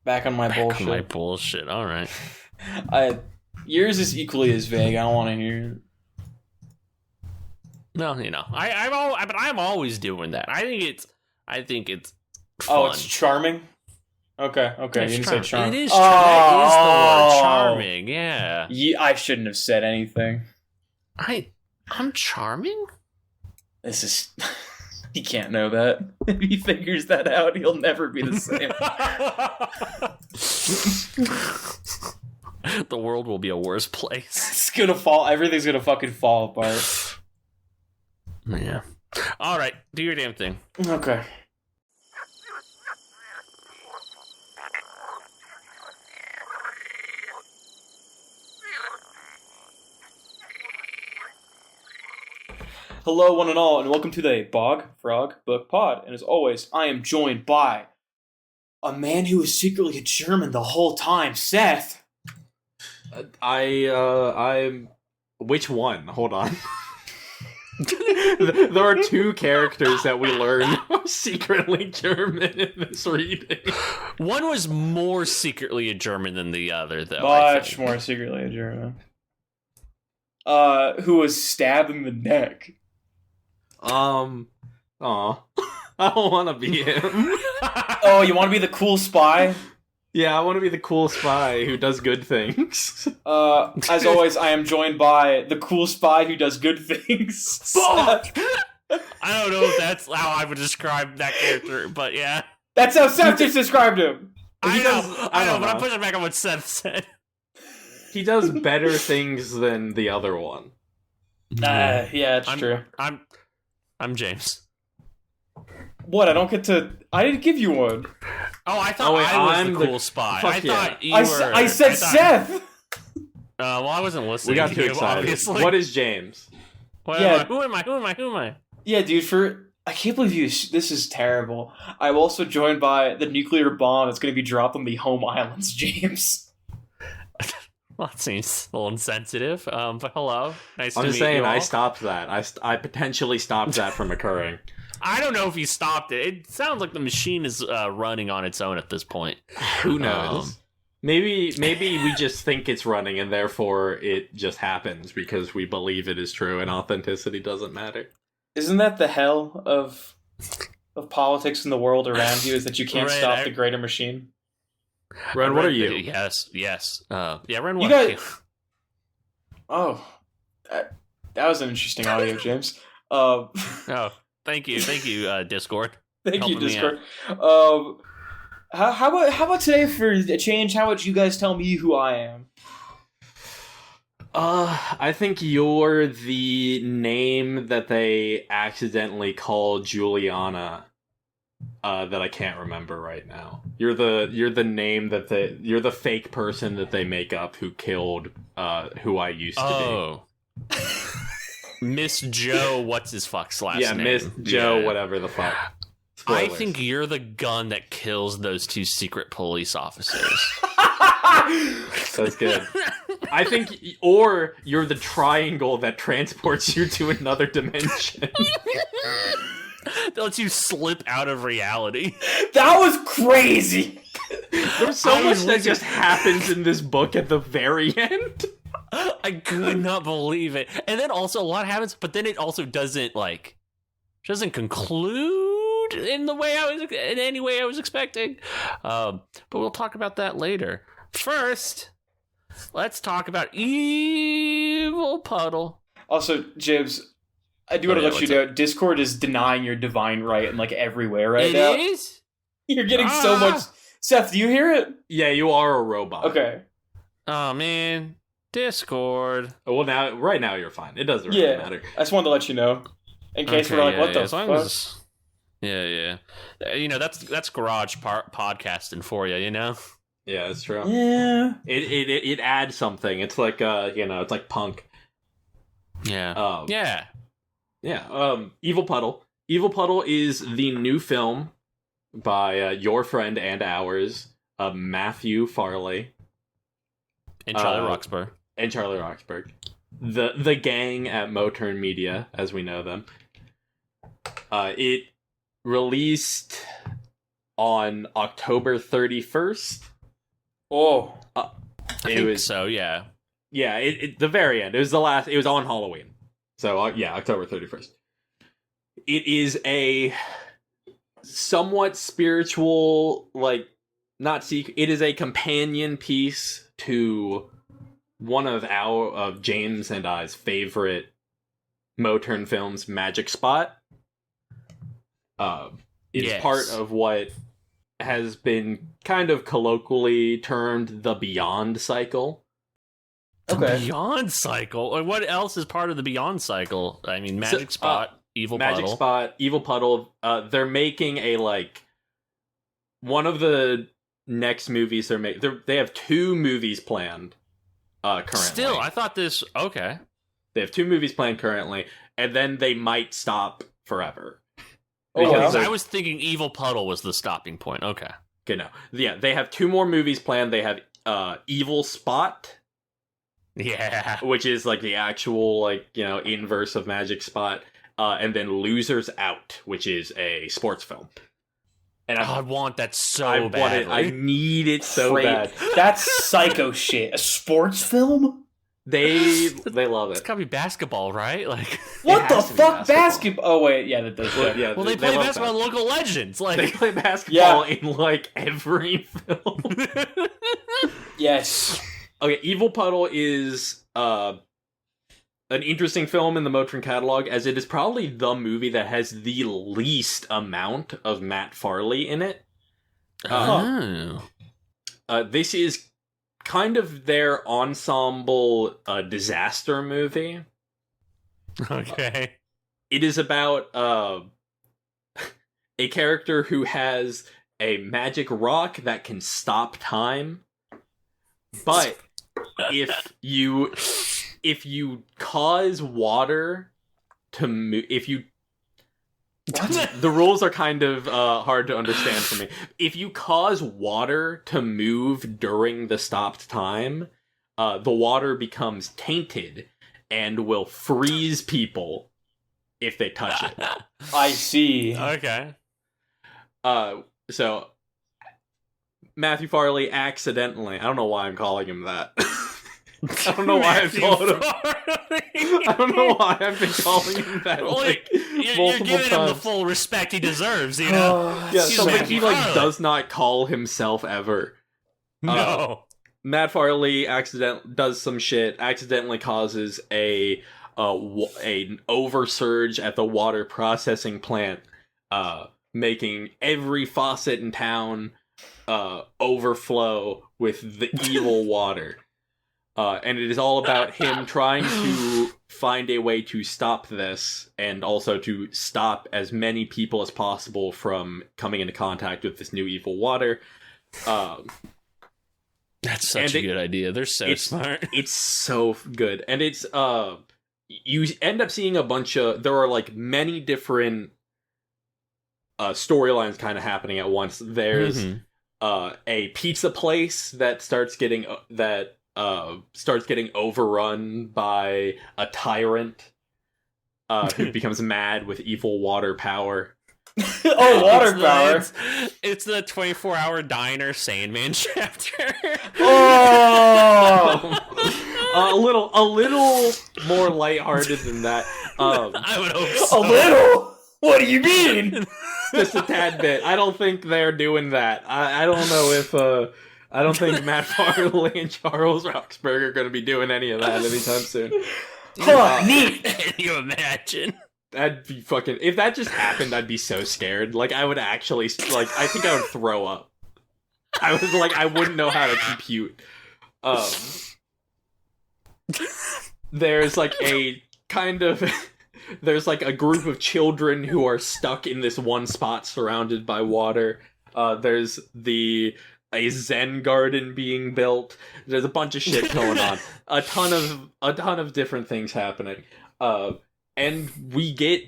Back on my Back bullshit. on my bullshit. All right. Yours is equally as vague. I don't want to hear it. No, I'm always doing that. I think it's fun. Oh, it's charming? Okay. You didn't say charming. It is that is the word charming, yeah. I shouldn't have said anything. I'm charming? This is... He can't know that. If he figures that out, he'll never be the same. The world will be a worse place. It's gonna fall. Everything's gonna fucking fall apart. Yeah. All right, do your damn thing. Okay. Hello, one and all, and welcome to the Bog Frog Book Pod. And as always, I am joined by a man who was secretly a German the whole time, Seth. I'm... Which one? Hold on. There are two characters that we learn are secretly German in this reading. One was more secretly a German than the other, though. Much more secretly a German. Who was stabbed in the neck. I don't want to be him. Oh, you want to be the cool spy? Yeah, I want to be the cool spy who does good things. As always, I am joined by the cool spy who does good things. Fuck! I don't know if that's how I would describe that character, but yeah. That's how Seth just described him. I know, but I'm pushing back on what Seth said. He does better things than the other one. Yeah, it's true. I'm James. What? I don't get to... I didn't give you one. Oh, I thought I was the cool spy. I thought you were... I said Seth! Well, I wasn't listening. We got too you, excited. Obviously. What is James? Who am I? Yeah, dude, I can't believe you... This is terrible. I'm also joined by the nuclear bomb that's going to be dropped on the home islands, James. Well, that seems a little insensitive, but hello. Nice to meet you. I'm just saying, all. I stopped that. I potentially stopped that from occurring. I don't know if he stopped it. It sounds like the machine is running on its own at this point. Who knows? Maybe we just think it's running and therefore it just happens because we believe it is true and authenticity doesn't matter. Isn't that the hell of politics in the world around you, is that you can't stop the greater machine? Ren, what are you? Yes. Yeah, Ren, you guys... Oh, that was an interesting audio, James. Oh, thank you, Discord. Thank you, Discord. How about today for a change? How about you guys tell me who I am? I think you're the name that they accidentally called Juliana. That I can't remember right now. You're the name that you're the fake person that they make up who killed who I used to be. Miss Joe, what's his fuck's last name? Yeah, Miss Joe, whatever the fuck. Spoilers. I think you're the gun that kills those two secret police officers. That's good. I think, or you're the triangle that transports you to another dimension. That lets you slip out of reality. That was crazy! There's so much that just happens in this book at the very end. I could not believe it. And then also a lot happens, but then it also doesn't conclude in any way I was expecting. But we'll talk about that later. First, let's talk about Evil Puddle. Also, James, I do want to let you know, Discord is denying your divine right in everywhere right now. It is? You're getting so much... Seth, do you hear it? Yeah, you are a robot. Okay. Oh, man. Discord. Well, right now you're fine. It doesn't really matter. I just wanted to let you know. In case we're what the fuck? Yeah. That's garage podcasting for you, you know? Yeah, it's true. Yeah. It adds something. It's like, it's like punk. Yeah. Yeah. Evil Puddle. Evil Puddle is the new film by your friend and ours, Matthew Farley. And Charlie Roxburgh. The gang at Moturn Media, as we know them. It released on October 31st. Oh, I think so, yeah. Yeah, the very end. It was on Halloween. So, yeah, October 31st. It is a somewhat spiritual, like, not secret. It is a companion piece to one of James and I's favorite Moturn films, Magic Spot. It's part of what has been kind of colloquially termed the Beyond Cycle. The Beyond Cycle? Or what else is part of the Beyond Cycle? I mean, Magic Spot, Evil Puddle. Magic Spot, Evil Puddle. They're making one of the next movies they're making. They have 2 movies planned currently. Still, I thought this... Okay. They have 2 movies planned currently, and then they might stop forever. Because I was thinking Evil Puddle was the stopping point. Okay. No. Yeah, they have 2 more movies planned. They have Evil Spot. Yeah. Which is like the actual, inverse of Magic Spot. And then Losers Out, which is a sports film. And I want that so badly. I need it so bad. That's psycho shit. A sports film? They love it. It's gotta be basketball, right? Like, what the fuck? Basketball? Oh wait, yeah, that does. Yeah. Well, they play basketball in Local Legends. Like, they play basketball in every film. Yes. Okay, Evil Puddle is an interesting film in the Moturn catalog, as it is probably the movie that has the least amount of Matt Farley in it. This is kind of their ensemble disaster movie. Okay. It is about a character who has a magic rock that can stop time. But if you cause water to move, the rules are kind of hard to understand for me. If you cause water to move during the stopped time, the water becomes tainted and will freeze people if they touch it. I see. Okay. So Matthew Farley accidentally, I don't know why I'm calling him that. I don't know why I've called him. I don't know why I've been calling him that. You're giving him the full respect he deserves, you know. Yeah, something he does not call himself ever. No. Matt Farley does some shit. Accidentally causes an oversurge at the water processing plant, making every faucet in town overflow with the evil water. And it is all about him trying to find a way to stop this, and also to stop as many people as possible from coming into contact with this new evil water. That's such a good idea. They're so smart. It's so good. And it's, you end up seeing there are many different storylines kind of happening at once. There's a pizza place that starts getting overrun by a tyrant who becomes mad with evil water power. Water power. It's the 24-hour diner Sandman chapter. A little more lighthearted than that. I would hope so. A little? What do you mean? Just a tad bit. I don't think they're doing that. I don't know if I don't think Matt Farley and Charles Roxburgh are going to be doing any of that anytime soon. Neat. Can you imagine? That'd be fucking... If that just happened, I'd be so scared. I would actually... I think I would throw up. I wouldn't know how to compute. There's a kind of... There's a group of children who are stuck in this one spot surrounded by water. There's a Zen garden being built. There's a bunch of shit going on. A ton of different things happening. And we get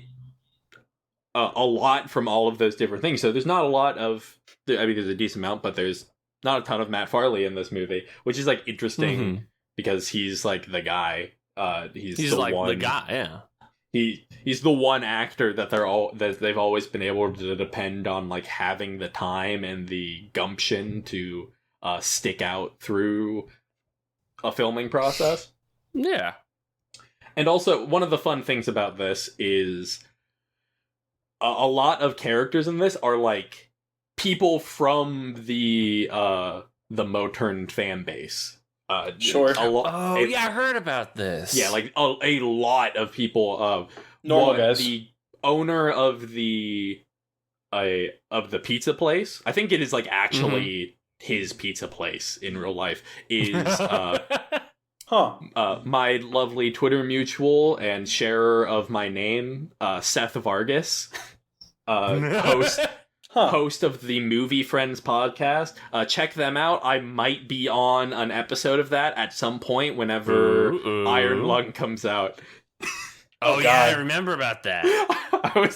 a lot from all of those different things. So there's not a lot of... there's a decent amount, but there's not a ton of Matt Farley in this movie, which is interesting because he's the guy. He's the one. The guy, yeah. He's the one actor that they've always been able to depend on, like, having the time and the gumption to stick out through a filming process. Yeah. And also, one of the fun things about this is a lot of characters in this are, like, people from the Moturn fan base. Sure. I heard about this. Yeah, like a lot of people. Normal guys. The owner of the pizza place, I think it is, like, actually his pizza place in real life, is my lovely Twitter mutual and sharer of my name, Seth Vargas, host of the Movie Friends podcast. Check them out. I might be on an episode of that at some point whenever Iron Lung comes out. Oh yeah, I remember about that. I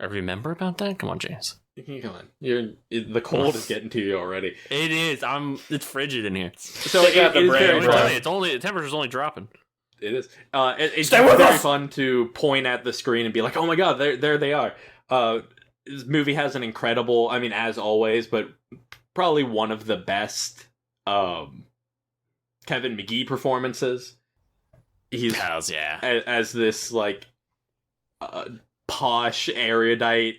remember about that? Come on, James. Come on. The cold is getting to you already. It is. It's frigid in here. So it is very fun. The temperature's only dropping. It is. It's very fun to point at the screen and be like, "Oh my god, there they are." This movie has an incredible, I mean, as always, but probably one of the best Kevin McGee performances. He's as this, like, posh, erudite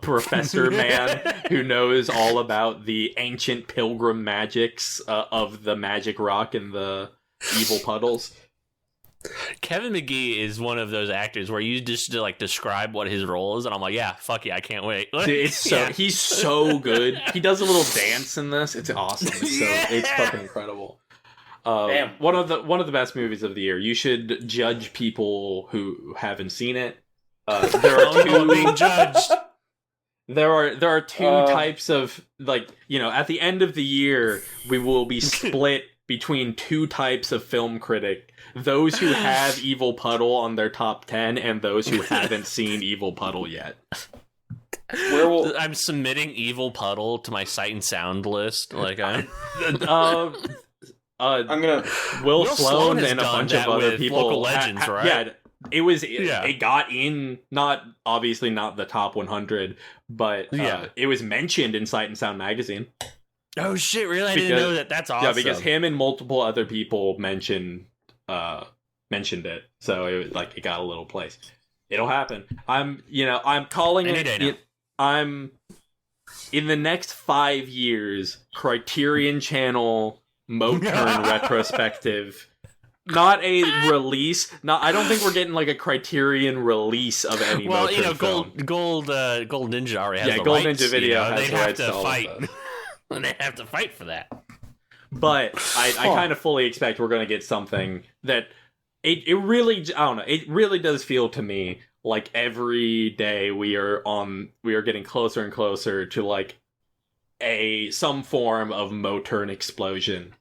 professor man who knows all about the ancient pilgrim magics of the magic rock and the evil puddles. Kevin McGee is one of those actors where you just like describe what his role is, and I'm like, yeah, fuck yeah, I can't wait. Dude, he's so good. He does a little dance in this. It's awesome. It's fucking incredible. Damn. One of the best movies of the year. You should judge people who haven't seen it. There are two being judged. There are two types of, like, you know, at the end of the year we will be split between two types of film critic. Those who have Evil Puddle on their top 10 and those who haven't seen Evil Puddle yet. I'm submitting Evil Puddle to my Sight and Sound list. Like, I'm gonna Will Sloan and a bunch of other with people. Local Legends, right? Yeah, it got in, not the top 100, but it was mentioned in Sight and Sound magazine. Oh shit! Really? I didn't know that. That's awesome. Yeah, because him and multiple other people mentioned it, so it was like it got a little place. It'll happen. I'm calling it. I'm in the next 5 years. Criterion Channel Moturn retrospective. Not a release. I don't think we're getting like a Criterion release of any. Well, Moturn film. Gold Ninja already has the Gold rights, Ninja Video has they'd the have rights to all fight. of that. And they have to fight for that. But I kind of fully expect we're going to get something that it really, I don't know, it really does feel to me like every day we are getting closer and closer to like some form of Moturn explosion.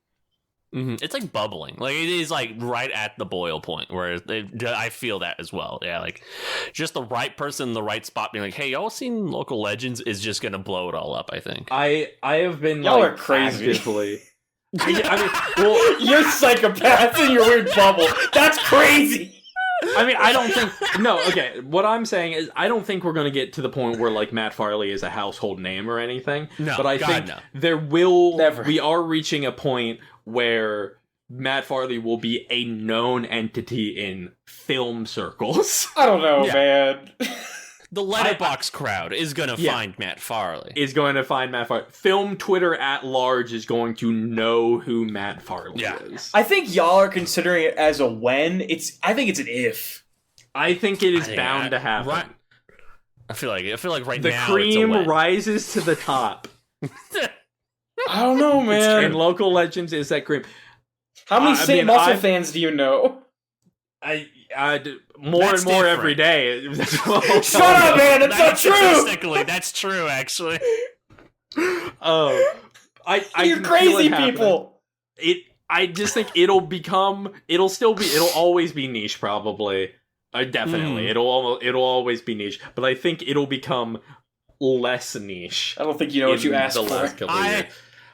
Mm-hmm. It's like bubbling. Like it is like right at the boil point where I feel that as well. Yeah, like just the right person in the right spot being like, "Hey, y'all seen Local Legends?" is just gonna blow it all up. I think. I have been y'all are crazy. Actively. I mean, well, you're psychopaths in your weird bubble. That's crazy. I mean, I don't think... No, okay, what I'm saying is I don't think we're going to get to the point where, like, Matt Farley is a household name or anything. No, but I think there will... Never. We are reaching a point where Matt Farley will be a known entity in film circles. I don't know, man. The Letterboxd crowd is going to find Matt Farley. Film Twitter at large is going to know who Matt Farley is. I think y'all are considering it as a when. I think it's an if. I think it is bound to happen. Right. I feel like right the now cream it's a rises to the top. I don't know, man. And Local Legends is that cream. How many St. Muscle fans do you know? More that's and more different. every day. Shut up, man! It's not true. Statistically, that's true. Actually, you're crazy people. I just think it'll always be niche. Probably, definitely, it'll always be niche. But I think it'll become less niche. I don't think you know what you asked for. Last couple of years.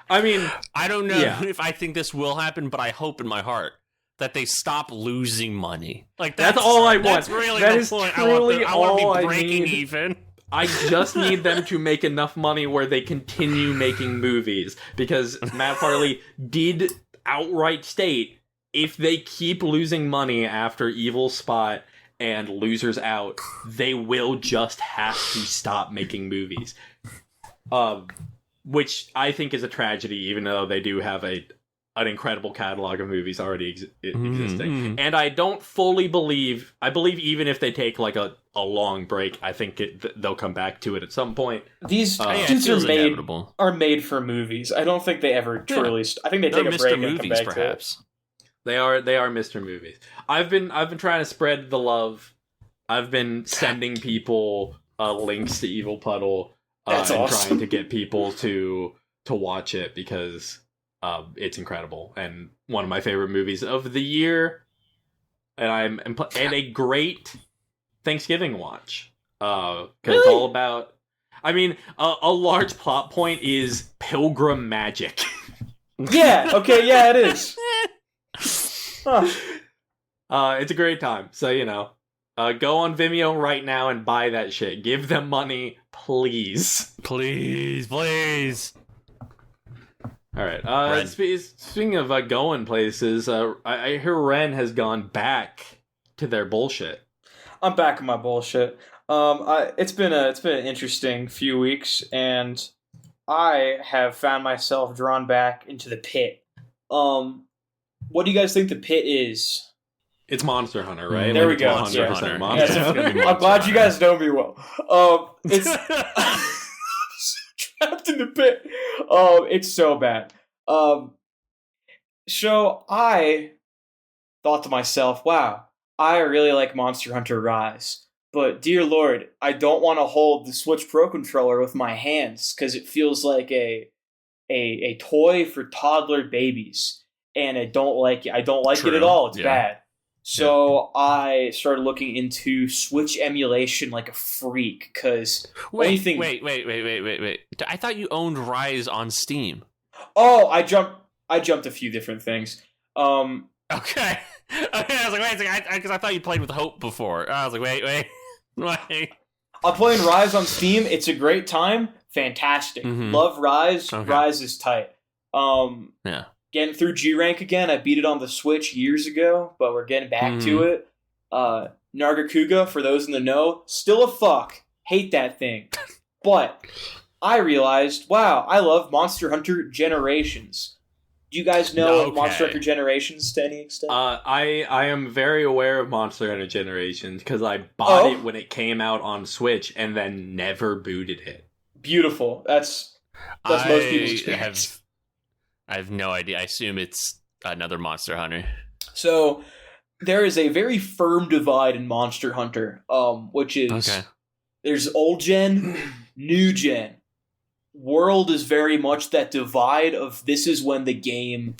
I mean, I don't know if I think this will happen, but I hope in my heart that they stop losing money. Like That's all I want. That's really that the is point. truly I want to all be I breaking need. even. I just need them to make enough money where they continue making movies, because Matt Farley did outright state if they keep losing money after Evil Spot and Losers Out, they will just have to stop making movies. Which I think is a tragedy, even though they do have an incredible catalog of movies already existing. And I don't fully believe... I believe even if they take like a long break, I think they'll come back to it at some point. These it dudes feels inevitable. are made for movies. I don't think they ever truly... I think they take a Mr. break Movies, and come back perhaps. to it. They are Mr. Movies. I've been trying to spread the love. I've been sending people links to Evil Puddle That's and awesome. trying to get people to watch it because it's incredible and one of my favorite movies of the year, and and a great Thanksgiving watch because it's all about. I mean, a large plot point is pilgrim magic. Yeah, okay, yeah, it is. Huh. It's a great time. So, go on Vimeo right now and buy that shit. Give them money, please. Please, please. All right. Speaking of going places, I hear Ren has gone back to their bullshit. I'm back on my bullshit. It's been an interesting few weeks, and I have found myself drawn back into the pit. What do you guys think the pit is? It's Monster Hunter, right? There we go. Monster Yeah. Hunter. Monster Yeah, Hunter. it's gonna be I'm glad Monster you guys know me well. It's trapped in the pit. It's so bad. So I thought to myself, wow, I really like Monster Hunter Rise. But dear Lord, I don't want to hold the Switch Pro controller with my hands because it feels like a toy for toddler babies. And I don't like it. I don't like it at all. It's bad. So I started looking into Switch emulation like a freak because Wait. I thought you owned Rise on Steam. Oh, I jumped a few different things. Okay. Okay, I was like, wait a second, because I thought you played with Hope before. I was like, wait. I'm playing Rise on Steam. It's a great time. Fantastic. Love Rise. Okay. Rise is tight. Yeah. Getting through G rank again. I beat it on the Switch years ago, but we're getting back to it. Nargacuga, for those in the know, still a fuck. Hate that thing. But I realized, wow, I love Monster Hunter Generations. Do you guys know Monster Hunter Generations to any extent? I am very aware of Monster Hunter Generations because I bought it when it came out on Switch and then never booted it. Beautiful. That's most people's experience. I have no idea. I assume it's another Monster Hunter. So there is a very firm divide in Monster Hunter, which is there's old gen, new gen. World is very much that divide of this is when the game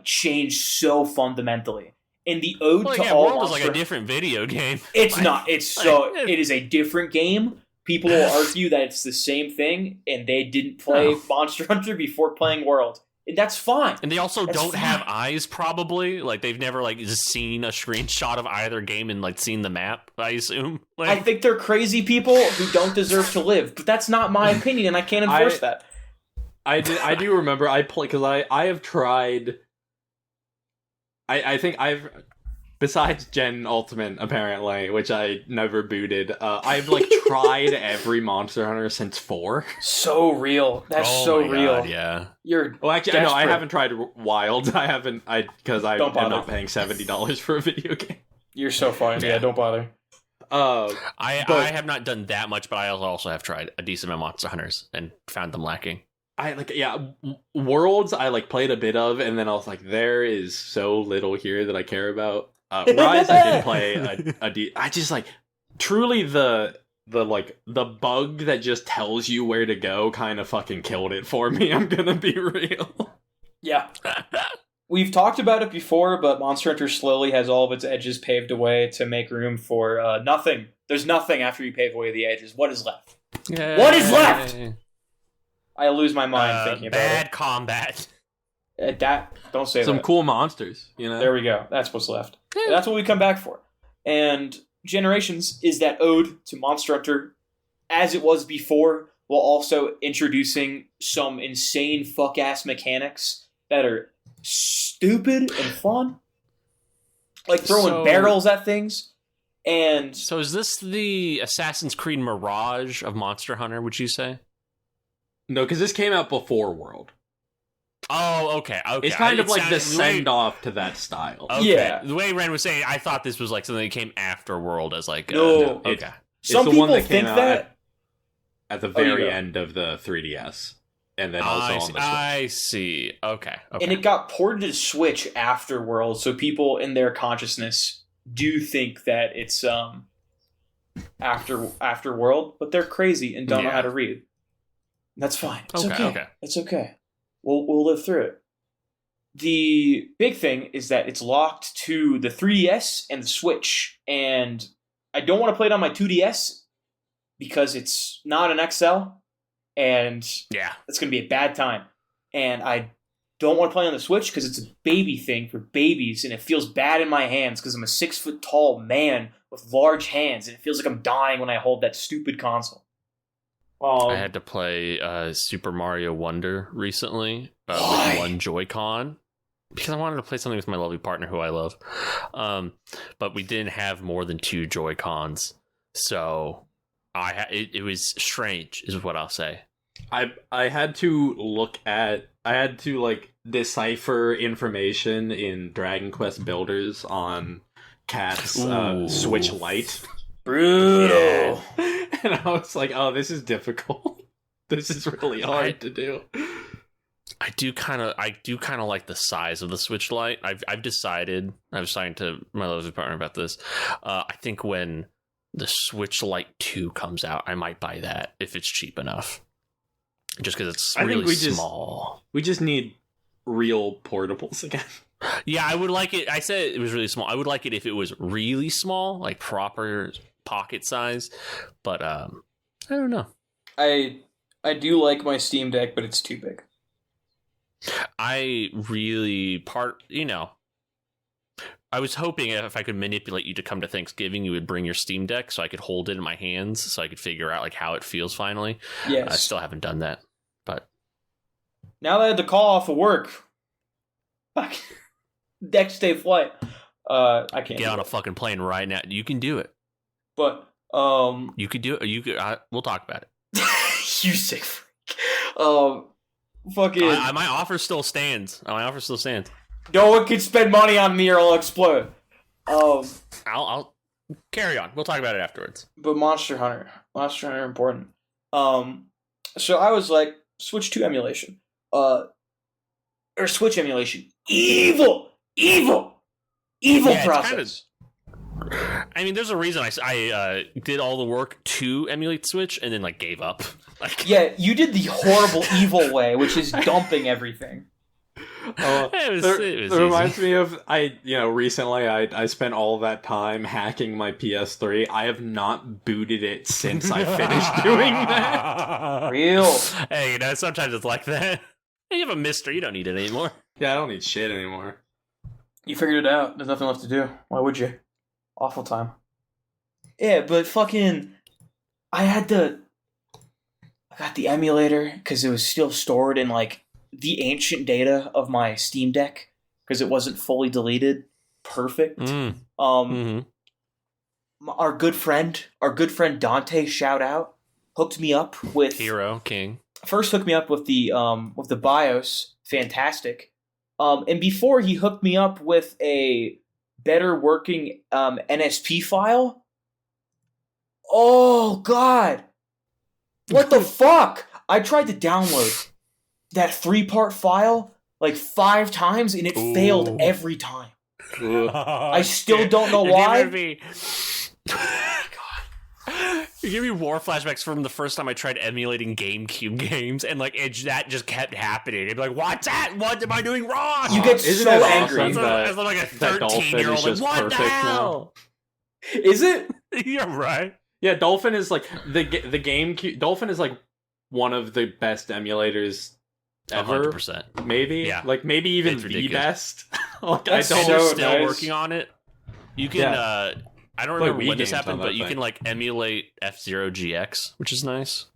changed so fundamentally. In the ode to all World is like a different video game. It's not. It is a different game. People will argue that it's the same thing, and they didn't play Monster Hunter before playing World. And that's fine. And they also don't have eyes, probably. Like, they've never, just seen a screenshot of either game and, seen the map, I assume. I think they're crazy people who don't deserve to live. But that's not my opinion, and I can't enforce that. I do remember, because I have tried... I think I've... Besides Gen Ultimate, apparently, which I never booted, I've, tried every Monster Hunter since 4. So real. That's real. God, yeah. Well, actually, no, I haven't tried Wild. I haven't, because I'm not paying $70 for a video game. You're so fine. Yeah, don't bother. I have not done that much, but I also have tried a decent amount of Monster Hunters and found them lacking. Worlds I played a bit of, and then I was like, there is so little here that I care about. Rise I did play I just truly the bug that just tells you where to go kind of fucking killed it for me. I'm gonna be real. Yeah. We've talked about it before, but Monster Hunter slowly has all of its edges paved away to make room for nothing. There's nothing after you pave away the edges. What is left? Yay. What is left? I lose my mind thinking about it. Bad combat. Don't say Some that. cool monsters, you know? There we go. That's what's left. That's what we come back for. And Generations is that ode to Monster Hunter as it was before, while also introducing some insane fuck-ass mechanics that are stupid and fun. Like throwing barrels at things. And so is this the Assassin's Creed Mirage of Monster Hunter, would you say? No, because this came out before World. Oh, okay. It's kind of like the send-off to that style. Okay. Yeah. The way Ren was saying, I thought this was like something that came after World as like... No. Okay. Some people think that... At the very end of the 3DS. And then also on the Switch. I see. Okay. And it got ported to Switch after World, so people in their consciousness do think that it's after World, but they're crazy and don't know how to read. That's fine. It's okay. It's okay. We'll live through it. The big thing is that it's locked to the 3DS and the Switch, and I don't want to play it on my 2DS because it's not an XL, and it's going to be a bad time. And I don't want to play on the Switch because it's a baby thing for babies, and it feels bad in my hands because I'm a 6-foot-tall man with large hands, and it feels like I'm dying when I hold that stupid console. I had to play Super Mario Wonder recently with one Joy-Con because I wanted to play something with my lovely partner who I love. But we didn't have more than 2 Joy-Cons, so it was strange, is what I'll say. I had to decipher information in Dragon Quest Builders on Cat's Switch Lite. Brutal. And I was like, oh, this is difficult. This is really hard to do. I do kind of like the size of the Switch Lite. I've decided, I was talking to my lovely partner about this. I think when the Switch Lite 2 comes out, I might buy that if it's cheap enough. Just because it's really small. We just need real portables again. Yeah, I would like it. I said it was really small. I would like it if it was really small, like proper pocket size. But I don't know. I do like my Steam Deck, but it's too big. I was hoping if I could manipulate you to come to Thanksgiving, you would bring your Steam Deck so I could hold it in my hands so I could figure out like how it feels finally. Yes. I still haven't done that. But now that I had to call off of work, next day flight, I can't get on a fucking plane right now. You can do it. But you could do it. We'll talk about it. You sick freak. Fucking. My offer still stands. No one can spend money on me or I'll explode. I'll carry on. We'll talk about it afterwards. But Monster Hunter important. So I was like, Switch 2 emulation, or Switch emulation, evil process. I mean, there's a reason I did all the work to emulate Switch and then like gave up. Yeah, you did the horrible evil way, which is dumping everything. It reminds me of recently I spent all that time hacking my PS3. I have not booted it since I finished doing that. Real. Hey, sometimes it's like that. You have a mystery. You don't need it anymore. Yeah, I don't need shit anymore. You figured it out. There's nothing left to do. Why would you? Awful time. Yeah, but fucking, I got the emulator because it was still stored in like the ancient data of my Steam Deck because it wasn't fully deleted. Perfect. Our good friend Dante, shout out, hooked me up with Hero King. First hooked me up with the BIOS, fantastic. And before he hooked me up with a better working NSP file. Oh God. What the fuck? I tried to download that 3-part file like 5 times and it failed every time. I still don't know why. You give me war flashbacks from the first time I tried emulating GameCube games, and like that just kept happening. I'd be like, "What's that? What am I doing wrong?" You get so angry. As like a 13-year-old, like, what the hell? Is it? You're right. Yeah, Dolphin is like the GameCube. Dolphin is like one of the best emulators ever. 100%. Maybe, Yeah. like maybe even It's the ridiculous. best. Like That's I don't. They're so still nice. working on it. You can. Yeah. I don't Play remember Wii when this games happened, on but that you thing. can like emulate F-Zero GX, which is nice.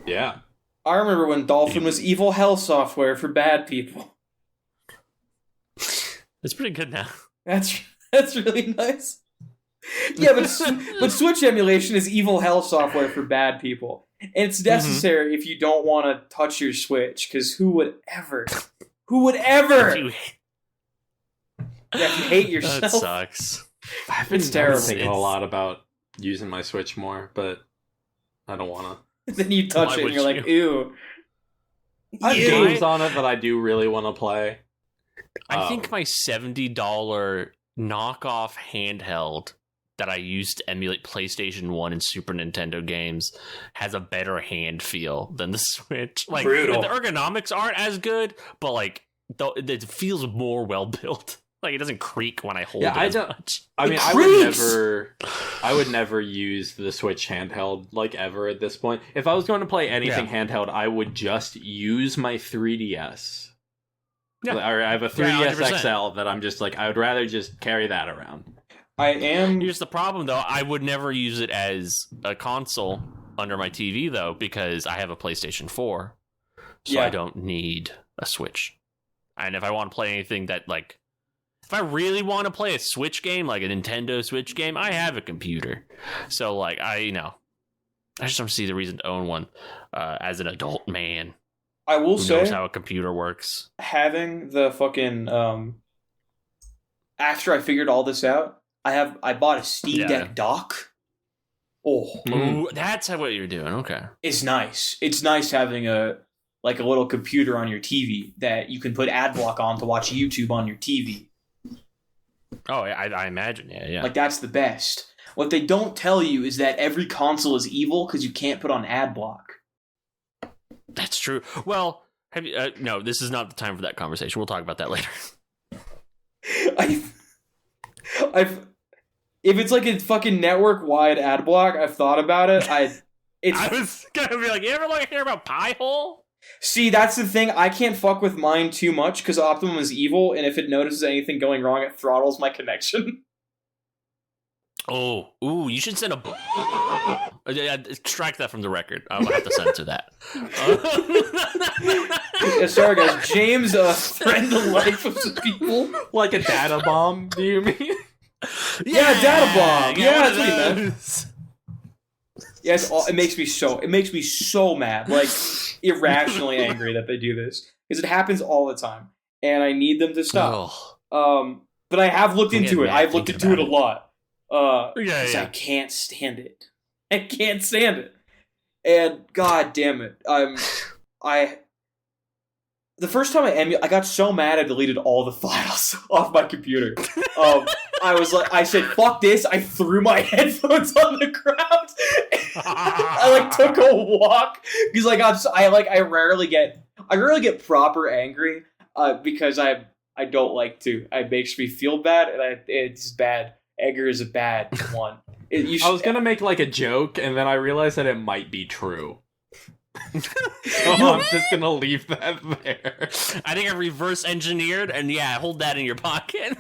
Yeah. I remember when Dolphin was evil hell software for bad people. It's pretty good now. That's really nice. Yeah, but Switch emulation is evil hell software for bad people. And it's necessary if you don't want to touch your Switch, because who would ever? You- Yeah, if you hate yourself. That sucks. I've been It's terrible. thinking a It's- lot about using my Switch more, but I don't want to. Then you touch Why it and would you're like, you? ew. I have Ew. games on it that I do really want to play. I think my $70 knockoff handheld that I used to emulate PlayStation 1 and Super Nintendo games has a better hand feel than the Switch. Like, Brutal. the ergonomics aren't as good, but like, it feels more well built. Like, it doesn't creak when I hold it as much. I mean, It I would never use the Switch handheld like ever at this point. If I was going to play anything handheld, I would just use my 3DS. Yeah. Or I have a Yeah, 3DS 100%. XL that I'm just like, I would rather just carry that around. I am. Here's the problem, though. I would never use it as a console under my TV, though, because I have a PlayStation 4. So Yeah. I don't need a Switch. And if I want to play anything that, like, if I really want to play a Switch game, like a Nintendo Switch game, I have a computer. So, like, I just don't see the reason to own one as an adult man I will who say, knows how a computer works. having the fucking after I figured all this out, I bought a Steam Yeah. Deck dock. Oh, Ooh, that's what you're doing. Okay. it's nice. It's nice having a little computer on your TV that you can put ad block on to watch YouTube on your TV. Oh, I imagine. Yeah. Like, that's the best. What they don't tell you is that every console is evil because you can't put on ad block. That's true. Well, have you? No, this is not the time for that conversation. We'll talk about that later. I've if it's like a fucking network wide ad block, I've thought about it. I It's was gonna be like, you ever hear about Pi-hole? see, that's the thing. I can't fuck with mine too much because Optimum is evil, and if it notices anything going wrong, it throttles my connection. Oh, ooh, you should send a. Yeah, strike that from the record. I'll have to censor that. Yeah, sorry, guys. James threatened the life of some people. Like a data bomb, do you mean? Yeah, data bomb. Yeah, one that's what he of meant. those. Yes, it makes me so mad, like irrationally angry that they do this because it happens all the time, and I need them to stop. Oh. But I have looked I'm into getting it. mad I've looked thinking into it a lot. Yeah, 'Cause I yeah. can't stand it. I can't stand it. And god damn it, the first time I got so mad I deleted all the files off my computer. I said, "Fuck this!" I threw my headphones on the ground. I took a walk because I rarely get proper angry because I don't like to. It makes me feel bad, and it's bad. Anger is a bad one. I was gonna make like a joke, and then I realized that it might be true. So I'm just gonna leave that there. I think I reverse engineered, and yeah, hold that in your pocket.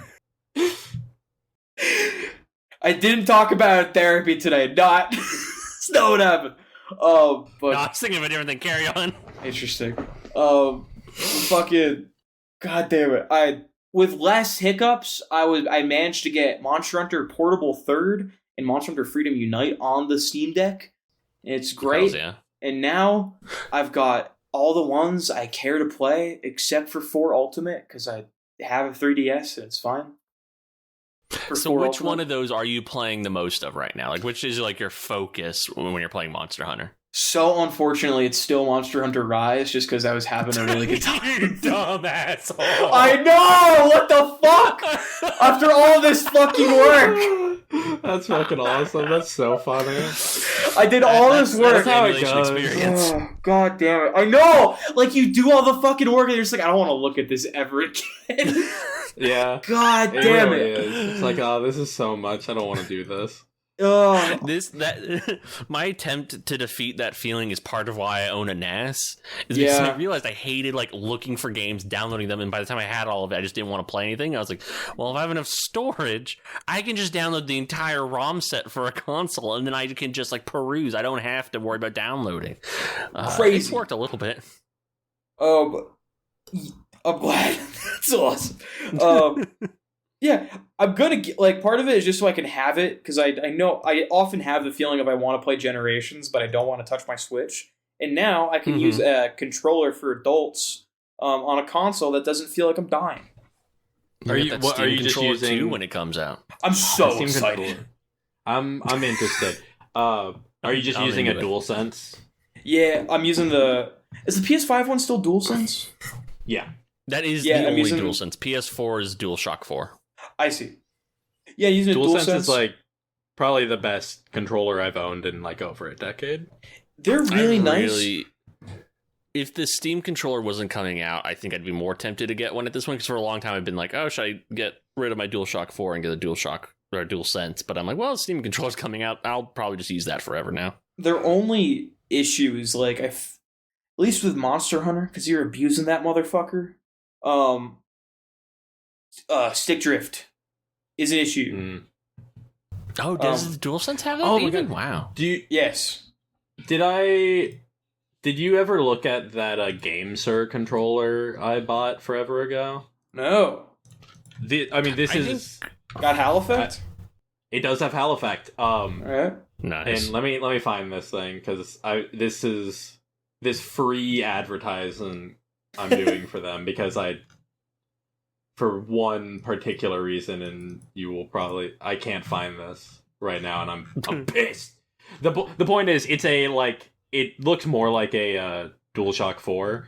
I didn't talk about it in therapy today. Not. That's not what happened. But No, I was thinking of a different thing. Carry on. interesting. Fucking. God damn it. With less hiccups, I managed to get Monster Hunter Portable 3rd and Monster Hunter Freedom Unite on the Steam Deck. It's great. Hells yeah. And now I've got all the ones I care to play except for 4 Ultimate because I have a 3DS and it's fine. For So 4 which Ultimate. one of those are you playing the most of right now? Like, which is like your focus when you're playing Monster Hunter? So unfortunately, it's still Monster Hunter Rise just because I was having a really good time. You dumb asshole. I know! What the fuck? After all this fucking work! That's fucking awesome. That's so funny. I did all this work. That's how it Emulation goes. experience. Oh, God damn it. I know! Like, you do all the fucking work and you're just like, I don't want to look at this ever again. Yeah. God It damn really it. is. It's like, oh, this is so much. I don't want to do this. My attempt to defeat that feeling is part of why I own a NAS. Is because I realized I hated like looking for games, downloading them, and by the time I had all of it, I just didn't want to play anything. I was like, well, if I have enough storage, I can just download the entire ROM set for a console, and then I can just like peruse. I don't have to worry about downloading. Crazy. It's worked a little bit. I'm glad. That's awesome. Yeah, I'm gonna get, like, part of it is just so I can have it, because I know I often have the feeling of I want to play Generations, but I don't want to touch my Switch. And now I can use a controller for adults on a console that doesn't feel like I'm dying. Are you just using when it comes out? I'm so excited. I'm interested. Are you just using a DualSense? Yeah, I'm using Is the PS5 one still DualSense? Yeah. That is the only DualSense. PS4 is DualShock 4. I see. Yeah, using DualSense is like probably the best controller I've owned in like over a decade. They're really nice. If the Steam controller wasn't coming out, I think I'd be more tempted to get one at this point, because for a long time I've been like, oh, should I get rid of my DualShock 4 and get a DualShock or DualSense? But I'm like, well, the Steam controller's coming out. I'll probably just use that forever now. Their only issue is like, at least with Monster Hunter, because you're abusing that motherfucker. Stick drift is an issue. Oh, does the DualSense have that? Oh even? my God. Wow. Yes. Did you ever look at that GameSir controller I bought forever ago? No. This got Hal effect. It does have Hal effect. Alright. Nice. And let me find this thing, because this is this free advertising I'm doing for them, because for one particular reason, and I can't find this right now, and I'm pissed. The point is, it looks more like a DualShock 4.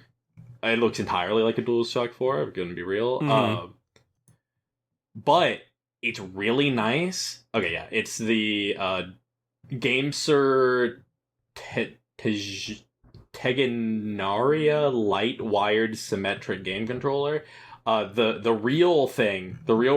It looks entirely like a DualShock 4, I'm gonna be real. But it's really nice. Okay, yeah, it's the GameSir Tegenaria light wired symmetric game controller. The real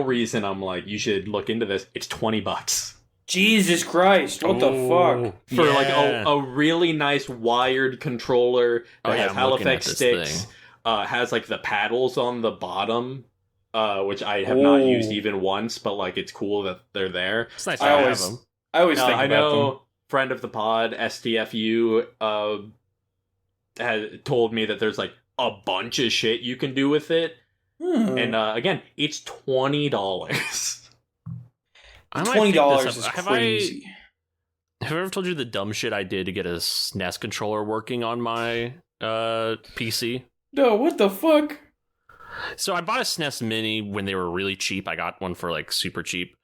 reason I'm like, you should look into this, it's $20. Jesus Christ, what the fuck? For like a really nice wired controller that has Hal effect sticks, has like the paddles on the bottom, which I have not used even once, but like it's cool that they're there. It's nice to have them. I always think I about know them. Friend of the pod, STFU, had told me that there's like a bunch of shit you can do with it. And again, it's $20. $20 is crazy. Have I ever told you the dumb shit I did to get a SNES controller working on my PC? No, what the fuck? So I bought a SNES Mini when they were really cheap. I got one for like super cheap,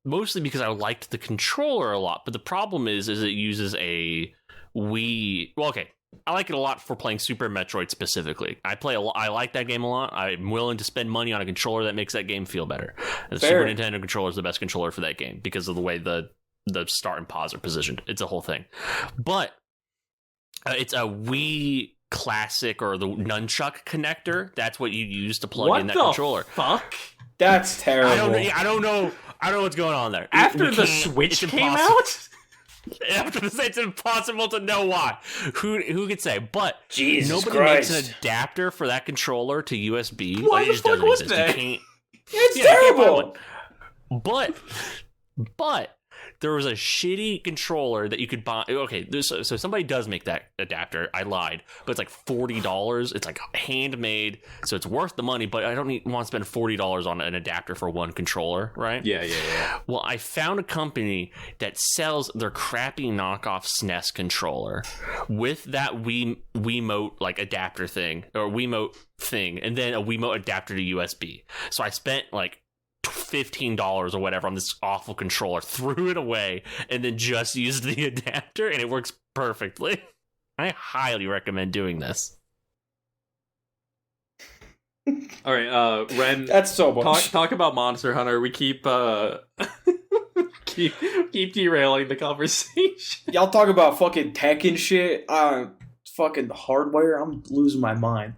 mostly because I liked the controller a lot. But the problem is it uses a Wii. Well, okay, I like it a lot for playing Super Metroid specifically. I like that game a lot. I'm willing to spend money on a controller that makes that game feel better. The Super Nintendo controller is the best controller for that game because of the way the start and pause are positioned. It's a whole thing. But it's a Wii Classic or the nunchuck connector. That's what you use to plug in that controller. Fuck? That's terrible. I don't know what's going on there. After the Switch came out? After this, it's impossible to know why. Who could say? But Jesus nobody Christ. makes an adapter for that controller to USB. Why the fuck was that? It's terrible. But there was a shitty controller that you could buy. Okay, so somebody does make that adapter. I lied, but it's like $40. It's like handmade, so it's worth the money. But I don't want to spend $40 on an adapter for one controller, right? Yeah. Well, I found a company that sells their crappy knockoff SNES controller with that Wiimote like adapter thing or Wiimote thing, and then a Wiimote adapter to USB. So I spent like $15 or whatever on this awful controller, threw it away, and then just used the adapter, and it works perfectly. I highly recommend doing this. All right, Ren. That's so much. Talk about Monster Hunter. We keep keep derailing the conversation. Y'all talk about fucking tech and shit. Fucking hardware. I'm losing my mind.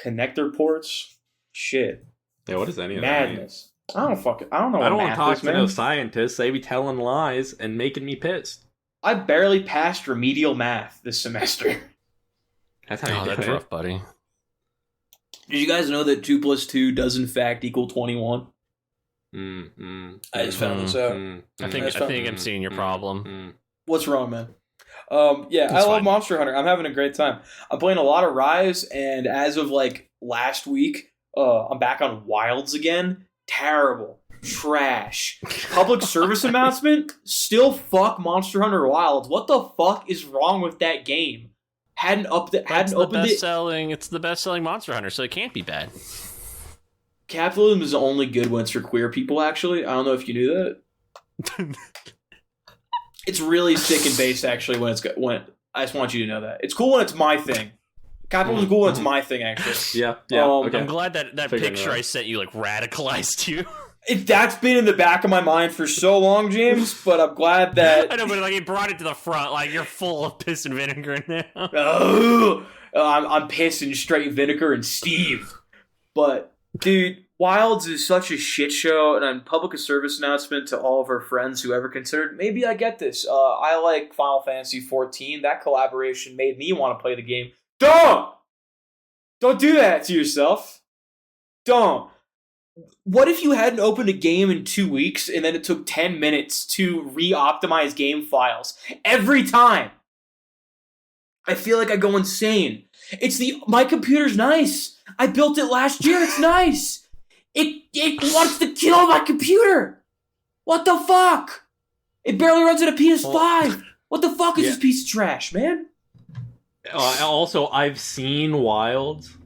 Connector ports. Shit. Yeah, what does any of that mean? Madness. I don't know. I don't want to math talk is, to man. no scientists. They be telling lies and making me pissed. I barely passed remedial math this semester. That's how you do that's it. rough, buddy. Did you guys know that 2 + 2 does in fact equal 21? I just found this out. I think I'm seeing your problem. What's wrong, man? Yeah, It's I love fine. Monster Hunter. I'm having a great time. I'm playing a lot of Rise, and as of like last week, I'm back on Wilds again. Terrible. Trash. Public service announcement, still fuck Monster Hunter Wilds. What the fuck is wrong with that game? Hadn't opened it. It's the best-selling Monster Hunter, so it can't be bad. Capitalism is only good when it's for queer people, actually. I don't know if you knew that. It's really sick and based, actually, when I just want you to know that. It's cool when it's my thing. Capitalism is cool when it's my thing, actually. Yeah. Okay. I'm glad that picture I sent you like radicalized you. That's been in the back of my mind for so long, James, but I'm glad that... I know, but like it brought it to the front. Like you're full of piss and vinegar now. I'm pissing straight vinegar and Steve. But, dude, Wilds is such a shit show, and I'm public a service announcement to all of our friends who ever considered, maybe I get this. I like Final Fantasy XIV. That collaboration made me want to play the game. Don't do that to yourself. Don't. What if you hadn't opened a game in 2 weeks and then it took 10 minutes to re-optimize game files every time? I feel like I go insane. My computer's nice. I built it last year. It's nice. It wants to kill my computer. What the fuck? It barely runs at a PS5. What the fuck is this piece of trash, man? Also, I've seen Wilds.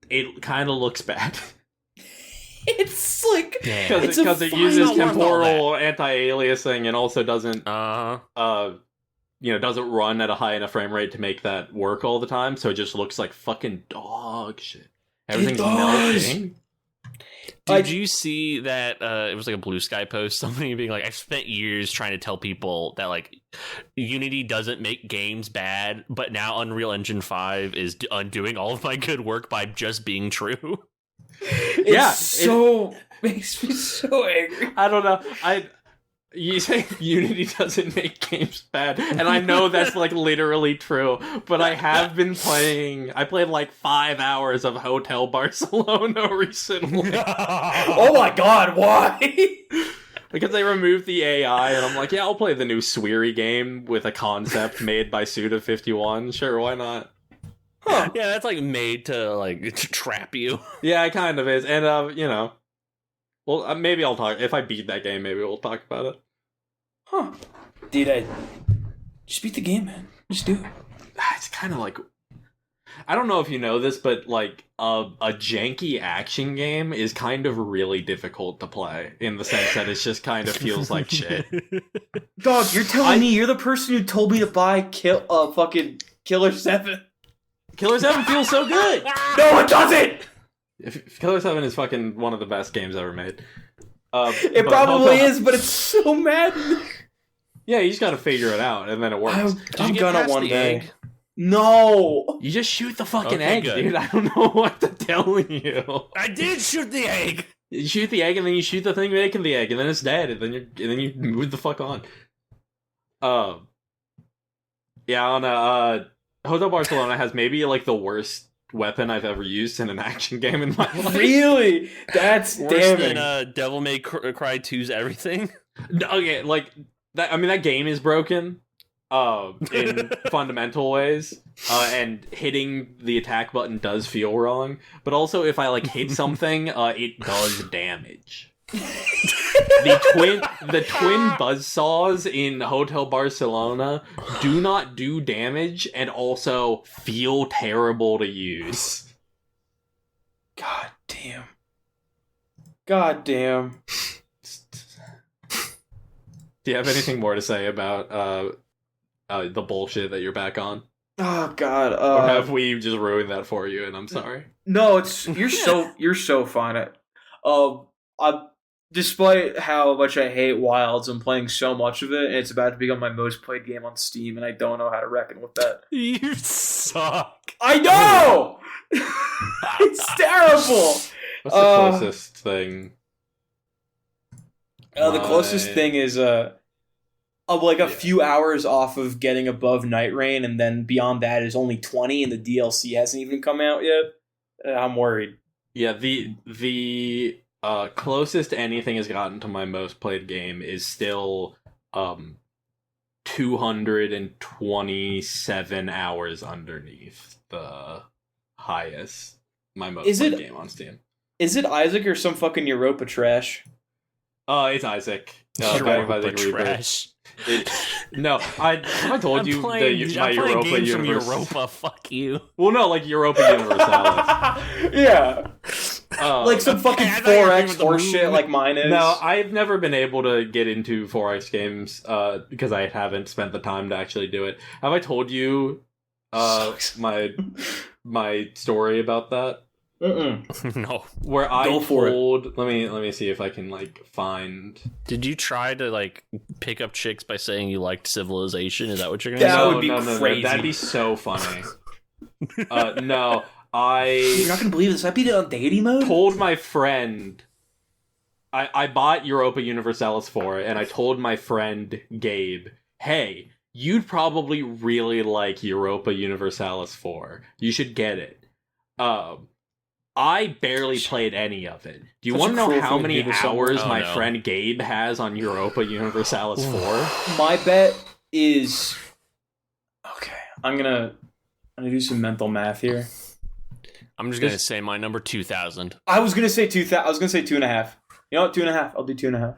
It kind of looks bad. It's like because it uses temporal anti-aliasing and also doesn't doesn't run at a high enough frame rate to make that work all the time. So it just looks like fucking dog shit. Everything's melting. Did you see that it was like a Blue Sky post, somebody being like, I've spent years trying to tell people that like Unity doesn't make games bad, but now Unreal Engine 5 is undoing all of my good work by just being true. It makes me so angry. I don't know. You say Unity doesn't make games bad, and I know that's like literally true, but I have been playing. I played like 5 hours of Hotel Barcelona recently. Oh my god, why? Because they removed the AI, and I'm like, yeah, I'll play the new Sweary game with a concept made by Suda51. Sure, why not? Huh. Yeah, that's like made to like trap you. Yeah, it kind of is, and well, maybe I'll talk if I beat that game. Maybe we'll talk about it. Huh? Dude, just beat the game, man. Just do it. It's kind of like, I don't know if you know this, but like a janky action game is kind of really difficult to play in the sense that it just kind of feels like shit. Dog, you're telling me you're the person who told me to buy fucking Killer 7? Killer 7 feels so good. No, it doesn't. Killer 7 is fucking one of the best games ever made. It probably is, but it's so maddening. Yeah, you just gotta figure it out, and then it works. I'm gonna one day. Egg? No! You just shoot the fucking egg, good. Dude. I don't know what to tell you. I did shoot the egg! You shoot the egg, and then you shoot the thing making the egg, and then it's dead, and then you move the fuck on. Yeah, on Hotel Barcelona has maybe like the worst weapon I've ever used in an action game in my life. Really? That's worse damning. than Devil May Cry 2's everything? Okay, like that. I mean, that game is broken in fundamental ways, and hitting the attack button does feel wrong. But also, if I like hit something, it does damage. The twin buzzsaws in Hotel Barcelona do not do damage and also feel terrible to use. God damn. God damn. Do you have anything more to say about the bullshit that you're back on? Oh God. Or have we just ruined that for you and I'm sorry? No, you're so fine. Despite how much I hate Wilds, I'm playing so much of it, and it's about to become my most played game on Steam, and I don't know how to reckon with that. You suck. I know! It's terrible! What's the closest thing? The closest thing is like a few hours off of getting above Night Rain, and then beyond that is only 20, and the DLC hasn't even come out yet. I'm worried. Yeah, the closest anything has gotten to my most played game is still 227 hours underneath the highest my most played game on Steam. Is it Isaac or some fucking Europa trash? It's Isaac. Europa trash. No, I told you my Europa games from Universe. Europa. Fuck you. Well, no, like Europa Universalis. Yeah. Like some fucking 4X horseshit like mine is. No, I've never been able to get into 4X games because I haven't spent the time to actually do it. Have I told you my story about that? No. Where I told... Let me see if I can, like, find... Did you try to, like, pick up chicks by saying you liked Civilization? Is that what you're gonna say? That would be crazy. No. That'd be so funny. No, You're not gonna believe this. I beat it on dating mode? Told my friend... I bought Europa Universalis 4, and I told my friend, Gabe, hey, you'd probably really like Europa Universalis 4. You should get it. I barely played any of it. Do you want to know how many hours my friend Gabe has on Europa Universalis 4? My bet is... Okay, I'm gonna do some mental math here. I'm just gonna say my number 2,000. I was gonna say 2,000. I was gonna say 2.5. You know what? 2.5. I'll do 2.5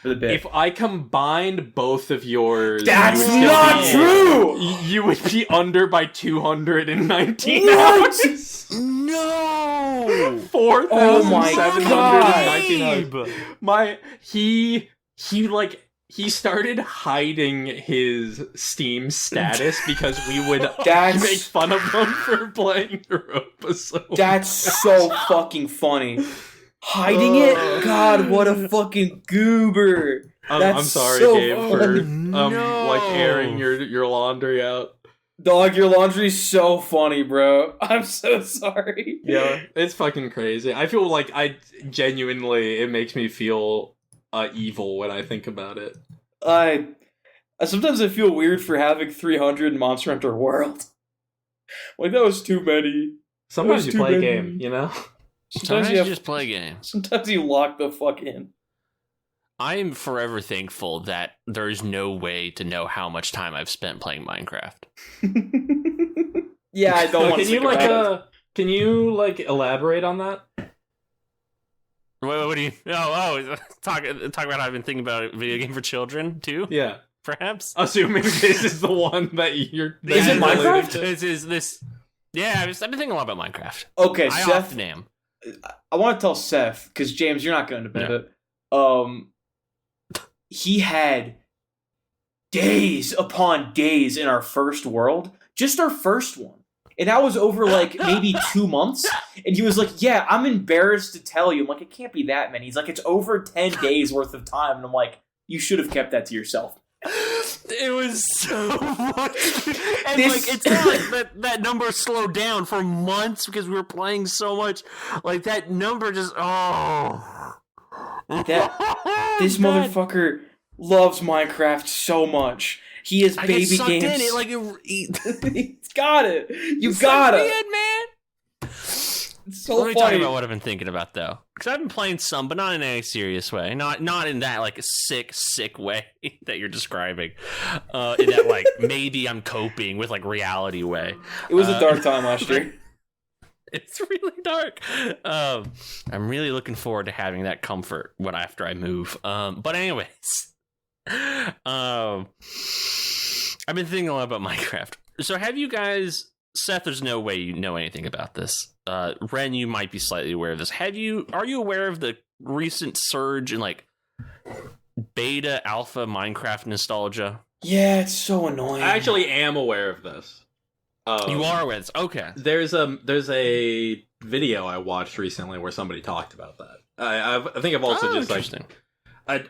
for the bit. If I combined both of yours, that's not true. You would be under by 219 hours. No, 4,719 hours. He started hiding his Steam status because we would make fun of him for playing Europa so That's so fucking funny. Hiding it? God, what a fucking goober. I'm sorry, so Gabe, for like airing your laundry out. Dog, your laundry's so funny, bro. I'm so sorry. Yeah, it's fucking crazy. I feel like it makes me feel evil when I think about it. Sometimes I feel weird for having 300 in Monster Hunter World. Like, that was too many. Sometimes you play a game, you know? Sometimes you just play a game. Sometimes you lock the fuck in. I am forever thankful that there's no way to know how much time I've spent playing Minecraft. Yeah, I don't want to. Can you elaborate on that? What do you? Talk about how I've been thinking about a video game for children too. Yeah, perhaps. Assuming this is the one that you're. Is it Minecraft? This. Yeah, I've been thinking a lot about Minecraft. Okay, I Seth. often am. I want to tell Seth because James, you're not going to bet it. He had days upon days in our first world, just our first one. And that was over like maybe 2 months. And he was like, yeah, I'm embarrassed to tell you. I'm like, it can't be that many. He's like, it's over 10 days worth of time. And I'm like, you should have kept that to yourself. It was so much. And it's not like that number slowed down for months because we were playing so much. Like that number just, This motherfucker loves Minecraft so much. He has baby games. In it, like he's got it. You got it, man. It's so Let me funny. talk about what I've been thinking about though, because I've been playing some, but not in any serious way. Not in that like sick way that you're describing. In that like maybe I'm coping with like reality way. It was a dark time last year. It's really dark. I'm really looking forward to having that comfort after I move. But anyways, I've been thinking a lot about Minecraft. So have you guys, Seth, there's no way you know anything about this. Ren, you might be slightly aware of this. Are you aware of the recent surge in like beta alpha Minecraft nostalgia? Yeah, it's so annoying. I actually am aware of this. You are aware of this? Okay. There's a video I watched recently where somebody talked about that. I think I've also just like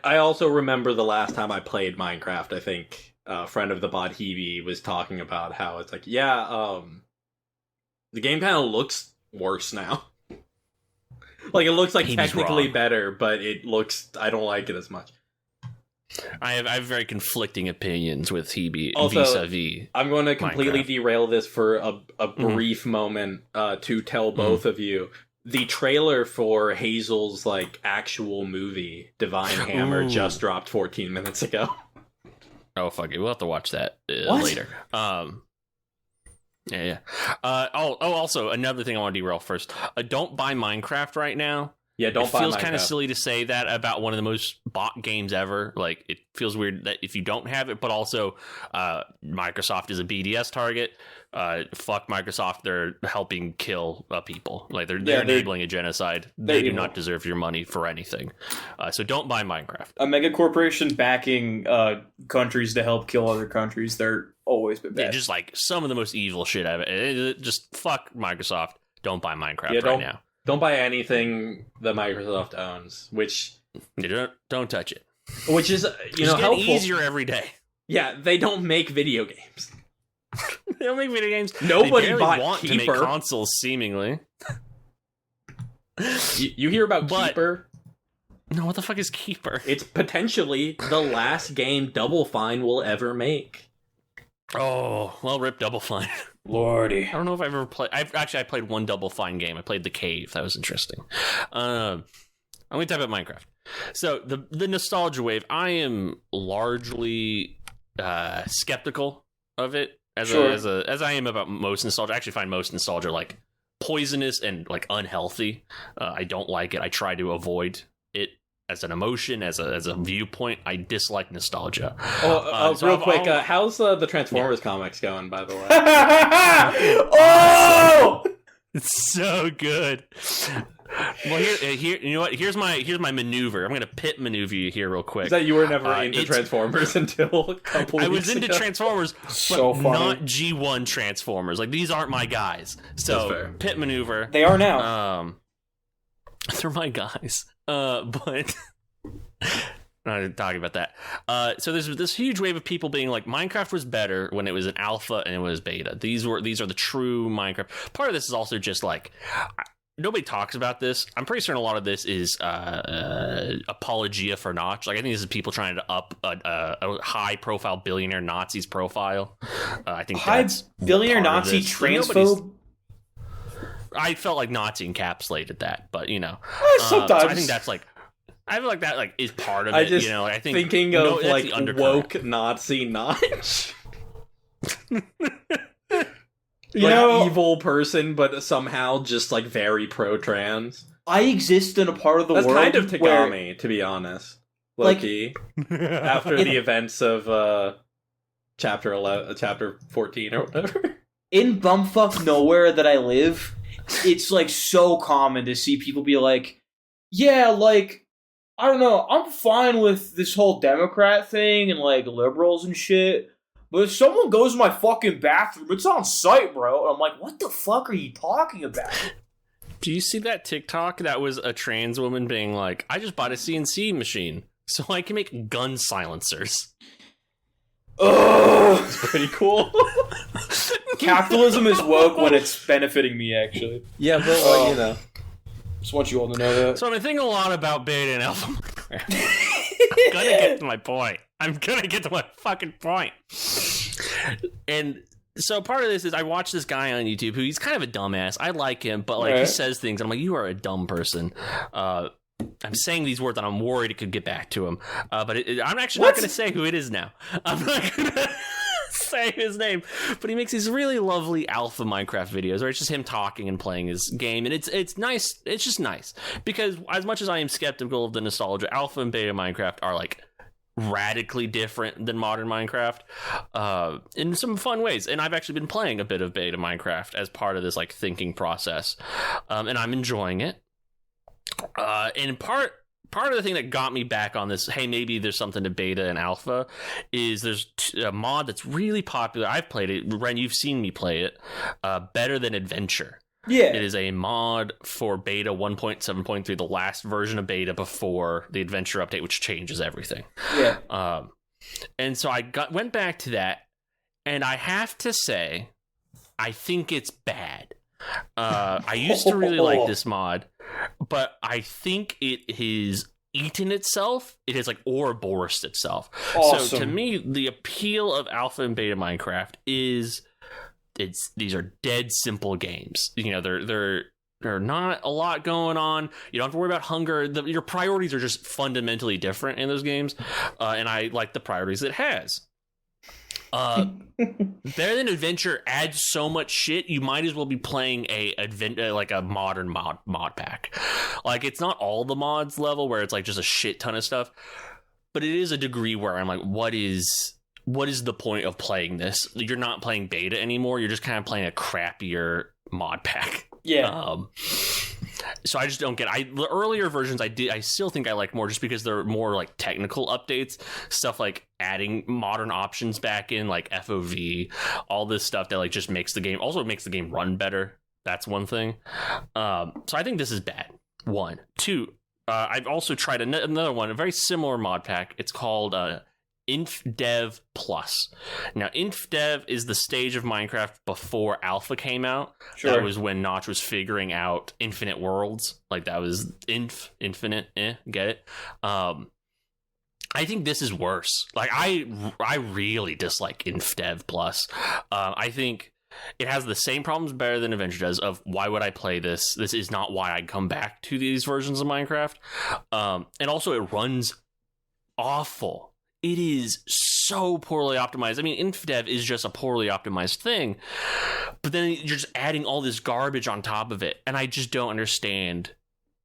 I also remember the last time I played Minecraft. I think a friend of the pod, Hebe, was talking about how it's like, the game kind of looks worse now. Like, it looks like He's technically wrong. better, but I don't like it as much. I have very conflicting opinions with Hebe Also, vis-a-vis. I'm going to completely Minecraft. derail this for a brief moment to tell both of you. The trailer for Hazel's, like, actual movie, Divine Hammer, Ooh. just dropped 14 minutes ago. Oh, fuck it. We'll have to watch that What? later. Yeah. Also, another thing I want to derail first. Don't buy Minecraft right now. Yeah, don't buy It feels Minecraft. kind of silly to say that about one of the most bought games ever. Like, it feels weird that if you don't have it, but also Microsoft is a BDS target. Fuck Microsoft. They're helping kill people. Like, they're enabling a genocide. They do not deserve your money for anything. So don't buy Minecraft. A mega corporation backing countries to help kill other countries. They're always been bad. Yeah, just like some of the most evil shit ever. Just fuck Microsoft. Don't buy Minecraft right now. Don't buy anything that Microsoft owns, which Don't touch it. is It's getting helpful. easier every day. Yeah, they don't make video games. They don't make video games. Nobody they bought want Keeper. to make consoles, seemingly. You hear about But- Keeper? No, what the fuck is Keeper? It's potentially the last game Double Fine will ever make. Oh, well, rip Double Fine. Lordy. I don't know if I've ever played. I played one Double Fine game. I played The Cave. That was interesting. I'm going to type up Minecraft. So the nostalgia wave. I am largely skeptical of it as I am about most nostalgia. I actually find most nostalgia like poisonous and like unhealthy. I don't like it. I try to avoid it as an emotion, as a viewpoint. I dislike nostalgia. Real quick, how's the Transformers comics going, by the way? Oh! It's so good. Well, here, you know what? Here's my maneuver. I'm gonna pit maneuver you here real quick. Is that you were never into Transformers until a couple I weeks was into ago? Transformers, So but funny. not G1 Transformers. Like, these aren't my guys. That's So fair. pit maneuver. They are now. They're my guys. But not talking about that. So there's this huge wave of people being like, Minecraft was better when it was an alpha and it was beta. These are the true Minecraft. Part of this is also just like, nobody talks about this. I'm pretty certain a lot of this is apologia for Notch. Like, I think this is people trying to up a high-profile billionaire Nazi's profile. I think High that's billionaire part of Nazi this. transphobe. I felt like Nazi encapsulated that, but Sometimes. so I think that's like, I feel like that like is part of I it. just I think thinking no, of that's like the undercurrent. woke Nazi Notch. You know, evil person, but somehow just like very pro-trans. I exist in a part of the That's world kind of where Tagami, to be honest. Like- Loki. After the events of chapter 11, chapter 14 or whatever. in bumfuck nowhere that I live, it's like so common to see people be like, yeah, like, I don't know, I'm fine with this whole Democrat thing and like liberals and shit, but if someone goes to my fucking bathroom, it's on site, bro. And I'm like, what the fuck are you talking about? Do you see that TikTok that was a trans woman being like, I just bought a CNC machine so I can make gun silencers? Ugh. It's pretty cool. Capitalism is woke when it's benefiting me, actually. Yeah, but Oh. you know. Just want you all to know that. So I've been thinking a lot about beta and alpha Minecraft. I'm gonna get to my point. I'm gonna get to my fucking point. And so part of this is I watch this guy on YouTube who he's kind of a dumbass. I like him, but like he Right. says things and I'm like, you are a dumb person. I'm saying these words and I'm worried it could get back to him. But I'm actually not What? going to say who it is now. I'm not going to say his name. But he makes these really lovely alpha Minecraft videos where it's just him talking and playing his game. And it's nice. It's just nice. Because as much as I am skeptical of the nostalgia, alpha and beta Minecraft are like radically different than modern Minecraft in some fun ways. And I've actually been playing a bit of beta Minecraft as part of this like thinking process. And I'm enjoying it. And part of the thing that got me back on this, hey, maybe there's something to beta and alpha, is there's a mod that's really popular. I've played it. Ren, you've seen me play it. Better Than Adventure. Yeah. It is a mod for beta 1.7.3, the last version of beta before the adventure update, which changes everything. Yeah. And so I went back to that, and I have to say, I think it's bad. I used to really like this mod, but I think it has eaten itself. It has like Ouroboros itself. Awesome. So to me, the appeal of alpha and beta Minecraft is these are dead simple games. You know, they're not a lot going on. You don't have to worry about hunger. Your priorities are just fundamentally different in those games, and I like the priorities it has. Better Than Adventure adds so much shit. You might as well be playing like a modern mod pack. Like, it's not all the mods level where it's like just a shit ton of stuff, but it is a degree where I'm like, what is the point of playing this? You're not playing beta anymore. You're just kind of playing a crappier mod pack. Yeah. So I just don't get it. The earlier versions I still think I like more just because they're more like technical updates, stuff like adding modern options back in, like FOV, all this stuff that like just makes the game, also makes the game run better. That's one thing. So I think this is bad. 1, 2. I've also tried another one, a very similar mod pack. It's called InfDev Plus. Now, InfDev is the stage of Minecraft before Alpha came out. Sure. That was when Notch was figuring out infinite worlds. Like, that was infinite. Get it? I think this is worse. Like, I really dislike InfDev Plus. I think it has the same problems Better Than Adventure does of why would I play this? This is not why I'd come back to these versions of Minecraft. And also, it runs awful. It is so poorly optimized. I mean, InfDev is just a poorly optimized thing, but then you're just adding all this garbage on top of it, and I just don't understand.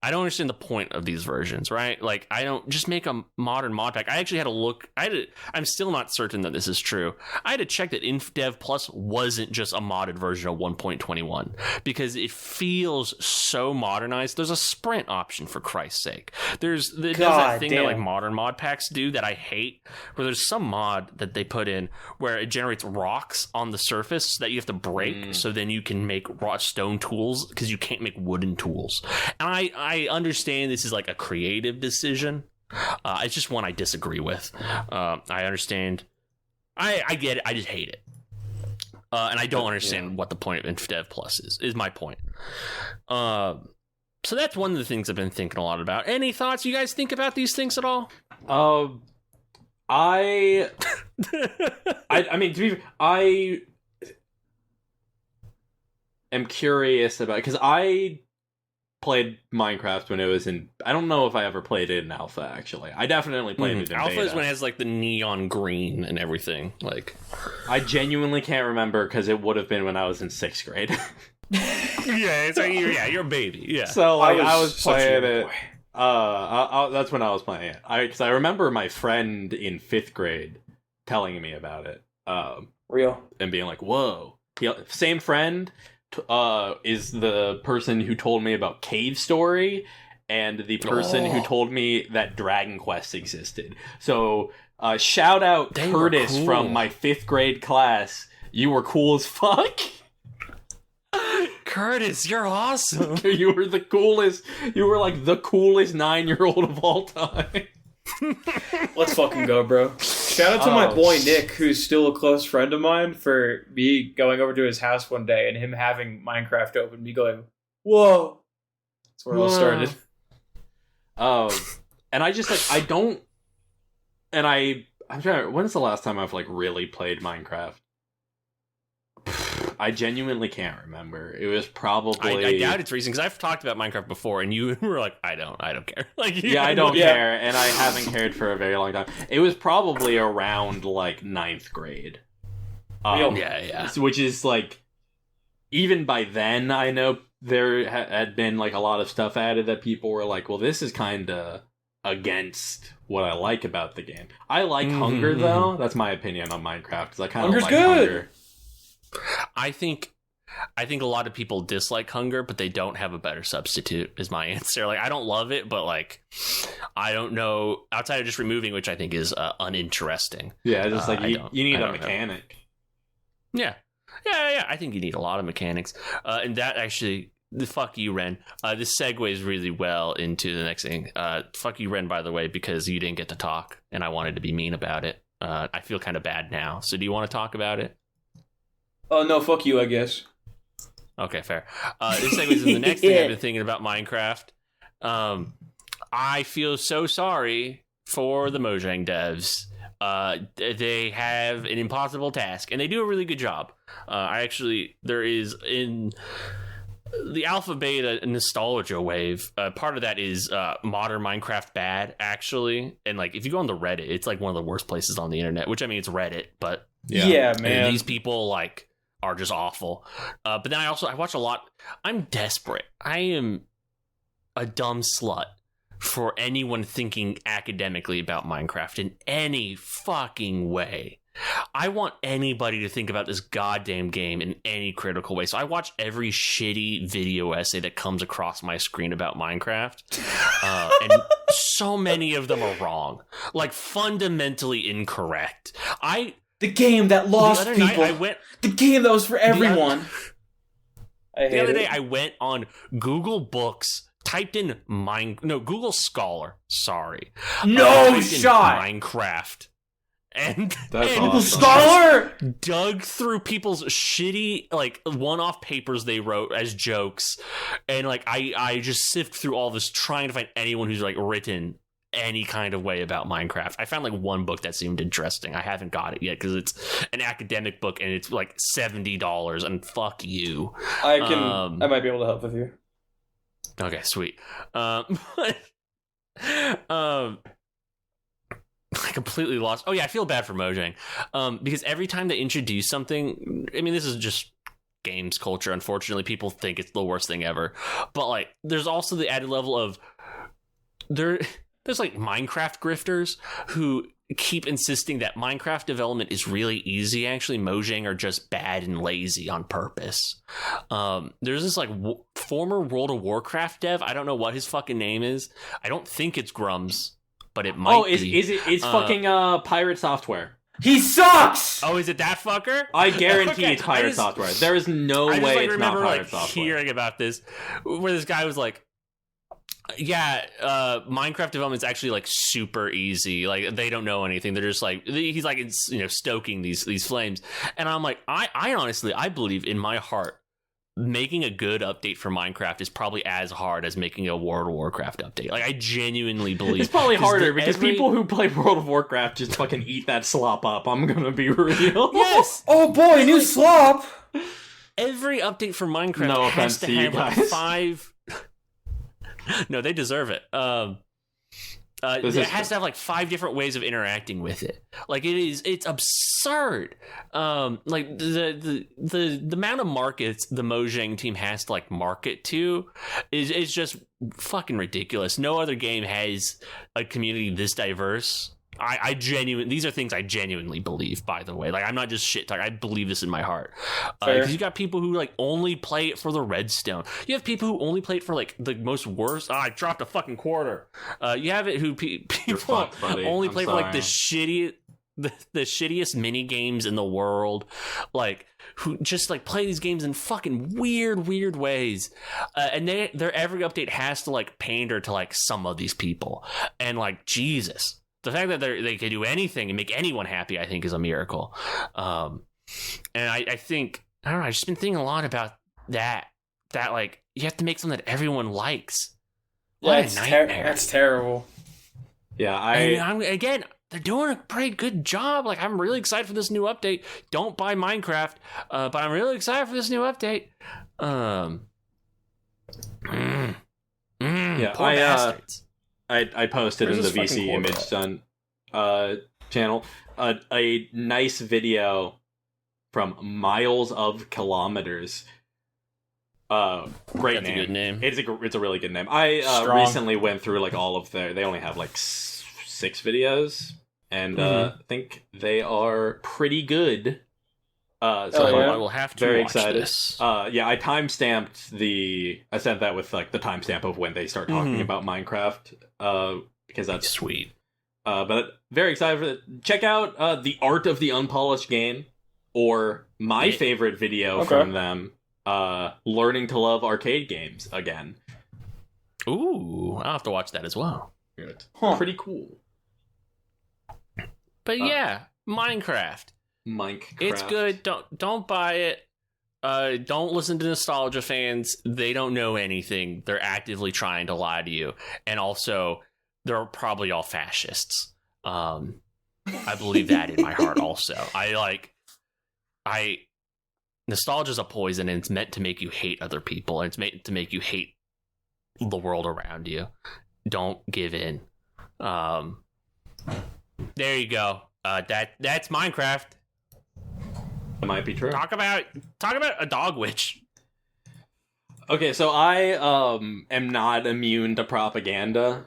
I don't understand the point of these versions, right? Like, I don't just make a modern mod pack. I actually had to look. I'm still not certain that this is true. I had to check that InfDev Plus wasn't just a modded version of 1.21 because it feels so modernized. There's a sprint option, for Christ's sake. It does that thing that like modern mod packs do that I hate, where there's some mod that they put in where it generates rocks on the surface that you have to break, so then you can make raw stone tools because you can't make wooden tools. And I understand this is like a creative decision. It's just one I disagree with. I understand. I get it. I just hate it. And I don't understand what the point of InfDev Plus is my point. So that's one of the things I've been thinking a lot about. Any thoughts you guys think about these things at all? I mean, I am curious about, because I played Minecraft when it was in, I don't know if I ever played it in alpha, actually. I definitely played it in alpha beta. Is when it has like the neon green and everything. Like, I genuinely can't remember because it would have been when I was in 6th grade. You're a baby. Yeah. So like, I was playing it. That's when I was playing it. Because I remember my friend in 5th grade telling me about it. Real. And being like, whoa. Same friend is the person who told me about Cave Story and the person who told me that Dragon Quest existed. So shout out Curtis from my 5th grade class. You were cool as fuck. Curtis, you're awesome. You were the coolest. You were like the coolest 9-year-old of all time. Let's fucking go, bro. Shout out to my boy Nick, who's still a close friend of mine, for me going over to his house one day and him having Minecraft open, me going, whoa. That's where it all started. And I just like, I don't, and I'm trying to, when's the last time I've like really played Minecraft? I genuinely can't remember. It was probably... I doubt it's recent, because I've talked about Minecraft before, and you were like, I don't care. Like, yeah, I don't care, and I haven't cared for a very long time. It was probably around, like, 9th grade. Which is, like, even by then, I know there had been, like, a lot of stuff added that people were like, well, this is kind of against what I like about the game. I like hunger, though. That's my opinion on Minecraft, because I kind of like hunger. I think a lot of people dislike hunger, but they don't have a better substitute, is my answer. Like, I don't love it, but like, I don't know, outside of just removing, which I think is uninteresting. Yeah, just like you need a mechanic. Yeah. I think you need a lot of mechanics. And that actually, fuck you, Ren. This segues really well into the next thing. Fuck you, Ren, by the way, because you didn't get to talk, and I wanted to be mean about it. I feel kind of bad now. So do you want to talk about it? Oh, no, fuck you, I guess. Okay, fair. This segues into the next thing I've been thinking about Minecraft. I feel so sorry for the Mojang devs. They have an impossible task, and they do a really good job. There is in the alpha beta nostalgia wave. Part of that is modern Minecraft bad, actually, and like if you go on the Reddit, it's like one of the worst places on the internet. Which I mean, it's Reddit, but yeah man, and these people like are just awful. But then I watch a lot. I'm desperate. I am a dumb slut for anyone thinking academically about Minecraft in any fucking way. I want anybody to think about this goddamn game in any critical way. So I watch every shitty video essay that comes across my screen about Minecraft. And so many of them are wrong. Like, fundamentally incorrect. The game that lost people. The game that was for everyone. The other day, I went on Google Books, typed in Google Scholar. Sorry, no shot. Minecraft, and Google Scholar dug through people's shitty like one-off papers they wrote as jokes, and like I just sift through all this trying to find anyone who's like written any kind of way about Minecraft. I found like one book that seemed interesting. I haven't got it yet because it's an academic book and it's like $70, and fuck you. I might be able to help with you. Okay, sweet. I completely lost. Oh yeah, I feel bad for Mojang. Because every time they introduce something, I mean, this is just games culture. Unfortunately, people think it's the worst thing ever. But like, there's also the added level of there's like Minecraft grifters who keep insisting that Minecraft development is really easy. Actually, Mojang are just bad and lazy on purpose. There's this like former World of Warcraft dev. I don't know what his fucking name is. I don't think it's Grums, but it might be. It's fucking Pirate Software. He sucks! Oh, is it that fucker? I guarantee it's Pirate Software. There is no way it's not Pirate Software. Hearing about this, where this guy was like, yeah, Minecraft development is actually like super easy. Like they don't know anything. They're just like he's like stoking these flames. And I'm like, I honestly believe in my heart making a good update for Minecraft is probably as hard as making a World of Warcraft update. Like I genuinely believe it's probably harder because people who play World of Warcraft just fucking eat that slop up. I'm gonna be real. Yes. Oh boy, new slop. Every update for Minecraft has to have like 5. No, they deserve it. It has to have like 5 different ways of interacting with it. Like it's absurd. Like the amount of markets the Mojang team has to like market to is just fucking ridiculous. No other game has a community this diverse. These are things I genuinely believe, by the way. Like, I'm not just shit talking. I believe this in my heart. Because you got people who, like, only play it for the redstone. You have people who only play it for, like, the most worst. I dropped a fucking quarter. You have it who people only play for, like, the shittiest mini games in the world. Like, who just, like, play these games in fucking weird ways. And their every update has to, like, pander to, like, some of these people. And, like, Jesus. The fact that they can do anything and make anyone happy, I think, is a miracle. And I think, I don't know, I've just been thinking a lot about that. That, like, you have to make something that everyone likes. What a nightmare. That's terrible. Yeah, again, they're doing a pretty good job. Like, I'm really excited for this new update. Don't buy Minecraft, but I'm really excited for this new update. Poor bastards. I posted in the VC Image Done channel a nice video from Miles of Kilometers. Great name. A good name. It's a really good name. I recently went through like all of they only have like 6 videos, and I think they are pretty good. So I will have to very watch excited. This. Yeah, I I sent that with like the timestamp of when they start talking about Minecraft. Because that's sweet. But very excited for it. Check out The Art of the Unpolished Game, or my favorite video from them, Learning to Love Arcade Games Again. Ooh, I'll have to watch that as well. Good. Huh. Pretty cool. But yeah, Minecraft. It's good. Don't buy it. don't listen to nostalgia fans. They don't know anything. They're actively trying to lie to you. And also, they're probably all fascists. I believe that in my heart also. Nostalgia's a poison, and it's meant to make you hate other people, and it's meant to make you hate the world around you. Don't give in. There you go. That's Minecraft. That might be true. Talk about a dog witch. Okay, so I am not immune to propaganda.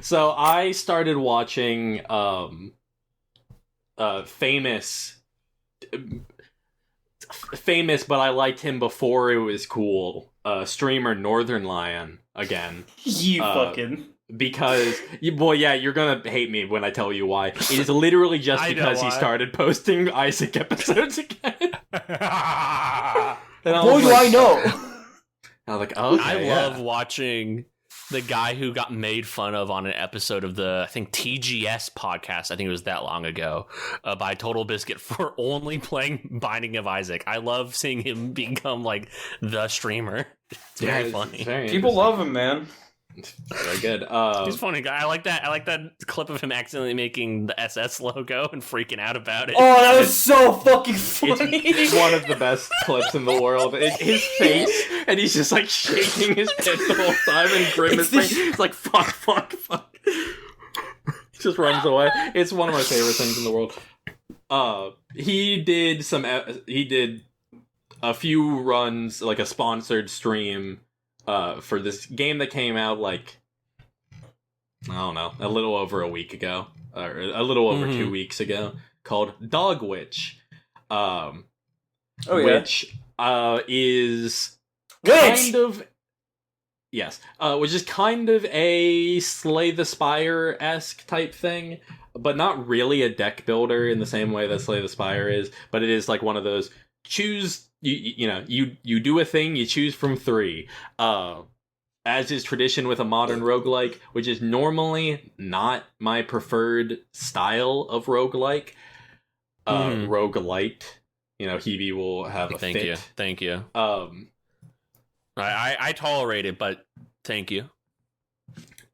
So I started watching famous, but I liked him before it was cool. Streamer Northern Lion again. You fucking. Because, well, yeah, you're gonna hate me when I tell you why. It is literally just because he started posting Isaac episodes again. Boy, do I know. I was like, okay, I love watching the guy who got made fun of on an episode of the, I think, TGS podcast. I think it was that long ago, by Total Biscuit for only playing Binding of Isaac. I love seeing him become like the streamer. It's very funny. People love him, man. Very good. He's a funny guy. I like that clip of him accidentally making the SS logo and freaking out about it. Oh, that was so fucking funny. It's one of the best clips in the world. His face, and he's just like shaking his head the whole time and grimacing. It's like fuck. He just runs away. It's one of my favorite things in the world. He did a few runs, like a sponsored stream. For this game that came out, like, I don't know, a little over a week ago, or a little over 2 weeks ago, called Dog Witch. Which is kind of, yes, which is kind of a Slay the Spire-esque type thing, but not really a deck builder in the same way that Slay the Spire is, but it is like one of those choose. You do a thing, you choose from 3. As is tradition with a modern roguelike, which is normally not my preferred style of roguelike. Roguelite. Hebe will have a fit. Thank you. I tolerate it, but thank you.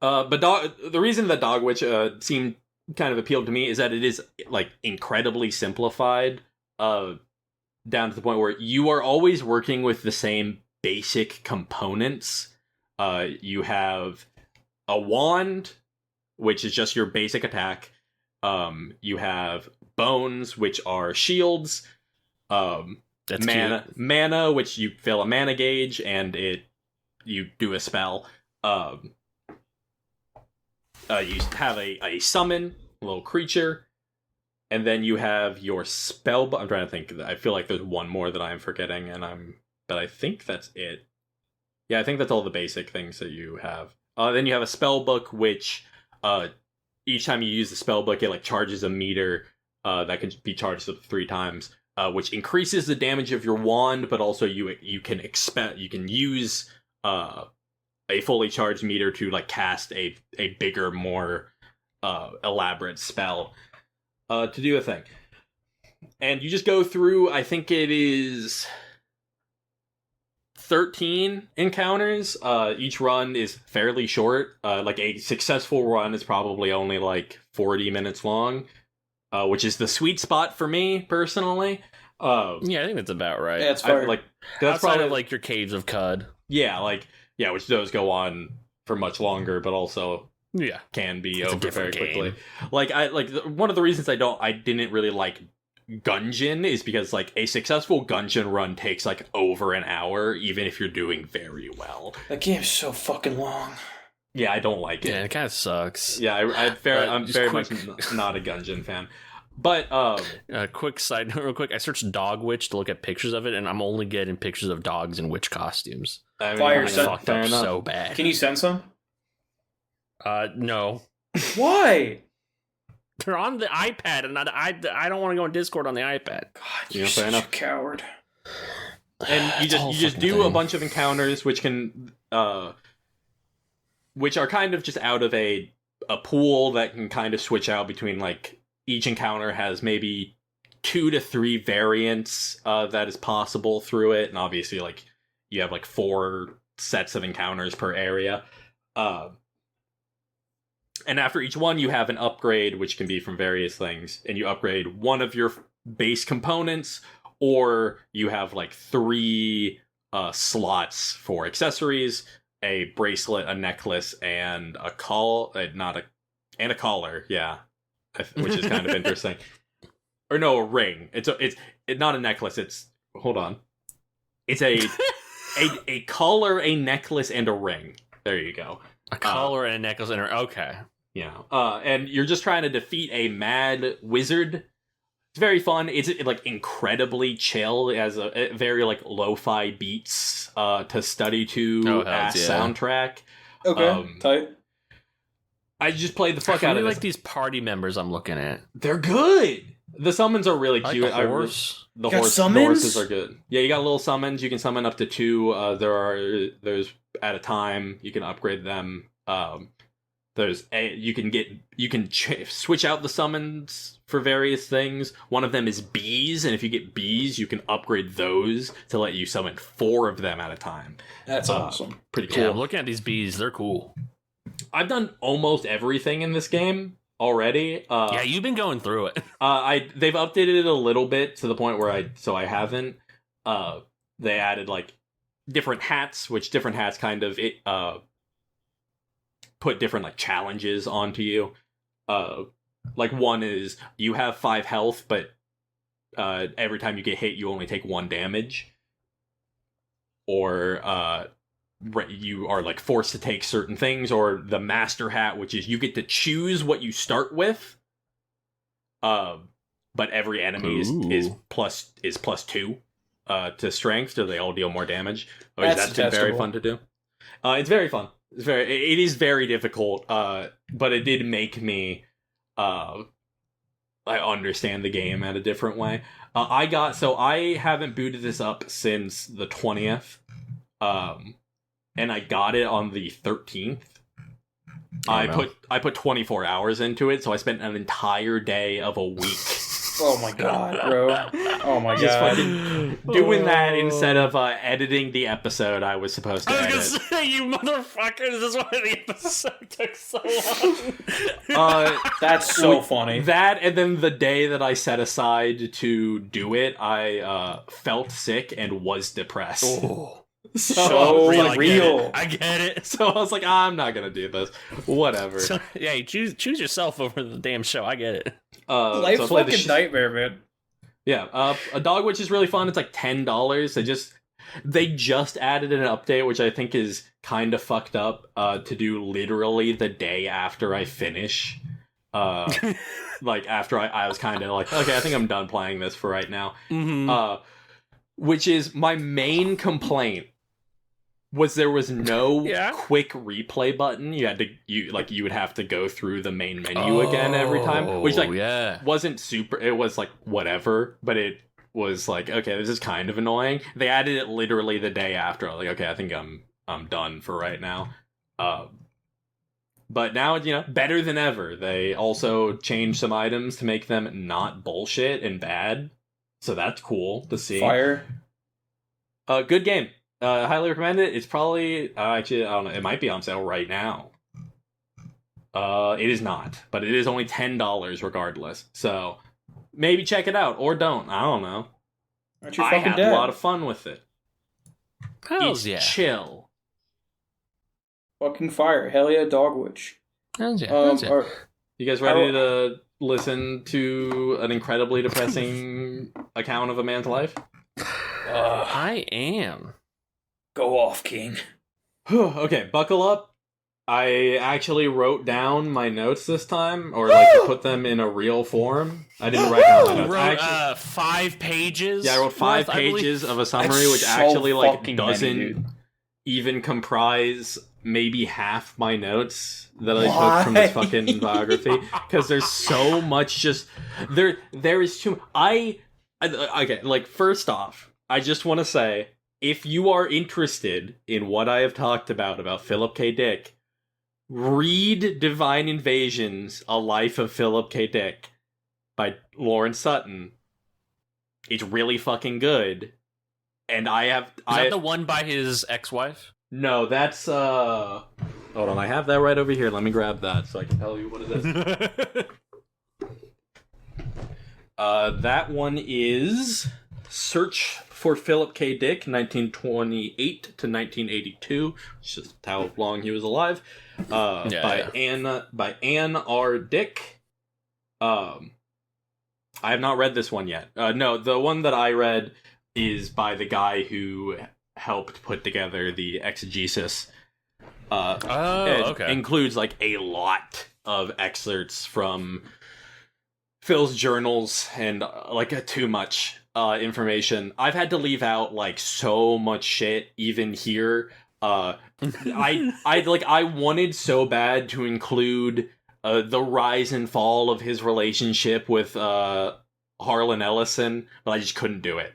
But the reason that Dog Witch seemed kind of appealed to me is that it is like incredibly simplified. Down to the point where you are always working with the same basic components. You have a wand, which is just your basic attack. You have bones, which are shields. That's mana, which you fill a mana gauge, and you do a spell. You have a summon, a little creature. And then you have your spell. I'm trying to think. I feel like there's one more that I'm forgetting, but I think that's it. Yeah, I think that's all the basic things that you have. Then you have a spell book, which each time you use the spell book, it like charges a meter that can be charged up to 3 times, which increases the damage of your wand, but also you can use a fully charged meter to like cast a bigger, more elaborate spell. To do a thing. And you just go through, I think it is 13 encounters. Each run is fairly short. Like a successful run is probably only like 40 minutes long, which is the sweet spot for me personally. Yeah, I think that's about right. Yeah, it's fair. That's probably like your Caves of Cud. Yeah, which those go on for much longer, but also can be it's over very quickly. One of the reasons I didn't really like Gungeon is because like a successful Gungeon run takes like over an hour, even if you're doing very well. That game's so fucking long. Yeah, I don't like it. Yeah, it kind of sucks. Yeah, I'm very much not a Gungeon fan. But quick side note, real quick. I searched Dog Witch to look at pictures of it, and I'm only getting pictures of dogs in witch costumes. Fire, fucked up so bad. Can you send some? No. Why? They're on the iPad, and I don't want to go on Discord on the iPad. God, you're such a coward. And you just do a bunch of encounters, which are kind of just out of a pool that can kind of switch out between like each encounter has maybe 2 to 3 variants that is possible through it, and obviously like you have like 4 sets of encounters per area. And after each one, you have an upgrade, which can be from various things, and you upgrade one of your base components, or you have like 3 slots for accessories: a bracelet, a necklace, and a and a collar. Yeah, which is kind of interesting. Or no, a ring. It's not a necklace. Hold on. It's a collar, a necklace, and a ring. There you go. A collar and a necklace and a... Okay. Yeah. And you're just trying to defeat a mad wizard. It's very fun. It's like incredibly chill. It has a very like lo-fi beats to study to soundtrack. Okay, tight. I just played the fuck out of it. Like these party members I'm looking at. They're good. The summons are really cute. Like the horse. The horses are good. Yeah, you got little summons. You can summon up to 2. There's at a time. You can upgrade them. You can switch out the summons for various things. One of them is bees, and if you get bees, you can upgrade those to let you summon 4 of them at a time. That's awesome. Pretty cool. Yeah, I'm looking at these bees. They're cool. I've done almost everything in this game already. Yeah, you've been going through it. They've updated it a little bit to the point where I haven't. They added like different hats, which different hats kind of put different like challenges onto you. Like one is you have 5 health, but every time you get hit, you only take 1 damage. Or you are like forced to take certain things, or the master hat, which is you get to choose what you start with. But every enemy is plus 2 to strength, so they all deal more damage. That's been very fun to do. It's very fun. It is very difficult, but it did make me I understand the game at a different way. I haven't booted this up since the 20th. And I got it on the 13th. I put 24 hours into it, so I spent an entire day of a week. Oh my god, bro. Oh my Just god. fucking doing that instead of editing the episode I was supposed to edit. I was gonna say, you motherfuckers, this is why the episode took so long. That's so funny. That, and then the day that I set aside to do it, I felt sick and was depressed. Oh. So real. I get it. So I was like, I'm not gonna do this. Whatever. So, yeah, you choose yourself over the damn show. I get it. Life's fucking nightmare, man. Yeah, a dog which is really fun. It's like $10. They just added an update, which I think is kind of fucked up. To do literally the day after I finish. Like after I was kind of like, okay, I think I'm done playing this for right now. Mm-hmm. Which is my main complaint. Was there was no quick replay button. You would have to go through the main menu again every time, which wasn't super. It was like whatever, but it was like, okay, this is kind of annoying. They added it literally the day after. I was like, okay, I think I'm done for right now. But now, better than ever. They also changed some items to make them not bullshit and bad, so that's cool to see. Fire. Good game. Highly recommend it. It's probably actually, I don't know. It might be on sale right now. It is not, but it is only $10 regardless. So maybe check it out or don't. I don't know. I had a lot of fun with it. Hells it's chill. Fucking fire. Hell yeah, Dogwitch. Hells yeah. You guys ready to listen to an incredibly depressing account of a man's life? I am. Go off, King. Okay, buckle up. I actually wrote down my notes this time, or like put them in a real form. I didn't write down my notes. You wrote 5 pages? Yeah, I wrote 5 pages of a summary, which actually doesn't even comprise maybe half my notes that I took from this fucking biography. Because there's so much just... There is too... Okay, like, first off, I just want to say, if you are interested in what I have talked about Philip K. Dick, read Divine Invasions, A Life of Philip K. Dick by Lawrence Sutton. It's really fucking good. And Is that the one by his ex-wife? No, that's hold on, I have that right over here. Let me grab that so I can tell you what it is. That one is Search for Philip K. Dick, 1928 to 1982. It's just how long he was alive. By Anne R. Dick. I have not read this one yet. No, the one that I read is by the guy who helped put together the exegesis. Okay. Includes like a lot of excerpts from Phil's journals and like too much information. I've had to leave out like so much shit even here. I wanted so bad to include the rise and fall of his relationship with Harlan Ellison, but I just couldn't do it.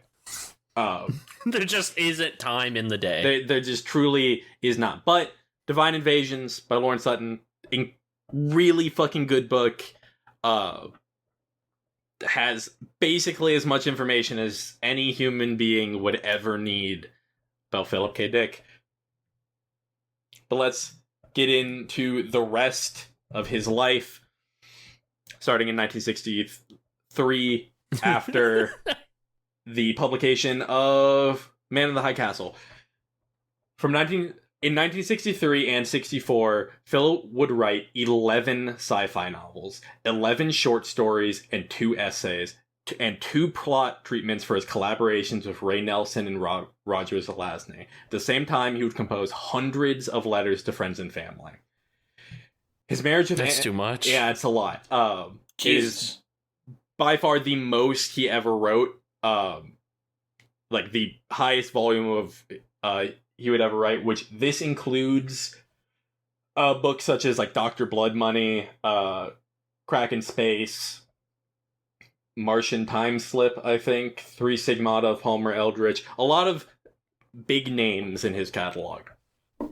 There just isn't time in the day. There just truly is not. But Divine Invasions by Lawrence Sutton, really fucking good book. Has basically as much information as any human being would ever need about Philip K. Dick. But let's get into the rest of his life, starting in 1963, after the publication of Man in the High Castle. In 1963 and 64, Phil would write 11 sci-fi novels, 11 short stories, and 2 essays, and 2 plot treatments for his collaborations with Ray Nelson and Roger Zelazny. At the same time, he would compose hundreds of letters to friends and family. His marriage with That's too much. Yeah, it's a lot. Is by far the most he ever wrote. Like the highest volume of he would ever write, which this includes books such as like Dr. Blood Money, Crack in Space, Martian Time Slip, I think, 3 Sigmata of Palmer Eldritch. A lot of big names in his catalog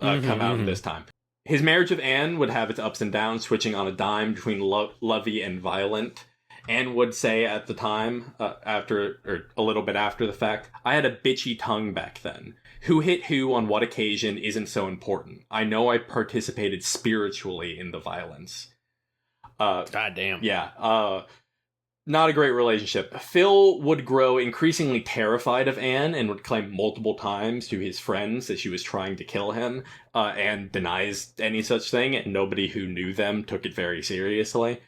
come out at this time. His marriage with Anne would have its ups and downs, switching on a dime between lovey and violent. Anne would say at the time, after or a little bit after the fact, I had a bitchy tongue back then. Who hit who on what occasion isn't so important. I know I participated spiritually in the violence. God damn. Yeah. Not a great relationship. Phil would grow increasingly terrified of Anne and would claim multiple times to his friends that she was trying to kill him, and denies any such thing, and nobody who knew them took it very seriously.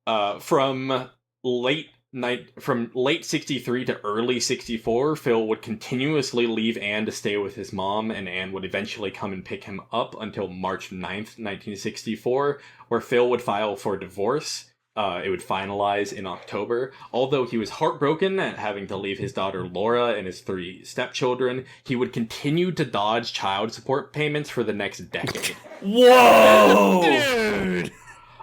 From late 63 to early 64, Phil would continuously leave Anne to stay with his mom, and Anne would eventually come and pick him up until March 9th, 1964, where Phil would file for divorce. It would finalize in October. Although he was heartbroken at having to leave his daughter Laura and his 3 stepchildren, he would continue to dodge child support payments for the next decade. Whoa! Dude!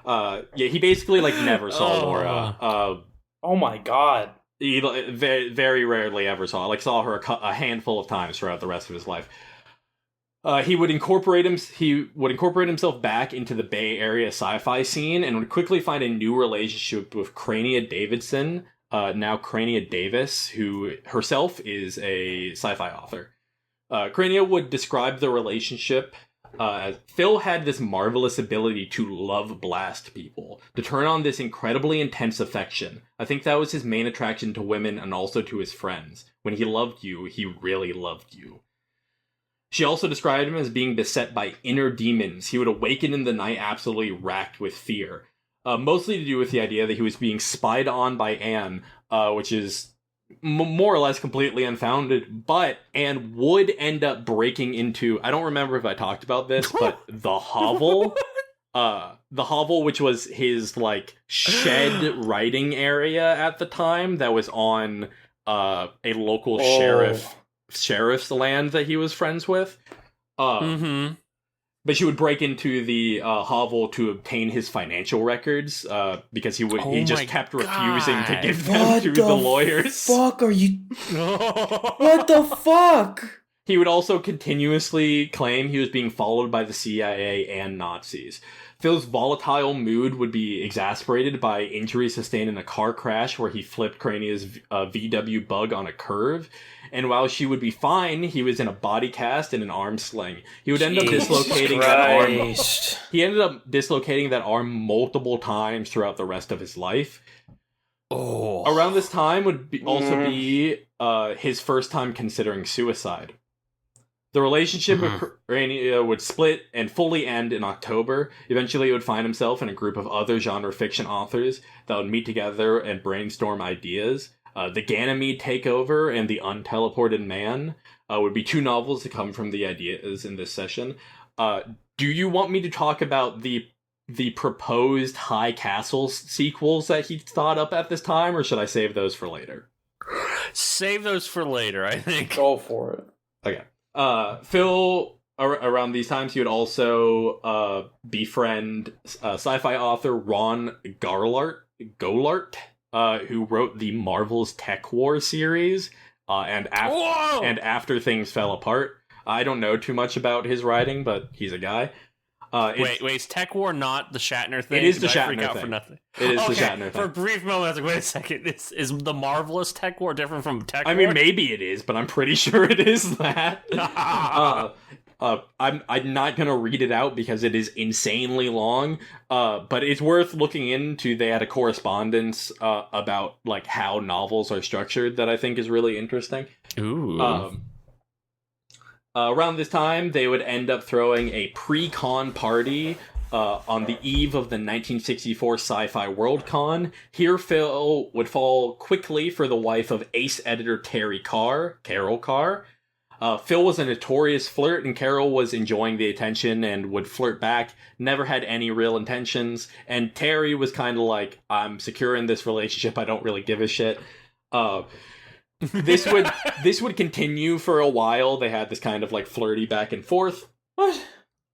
Yeah, he basically like never saw Laura. Oh my god. He very, very rarely ever saw her a handful of times throughout the rest of his life. He would incorporate himself back into the Bay Area sci-fi scene and would quickly find a new relationship with Crania Davidson, now Crania Davis, who herself is a sci-fi author. Crania would describe the relationship as Phil had this marvelous ability to love blast people, to turn on this incredibly intense affection. I think that was his main attraction to women and also to his friends. When he loved you, he really loved you. She also described him as being beset by inner demons. He would awaken in the night absolutely racked with fear. Mostly to do with the idea that he was being spied on by Anne, which is more or less completely unfounded, but Anne would end up breaking into, I don't remember if I talked about this, but the hovel. The hovel, which was his, like, shed writing area at the time that was on a local sheriff's land that he was friends with. But she would break into the hovel to obtain his financial records, because he just kept refusing to give them to the lawyers. Fuck are you? What the fuck? He would also continuously claim he was being followed by the CIA and Nazis. Phil's volatile mood would be exasperated by injuries sustained in a car crash where he flipped Crania's VW Bug on a curve. And while she would be fine, he was in a body cast and an arm sling. He would end up dislocating that arm. He ended up dislocating that arm multiple times throughout the rest of his life. Oh. Around this time would also be his first time considering suicide. The relationship with Crania would split and fully end in October. Eventually, he would find himself in a group of other genre fiction authors that would meet together and brainstorm ideas. The Ganymede Takeover and The Unteleported Man would be two novels to come from the ideas in this session. Do you want me to talk about the proposed High Castle sequels that he thought up at this time, or should I save those for later? Save those for later, I think. Go for it. Okay. Phil, around these times, he would also befriend sci-fi author Ron Golart, who wrote the Marvel's Tech War series, and after things fell apart. I don't know too much about his writing, but he's a guy. Wait, is Tech War not the Shatner thing? It is the Did I freak Shatner out thing. For nothing? It is the Shatner thing. For a brief moment, I was like, wait a second. Is the Marvelous Tech War different from Tech War? I mean, maybe it is, but I'm pretty sure it is that. I'm not gonna read it out because it is insanely long. But it's worth looking into. They had a correspondence about like how novels are structured that I think is really interesting. Ooh. Around this time, they would end up throwing a pre-con party on the eve of the 1964 Sci-Fi World Con. Here, Phil would fall quickly for the wife of ace editor Terry Carr, Carol Carr. Phil was a notorious flirt, and Carol was enjoying the attention and would flirt back, never had any real intentions, and Terry was kind of like, I'm secure in this relationship, I don't really give a shit. This would continue for a while. They had this kind of like flirty back and forth. What?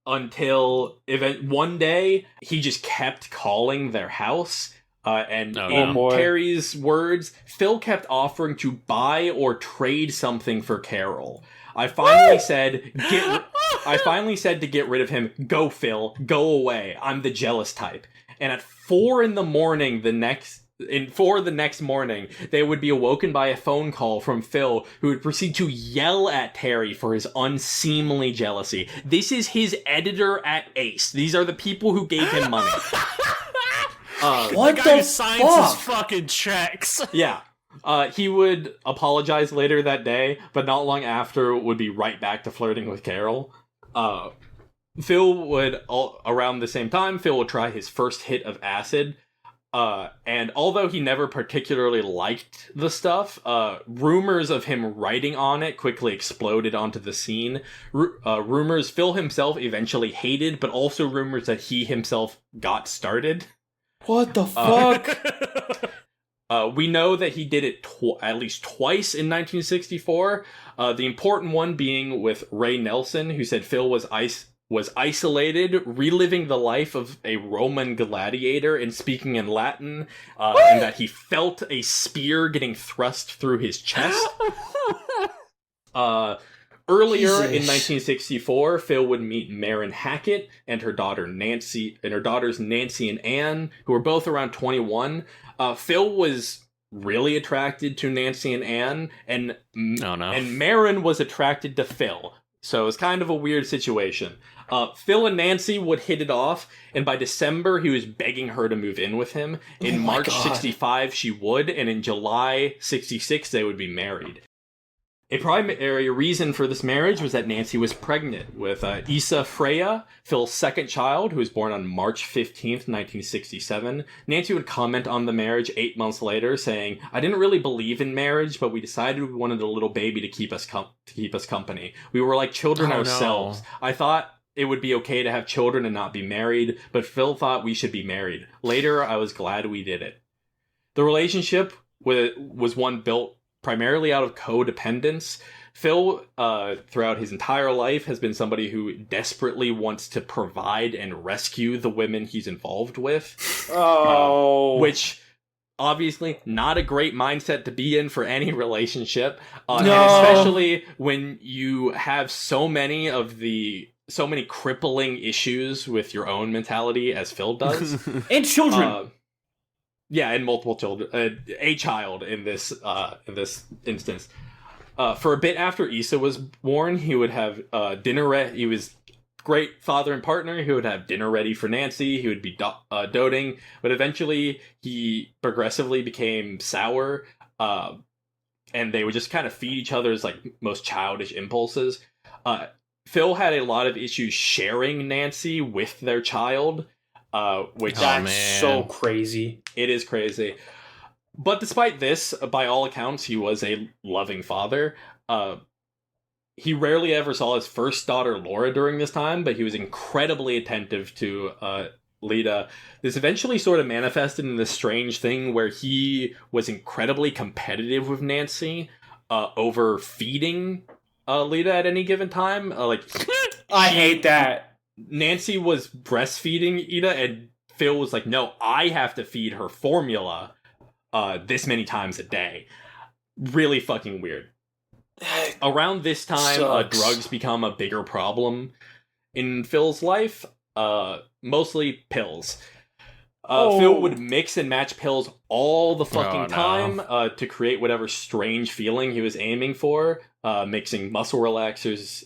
Until one day he just kept calling their house. In Terry's words, Phil kept offering to buy or trade something for Carol. I finally said to get rid of him. Go, Phil. Go away. I'm the jealous type. And at 4 a.m. the next morning, they would be awoken by a phone call from Phil, who would proceed to yell at Terry for his unseemly jealousy. This is his editor at Ace. These are the people who gave him money. What the guy who signs his fucking checks. Yeah. He would apologize later that day, but not long after would be right back to flirting with Carol. Around the same time, Phil would try his first hit of acid. And although he never particularly liked the stuff, rumors of him writing on it quickly exploded onto the scene. Rumors Phil himself eventually hated, but also rumors that he himself got started. What the fuck? We know that he did it at least twice in 1964. The important one being with Ray Nelson, who said Phil was isolated, reliving the life of a Roman gladiator and speaking in Latin, and that he felt a spear getting thrust through his chest. Earlier in 1964, Phil would meet Marin Hackett and her daughters Nancy and Anne, who were both around 21. Phil was really attracted to Nancy and Anne, and Marin was attracted to Phil. So it was kind of a weird situation. Phil and Nancy would hit it off, and by December, he was begging her to move in with him. In March 65, she would, and in July 66, they would be married. A primary reason for this marriage was that Nancy was pregnant with Issa Freya, Phil's second child, who was born on March 15th, 1967. Nancy would comment on the marriage 8 months later, saying, I didn't really believe in marriage, but we decided we wanted a little baby to keep us company. We were like children ourselves. No. I thought it would be okay to have children and not be married, but Phil thought we should be married. Later, I was glad we did it. The relationship was one built primarily out of codependence. Phil, throughout his entire life, has been somebody who desperately wants to provide and rescue the women he's involved with. Which, obviously, not a great mindset to be in for any relationship. And especially when you have so many of the so many crippling issues with your own mentality as Phil does. And children. Yeah, and multiple children, a child in this instance. For a bit after Issa was born, he would have dinner ready. He was great father and partner. He would have dinner ready for Nancy. He would be doting, but eventually he progressively became sour, and they would just kind of feed each other's like most childish impulses. Phil had a lot of issues sharing Nancy with their child, which that's so crazy. It is crazy. But despite this, by all accounts, he was a loving father. He rarely ever saw his first daughter, Laura, during this time, but he was incredibly attentive to Lita. This eventually sort of manifested in this strange thing where he was incredibly competitive with Nancy over feeding Lita at any given time. I hate that. Nancy was breastfeeding Ida, and Phil was like, no, I have to feed her formula this many times a day. Really fucking weird. Around this time, drugs become a bigger problem in Phil's life. Mostly pills. Phil would mix and match pills all the fucking time to create whatever strange feeling he was aiming for. Mixing muscle relaxers,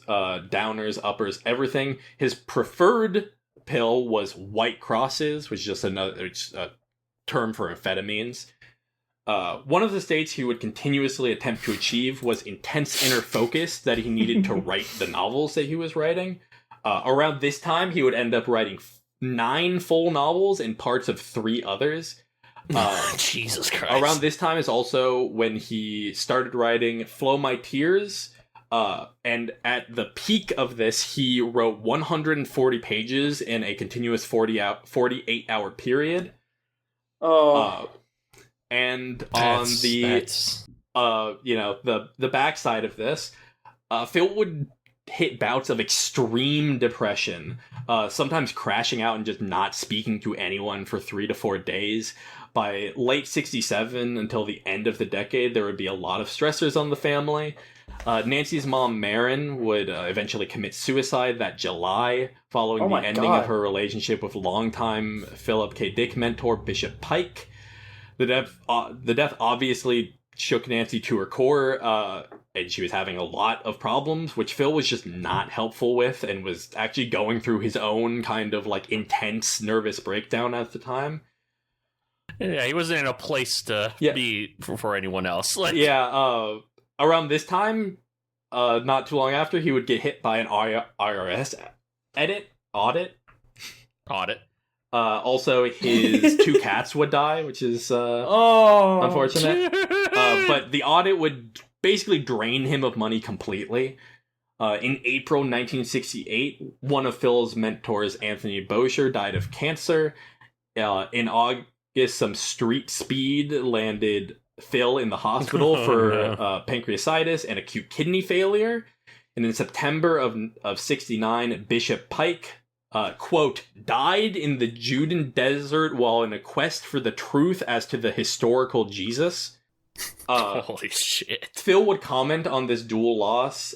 downers, uppers, everything. His preferred pill was White Crosses, which is just another term for amphetamines. One of the states he would continuously attempt to achieve was intense inner focus that he needed to write the novels that he was writing. Around this time, he would end up writing 9 full novels and parts of 3 others. Jesus Christ. Around this time is also when he started writing Flow My Tears. And at the peak of this, he wrote 140 pages in a continuous 48-hour period. And on the backside of this, Phil would hit bouts of extreme depression, sometimes crashing out and just not speaking to anyone for 3 to 4 days. By late 1967 until the end of the decade, there would be a lot of stressors on the family. Nancy's mom, Marin, would eventually commit suicide that July, following the ending of her relationship with longtime Philip K. Dick mentor Bishop Pike. The death obviously shook Nancy to her core, and she was having a lot of problems, which Phil was just not helpful with, and was actually going through his own kind of like intense nervous breakdown at the time. Yeah, he wasn't in a place to be for anyone else. Around this time, not too long after, he would get hit by an IRS audit. Also, his 2 cats would die, which is unfortunate. But the audit would basically drain him of money completely. In April 1968, one of Phil's mentors, Anthony Boucher, died of cancer. In August, some street speed landed Phil in the hospital for pancreatitis and acute kidney failure. And in September of 69, Bishop Pike, quote, died in the Judean desert while in a quest for the truth as to the historical Jesus. Holy shit. Phil would comment on this dual loss,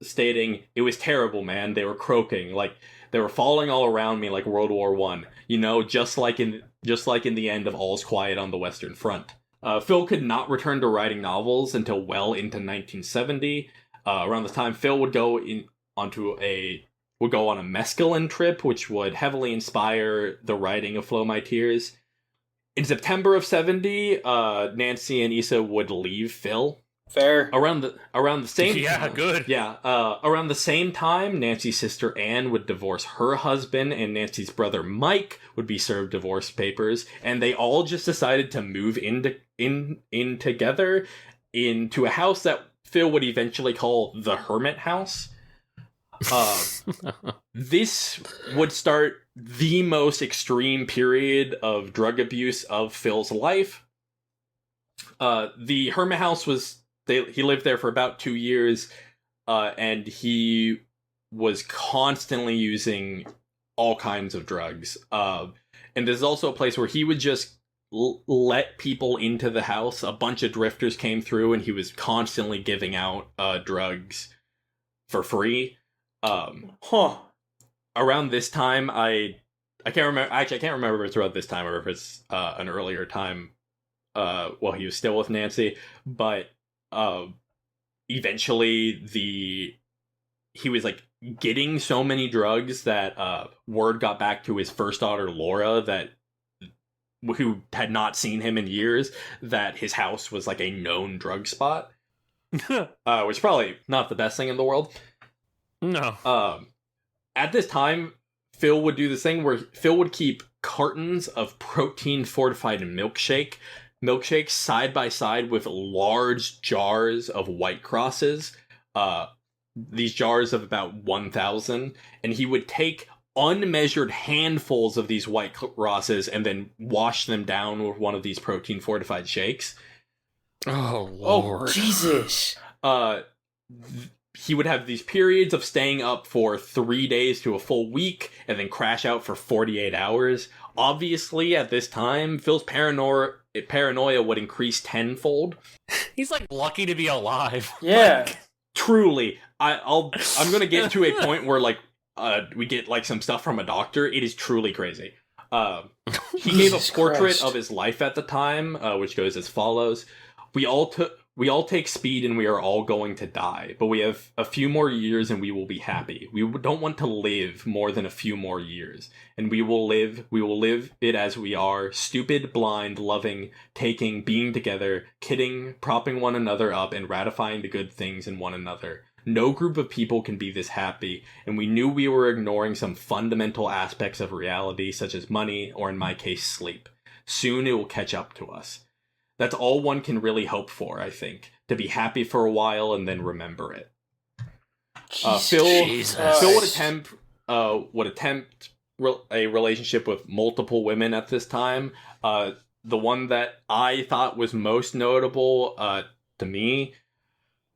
stating, "It was terrible, man. They were croaking, like they were falling all around me like World War I. You know, just like in the end of All's Quiet on the Western Front." Phil could not return to writing novels until well into 1970. Around this time, Phil would go on a mescaline trip, which would heavily inspire the writing of Flow My Tears. In September of 70, Nancy and Issa would leave Phil. Fair. Around the same good. Around the same time, Nancy's sister Anne would divorce her husband, and Nancy's brother Mike would be served divorce papers, and they all just decided to move in together into a house that Phil would eventually call the Hermit House. This would start the most extreme period of drug abuse of Phil's life. The Hermit House he lived there for about 2 years, and he was constantly using all kinds of drugs. And there's also a place where he would just let people into the house. A bunch of drifters came through, and he was constantly giving out drugs for free. Huh. Around this time, I can't remember. Actually, I can't remember if it's around this time or if it's an earlier time. While he was still with Nancy, but eventually he was like getting so many drugs that word got back to his first daughter Laura who had not seen him in years, that his house was like a known drug spot, which is probably not the best thing in the world. No. At this time, Phil would do this thing where Phil would keep cartons of protein fortified milkshakes side by side with large jars of White Crosses, these jars of about 1,000, and he would take unmeasured handfuls of these White Crosses and then wash them down with one of these protein fortified shakes. Oh, Lord. Oh, Jesus. He would have these periods of staying up for 3 days to a full week and then crash out for 48 hours. Obviously, at this time, Phil's paranoia would increase tenfold. He's like lucky to be alive. Yeah. Truly, I'm gonna get to a point where like we get like some stuff from a doctor. It is truly crazy. He gave a portrait of his life at the time, which goes as follows: We all take speed and we are all going to die, but we have a few more years and we will be happy. We don't want to live more than a few more years, and we will live it as we are: stupid, blind, loving, taking, being together, kidding, propping one another up, and ratifying the good things in one another. No group of people can be this happy, and we knew we were ignoring some fundamental aspects of reality, such as money, or in my case, sleep. Soon it will catch up to us. That's all one can really hope for, I think. To be happy for a while and then remember it. Phil would attempt a relationship with multiple women at this time. The one that I thought was most notable to me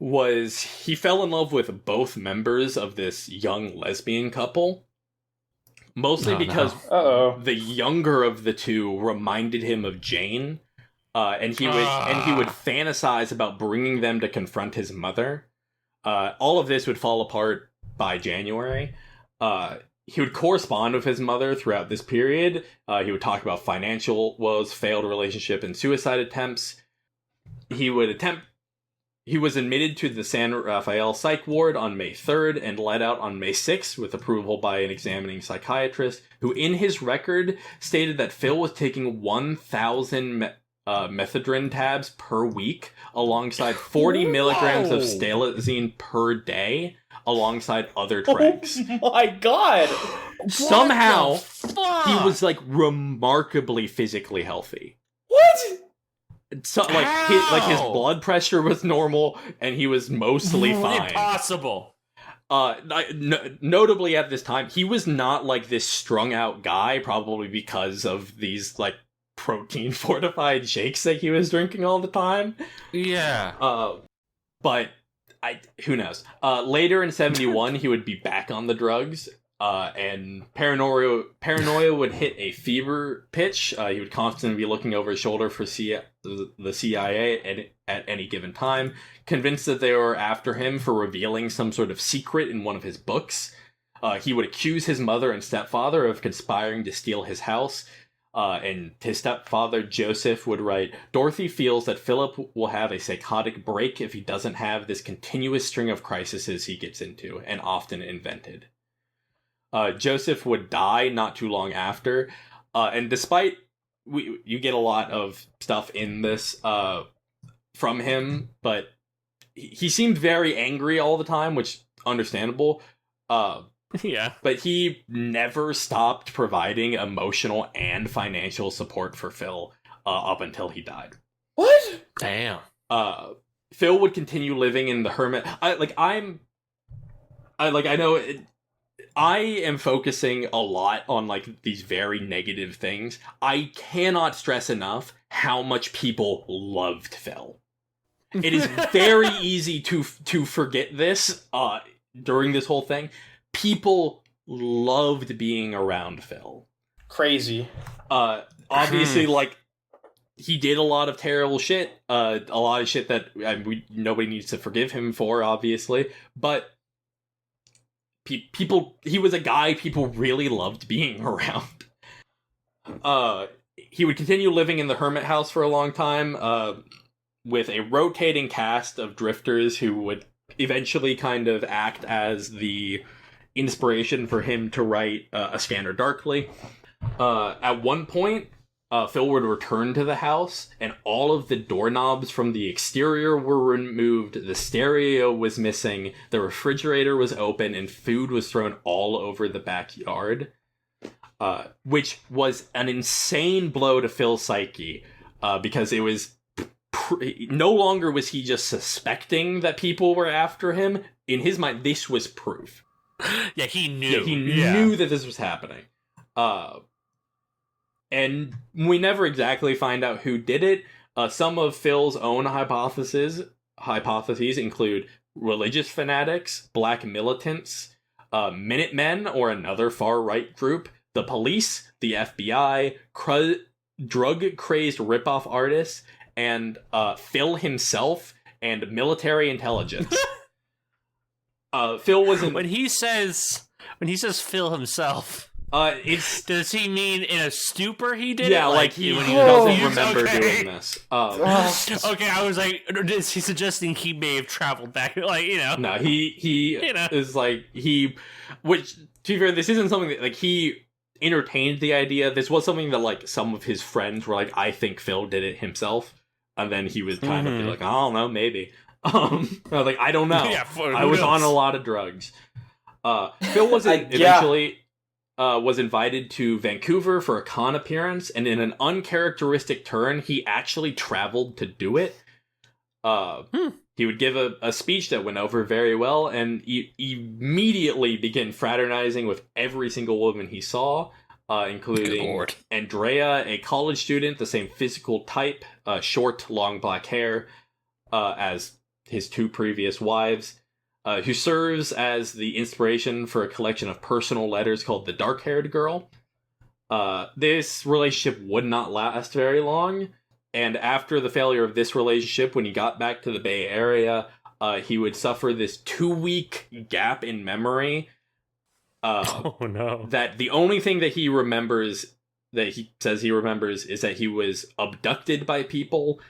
was he fell in love with both members of this young lesbian couple. Mostly because the younger of the two reminded him of Jane. And he would fantasize about bringing them to confront his mother. All of this would fall apart by January. He would correspond with his mother throughout this period. He would talk about financial woes, failed relationship, and suicide attempts. He was admitted to the San Rafael Psych Ward on May 3rd and let out on May 6th with approval by an examining psychiatrist, who in his record stated that Phil was taking 1,000 methadone tabs per week, alongside 40 milligrams of stalazine per day, alongside other drugs. Oh my god! Somehow, he was like remarkably physically healthy. What? So, his blood pressure was normal, and he was mostly fine. Impossible. Notably, at this time, he was not like this strung out guy, probably because of these like protein fortified shakes that he was drinking all the time. Yeah. But who knows? Later in 1971, he would be back on the drugs. And paranoia would hit a fever pitch. He would constantly be looking over his shoulder for the CIA at any given time, convinced that they were after him for revealing some sort of secret in one of his books. He would accuse his mother and stepfather of conspiring to steal his house. And his stepfather, Joseph, would write, "Dorothy feels that Philip will have a psychotic break if he doesn't have this continuous string of crises he gets into, and often invented." Joseph would die not too long after, and despite you get a lot of stuff in this from him, but he seemed very angry all the time, which understandable. Yeah. But he never stopped providing emotional and financial support for Phil up until he died. What? Damn. Phil would continue living in the hermit. I am focusing a lot on like these very negative things. I cannot stress enough how much people loved Phil. It is very easy to forget this during this whole thing. People loved being around Phil. Crazy. Obviously, like, he did a lot of terrible shit. A lot of shit that nobody needs to forgive him for, obviously. But people. He was a guy people really loved being around. He would continue living in the hermit house for a long time, with a rotating cast of drifters who would eventually kind of act as the inspiration for him to write A Scanner Darkly. At one point, Phil would return to the house, and all of the doorknobs from the exterior were removed, the stereo was missing, the refrigerator was open, and food was thrown all over the backyard. Which was an insane blow to Phil's psyche, because it was no longer was he just suspecting that people were after him. In his mind, this was proof. Yeah, he knew. Yeah, he knew that this was happening. And we never exactly find out who did it. Some of Phil's own hypotheses include religious fanatics, black militants, Minutemen or another far-right group, the police, the FBI, drug-crazed ripoff artists, and Phil himself, and military intelligence. Phil wasn't... When he says Phil himself... does he mean in a stupor he did it? Yeah, like he doesn't remember doing this. Okay, I was like, is he suggesting he may have traveled back? Like, No, he is like, which, to be fair, this isn't something that, like, he entertained the idea. This was something that, like, some of his friends were like, I think Phil did it himself. And then he was kind of like, I don't know, maybe. I was like, I don't know. Yeah, I was on a lot of drugs. Phil wasn't eventually... was invited to Vancouver for a con appearance, and in an uncharacteristic turn, he actually traveled to do it. He would give a speech that went over very well, and he immediately began fraternizing with every single woman he saw, including Andrea, a college student, the same physical type, short, long black hair, as his two previous wives, who serves as the inspiration for a collection of personal letters called The Dark-Haired Girl. This relationship would not last very long, and after the failure of this relationship, when he got back to the Bay Area, he would suffer this 2-week gap in memory. Oh no. That the only thing that he remembers, that he says he remembers, is that he was abducted by people,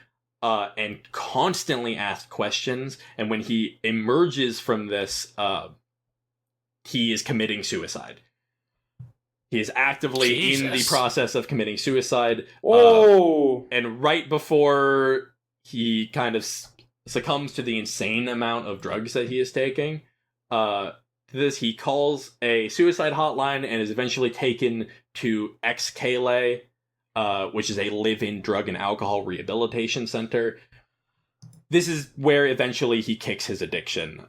and constantly asked questions, and when he emerges from this, he is committing suicide. He is actively in the process of committing suicide. And right before he kind of succumbs to the insane amount of drugs that he is taking, he calls a suicide hotline and is eventually taken to Excale, which is a live-in drug and alcohol rehabilitation center. This is where eventually he kicks his addiction,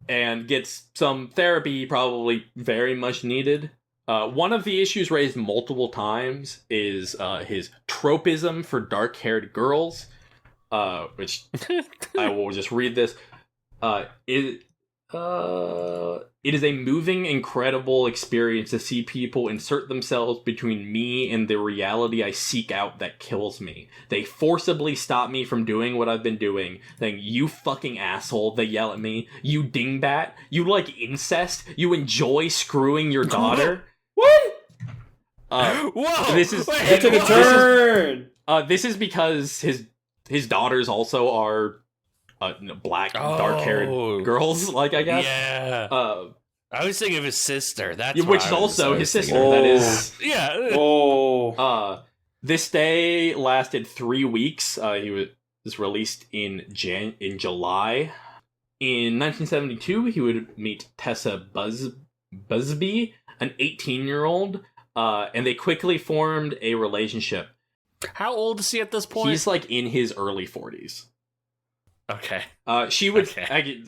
and gets some therapy, probably very much needed. One of the issues raised multiple times is his tropism for dark-haired girls, which I will just read this. It is a moving, incredible experience to see people insert themselves between me and the reality I seek out that kills me. They forcibly stop me from doing what I've been doing. Saying, you fucking asshole, they yell at me. You dingbat. You like incest. You enjoy screwing your daughter. What? Whoa! This is... That took a turn! This is because his daughters also are... black, dark-haired girls, like, I guess. Yeah. I was thinking of his sister. That's which is also his sister. That is... Yeah. This day lasted 3 weeks. He was released in July. In 1972, he would meet Tessa Busby, an 18-year-old, and they quickly formed a relationship. How old is he at this point? He's, like, in his early 40s. Okay. She would... Okay.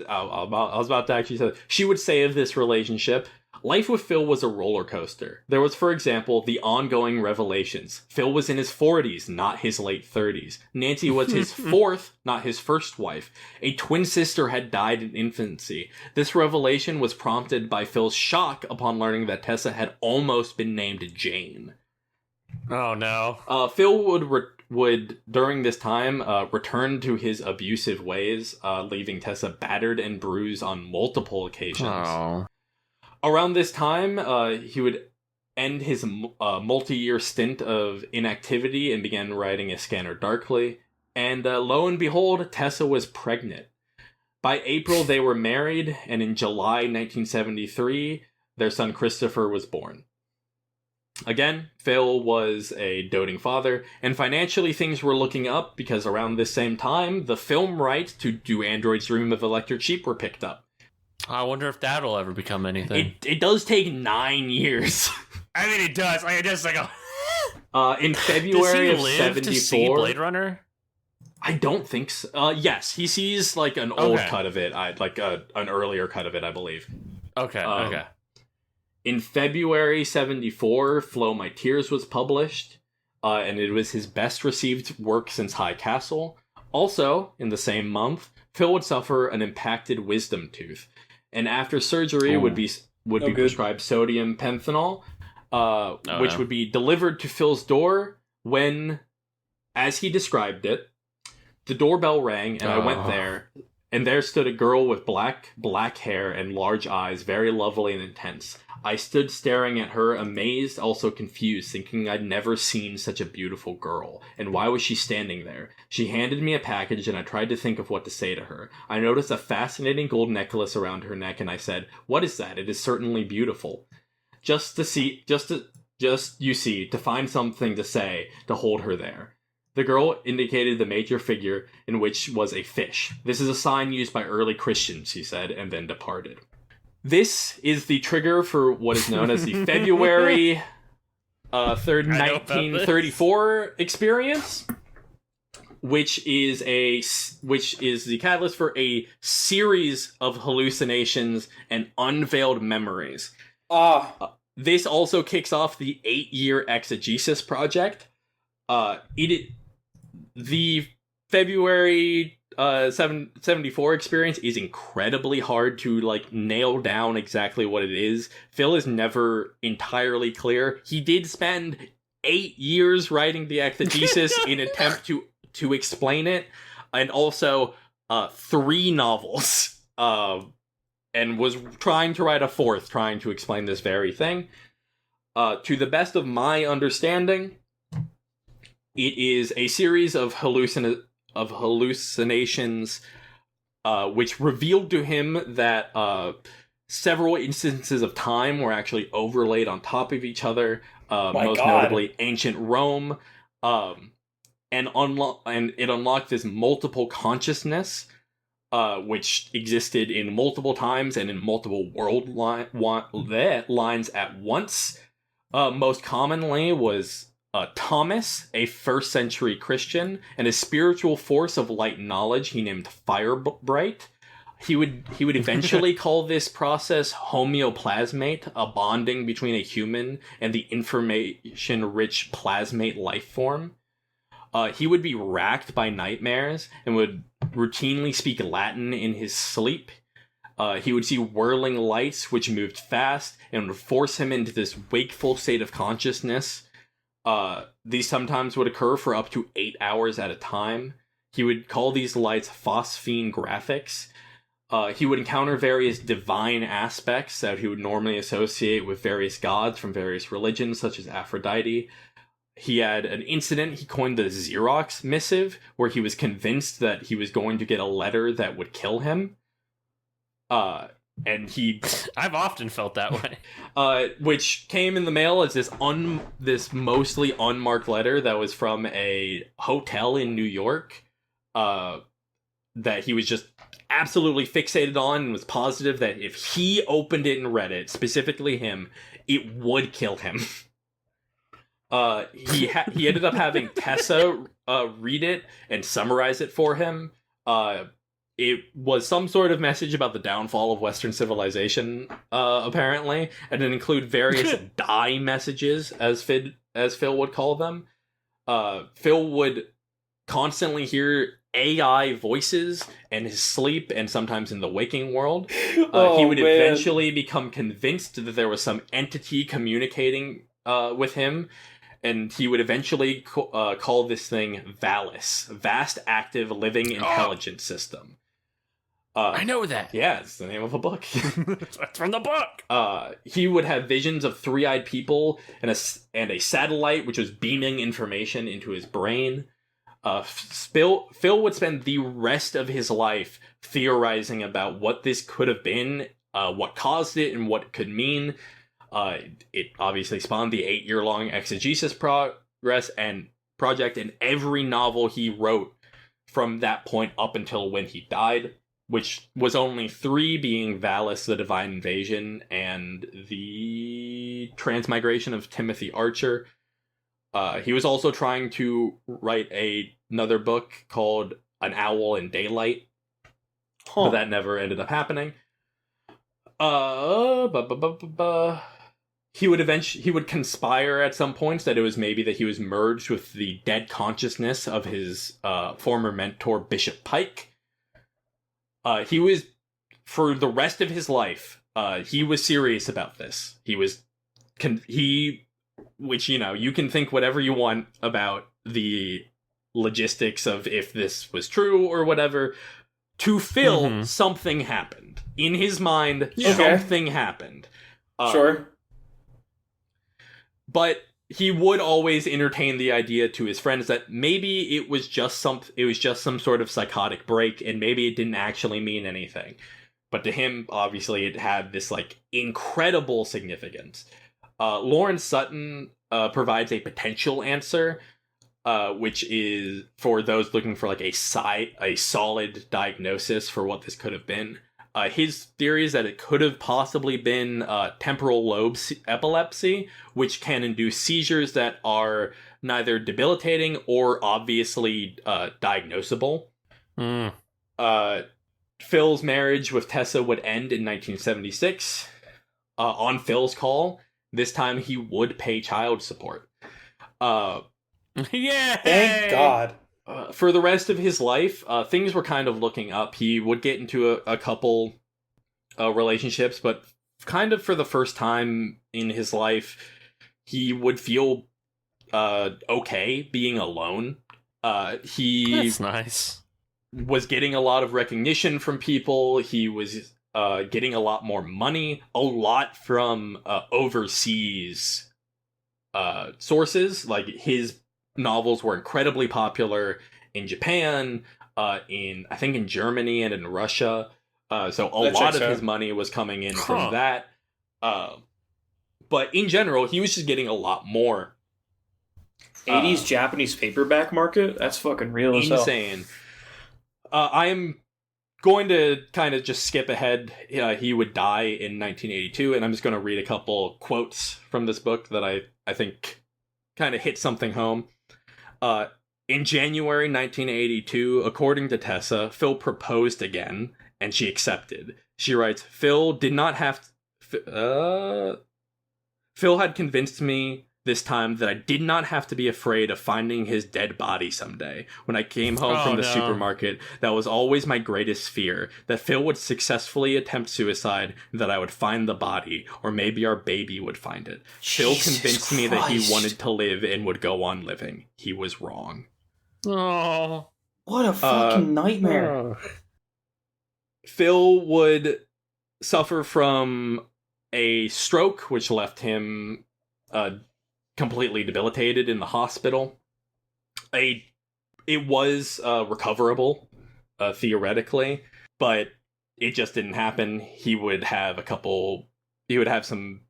I was about to actually say... She would say of this relationship, life with Phil was a roller coaster. There was, for example, the ongoing revelations. Phil was in his 40s, not his late 30s. Nancy was his fourth, not his first wife. A twin sister had died in infancy. This revelation was prompted by Phil's shock upon learning that Tessa had almost been named Jane. Oh, no. Phil would would during this time return to his abusive ways, leaving Tessa battered and bruised on multiple occasions. Oh. Around this time, he would end his multi-year stint of inactivity and began writing A Scanner Darkly. And lo and behold, Tessa was pregnant. By April, they were married, and in July 1973, their son Christopher was born. Again, Phil was a doting father, and financially things were looking up because around this same time, the film rights to Do Androids Dream of Electric Sheep were picked up. I wonder if that'll ever become anything. It does take 9 years. I mean, it does. Like, it just like in February of 74, to see Blade Runner? I don't think so. Yes, he sees like an old cut of it. An earlier cut of it, I believe. Okay. In February 74, Flow My Tears was published, and it was his best received work since High Castle. Also, in the same month, Phil would suffer an impacted wisdom tooth, and after surgery would be prescribed sodium pentanol, which would be delivered to Phil's door when, as he described it, the doorbell rang, and I went there, and there stood a girl with black hair and large eyes, very lovely and intense. I stood staring at her, amazed, also confused, thinking I'd never seen such a beautiful girl. And why was she standing there? She handed me a package, and I tried to think of what to say to her. I noticed a fascinating gold necklace around her neck, and I said, "What is that? It is certainly beautiful." To find something to say, to hold her there. The girl indicated the major figure, in which was a fish. "This is a sign used by early Christians," she said, and then departed. This is the trigger for what is known as the February 3rd, 1934 experience, which is the catalyst for a series of hallucinations and unveiled memories. This also kicks off the 8-year exegesis project. The February 74 experience is incredibly hard to nail down exactly what it is. Phil is never entirely clear. He did spend 8 years writing the exegesis in attempt to explain it, and also 3 novels, and was trying to write a 4th, trying to explain this very thing. To the best of my understanding, it is a series of hallucinations, which revealed to him that several instances of time were actually overlaid on top of each other. Notably, ancient Rome, and it unlocked this multiple consciousness, which existed in multiple times and in multiple world lines at once. Most commonly was Thomas, a 1st century Christian, and a spiritual force of light knowledge he named Firebright. He would eventually call this process homeoplasmate, a bonding between a human and the information-rich plasmate life form. He would be racked by nightmares and would routinely speak Latin in his sleep. He would see whirling lights which moved fast and would force him into this wakeful state of consciousness. These sometimes would occur for up to 8 hours at a time. He would call these lights phosphine graphics. He would encounter various divine aspects that he would normally associate with various gods from various religions, such as Aphrodite. He had an incident he coined the Xerox missive, where he was convinced that he was going to get a letter that would kill him. And I've often felt that way. Which came in the mail as this mostly unmarked letter that was from a hotel in New York, that he was just absolutely fixated on and was positive that if he opened it and read it, specifically him, it would kill him. He ended up having Tessa read it and summarize it for him. It was some sort of message about the downfall of Western civilization, apparently, and it included various die messages, as Phil would call them. Phil would constantly hear AI voices in his sleep and sometimes in the waking world. He would eventually become convinced that there was some entity communicating with him, and he would eventually call this thing VALIS, Vast Active Living Intelligence System. I know that. Yeah, it's the name of a book. It's from the book. He would have visions of three-eyed people and a satellite which was beaming information into his brain. Phil would spend the rest of his life theorizing about what this could have been, what caused it, and what it could mean. It obviously spawned the 8-year-long exegesis progress and project, and every novel he wrote from that point up until when he died, which was only 3, being Valis, The Divine Invasion, and The Transmigration of Timothy Archer. He was also trying to write another book called An Owl in Daylight, but that never ended up happening. He would conspire at some points that it was maybe that he was merged with the dead consciousness of his former mentor, Bishop Pike. He was, for the rest of his life, he was serious about this. Which, you can think whatever you want about the logistics of if this was true or whatever. To Phil, something happened. In his mind, something happened. Sure. But he would always entertain the idea to his friends that maybe it was just some sort of psychotic break, and maybe it didn't actually mean anything. But to him, obviously, it had this incredible significance. Lawrence Sutton provides a potential answer, which is for those looking for a solid diagnosis for what this could have been. His theory is that it could have possibly been temporal lobe epilepsy, which can induce seizures that are neither debilitating or obviously diagnosable. Phil's marriage with Tessa would end in 1976. On Phil's call, this time he would pay child support. Yeah, thank God. For the rest of his life, things were kind of looking up. He would get into a couple relationships, but kind of for the first time in his life, he would feel okay being alone. That's nice. Was getting a lot of recognition from people. He was getting a lot more money, a lot from overseas sources. His novels were incredibly popular in Japan, in Germany and in Russia. So a lot of his money was coming in from that. But in general, he was just getting a lot more. 80s Japanese paperback market? That's fucking real as hell. Insane. I am going to kind of just skip ahead. He would die in 1982, and I'm just going to read a couple quotes from this book that I think kind of hit something home. In January 1982, according to Tessa, Phil proposed again, and she accepted. She writes, Phil had convinced me this time that I did not have to be afraid of finding his dead body someday. When I came home from the supermarket, that was always my greatest fear, that Phil would successfully attempt suicide, that I would find the body, or maybe our baby would find it. Phil convinced me that he wanted to live and would go on living. He was wrong. Oh, what a fucking nightmare. Phil would suffer from a stroke, which left him completely debilitated in the hospital. It was recoverable, theoretically, but it just didn't happen. He would have some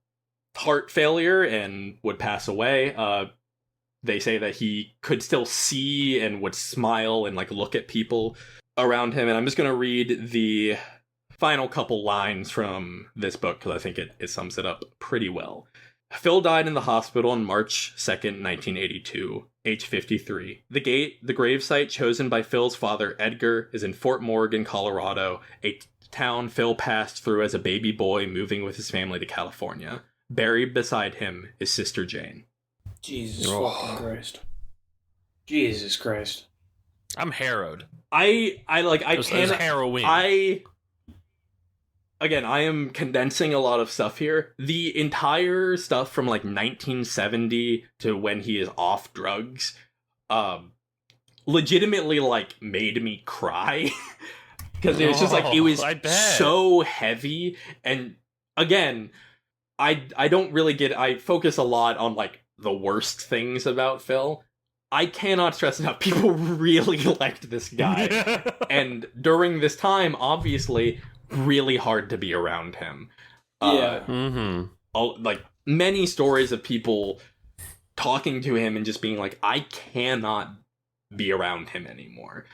heart failure and would pass away. They say that he could still see and would smile and look at people around him. And I'm just going to read the final couple lines from this book because I think it sums it up pretty well. Phil died in the hospital on March 2nd, 1982, age 53. The gravesite chosen by Phil's father, Edgar, is in Fort Morgan, Colorado, a town Phil passed through as a baby boy moving with his family to California. Buried beside him is Sister Jane. Jesus fucking Christ. Jesus Christ. I'm harrowed. I It was harrowing. again, I am condensing a lot of stuff here. The entire stuff from like 1970 to when he is off drugs, legitimately like made me cry because it was just like it was so heavy. And again, I don't really get. I focus a lot on like the worst things about Phil. I cannot stress enough. People really liked this guy, and during this time, obviously, really hard to be around him. Like many stories of people talking to him and just being like, I cannot be around him anymore.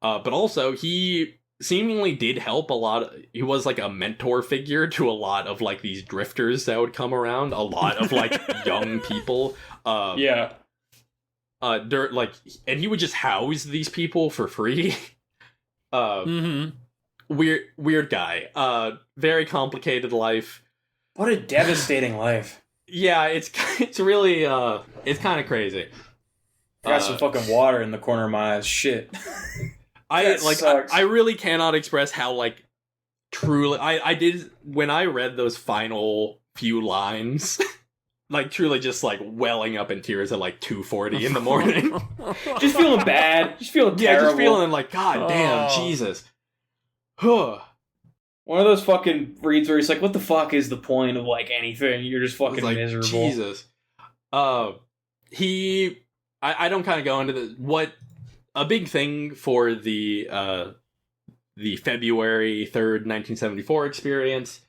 But also, he seemingly did help a lot. He was like a mentor figure to a lot of like these drifters that would come around. A lot of like young people. And he would just house these people for free. Weird guy. Very complicated life. What a devastating life. Yeah, it's really it's kind of crazy. I got some fucking water in the corner of my eyes. Shit. I really cannot express how like truly I did when I read those final few lines. Like, truly just, like, welling up in tears at, like, 2:40 in the morning. Just feeling bad. Just feeling terrible. Yeah, just feeling like, God damn, Jesus. One of those fucking reads where he's like, what the fuck is the point of, like, anything? You're just fucking like, miserable. Jesus. I don't kind of go into the... What... A big thing for the February 3rd, 1974 experience...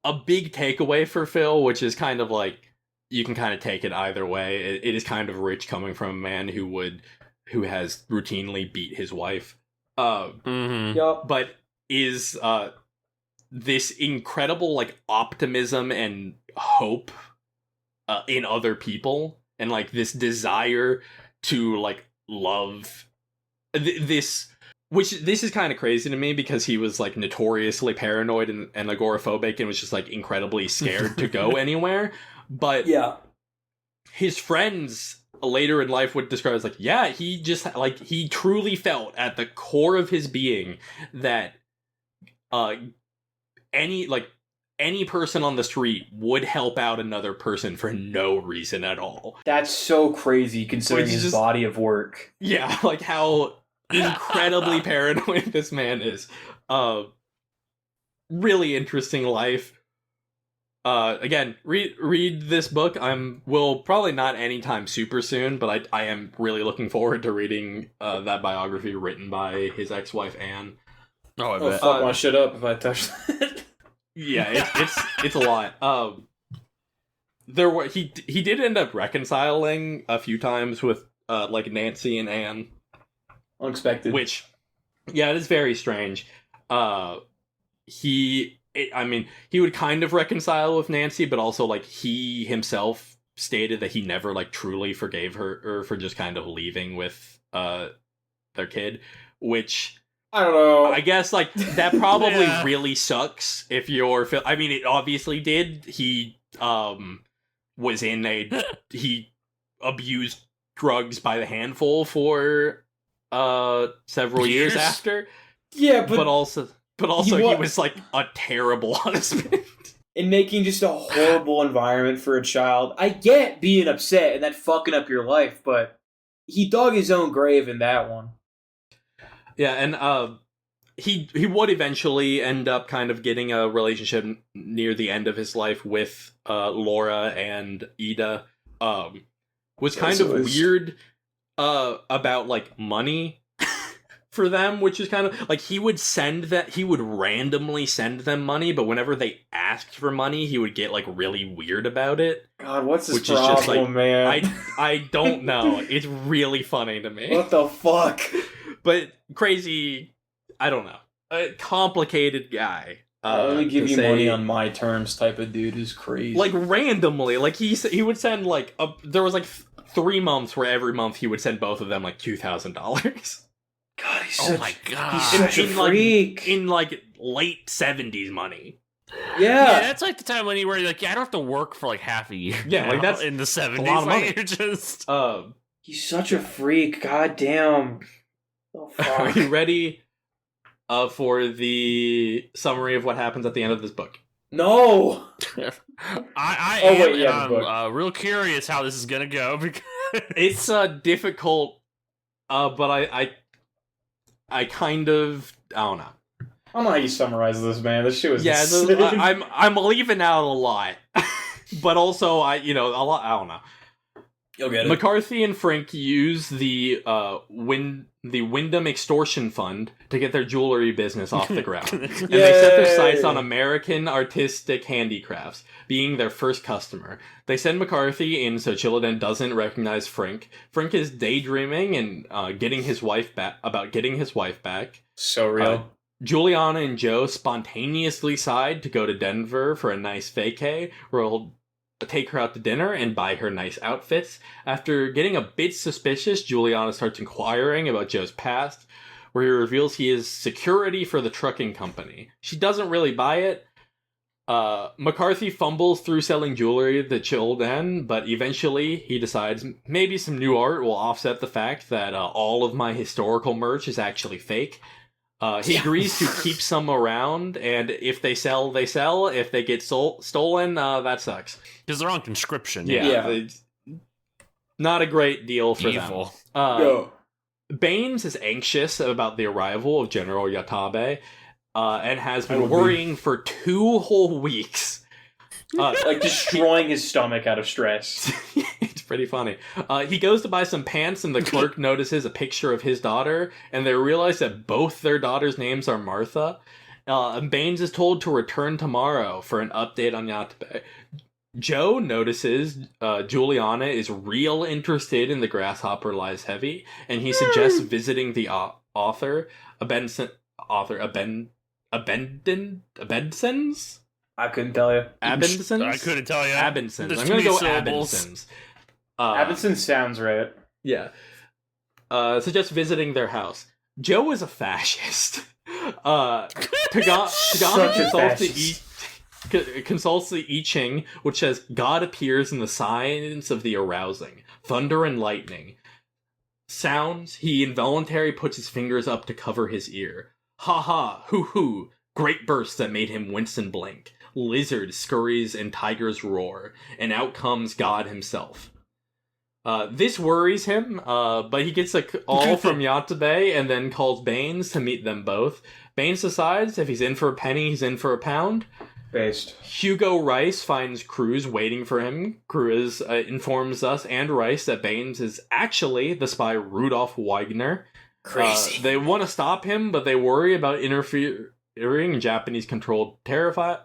A big takeaway for Phil, which is kind of like, you can kind of take it either way. It is kind of rich coming from a man who has routinely beat his wife. But is this incredible like optimism and hope in other people, and like this desire to like love this. Which, this is kind of crazy to me because he was, like, notoriously paranoid and agoraphobic and was just, like, incredibly scared to go anywhere. But his friends later in life would describe it as, like, yeah, he just, like, he truly felt at the core of his being that any person on the street would help out another person for no reason at all. That's so crazy considering his body of work. Yeah, like how... incredibly paranoid this man is. Really interesting life. Again, read this book. Will probably not anytime super soon, but I am really looking forward to reading that biography written by his ex-wife Anne. Oh, I bet. Fuck my shit up if I touch that. Yeah, it's a lot. He did end up reconciling a few times with like Nancy and Anne. Unexpected. Which, yeah, it is very strange. He would kind of reconcile with Nancy, but also, like, he himself stated that he never, like, truly forgave her for just kind of leaving with, their kid, which... I don't know. I guess, like, that probably really sucks if you're... I mean, it obviously did. He, was he abused drugs by the handful for... several years after. Yeah, but also he was like a terrible husband. And making just a horrible environment for a child. I get being upset and that fucking up your life, but he dug his own grave in that one. Yeah, and he would eventually end up kind of getting a relationship near the end of his life with Laura and Ida. Was kind of weird about like money for them, which is kind of like he would randomly send them money, but whenever they asked for money, he would get like really weird about it. God, what's his problem, just, like, man? I don't know. It's really funny to me. What the fuck? But crazy. I don't know. A complicated guy. I'll only give you money on my terms type of dude is crazy. Like randomly, like he would send like there was like 3 months where every month he would send both of them like $2,000. God, he's such a freak. Like, in like late 70s money. Yeah, that's like the time when you were like, I don't have to work for like half a year. Yeah, like that's in the 70s. A lot of money. You're just he's such a freak. God damn. Oh, fuck. Are you ready for the summary of what happens at the end of this book. No! I'm real curious how this is gonna go because It's difficult, but I kind of, I don't know. I don't know how you summarize this, man. This shit was I'm leaving out a lot, but also a lot. I don't know. You'll get it. McCarthy and Frink use the Wyndham Extortion Fund to get their jewelry business off the ground, and they set their sights on American artistic handicrafts, being their first customer. They send McCarthy in so Chillidan doesn't recognize Frink. Frink is daydreaming and getting his wife back. So real. Juliana and Joe spontaneously decide to go to Denver for a nice vacay, where he'll take her out to dinner and buy her nice outfits. After getting a bit suspicious, Juliana starts inquiring about Joe's past, where he reveals he is security for the trucking company. She doesn't really buy it. McCarthy fumbles through selling jewelry to Chillidan, but eventually he decides maybe some new art will offset the fact that all of my historical merch is actually fake. He agrees to keep some around, and if they sell, they sell. If they get stolen, that sucks. Because they're on conscription. Yeah. Not a great deal for Evil. them. Baines is anxious about the arrival of General Yatabe, and has been worrying for 2 whole weeks. Like destroying his stomach out of stress. It's pretty funny. He goes to buy some pants, and the clerk notices a picture of his daughter, and they realize that both their daughters' names are Martha. And Baines is told to return tomorrow for an update on Yatabe. Joe notices Juliana is real interested in The Grasshopper Lies Heavy, and he suggests visiting the author, Abensons? I couldn't tell you. Abendsons? I couldn't tell you. Abendsons. There's I'm going to go syllables. Abendsons. Abenson sounds right. Yeah. Suggests visiting their house. Joe is a fascist. Tagami consults the I Ching, which says God appears in the signs of the arousing, thunder and lightning. Sounds, he involuntarily puts his fingers up to cover his ear. Ha ha, hoo hoo, great bursts that made him wince and blink. Lizard scurries and tigers roar, and out comes God himself. This worries him, but he gets a call from Yatabe and then calls Baines to meet them both. Baines decides if he's in for a penny, he's in for a pound. Based. Hugo Rice finds Cruz waiting for him. Cruz informs us and Rice that Baines is actually the spy Rudolf Wagner. Crazy. They want to stop him, but they worry about interfering in Japanese-controlled territory.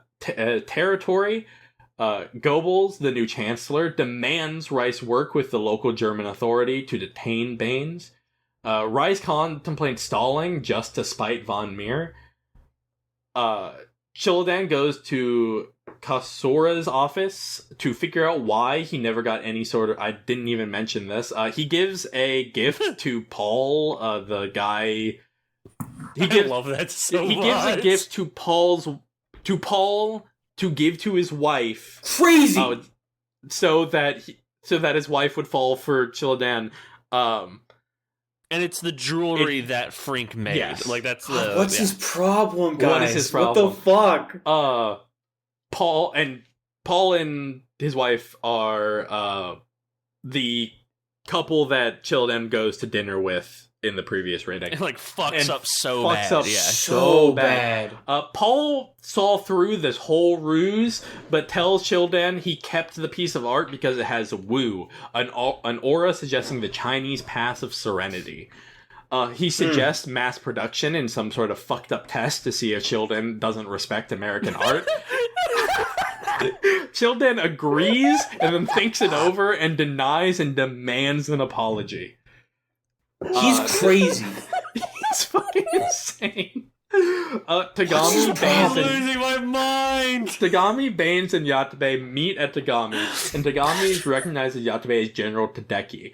Goebbels, the new chancellor, demands Rice work with the local German authority to detain Baines. Rice contemplates stalling just to spite von Meer. Chillidan goes to Kasura's office to figure out why he never got any sort of... I didn't even mention this. He gives a gift to Paul, the guy... I love that so much. He gives a gift to Paul to give to his wife. Crazy! So that his wife would fall for Chillidan. And it's the jewelry that Frink made. Yes. Like, that's the... What's his problem, guys? What is his problem? What the fuck? Paul and his wife are the couple that Chillidan goes to dinner with in the previous reading. It, like, fucks up so fucks bad. up Yeah. so bad. Paul saw through this whole ruse, but tells Chillidan he kept the piece of art because it has Wu, an aura suggesting the Chinese path of serenity. He suggests mass production in some sort of fucked up test to see if Chillidan doesn't respect American art. Chillidan agrees and then thinks it over and denies and demands an apology. He's crazy. He's fucking insane. What's his I'm losing my mind! Tagami, Baines, and Yatabe meet at Tagami, and Tagami recognizes Yatabe as General Tadeki.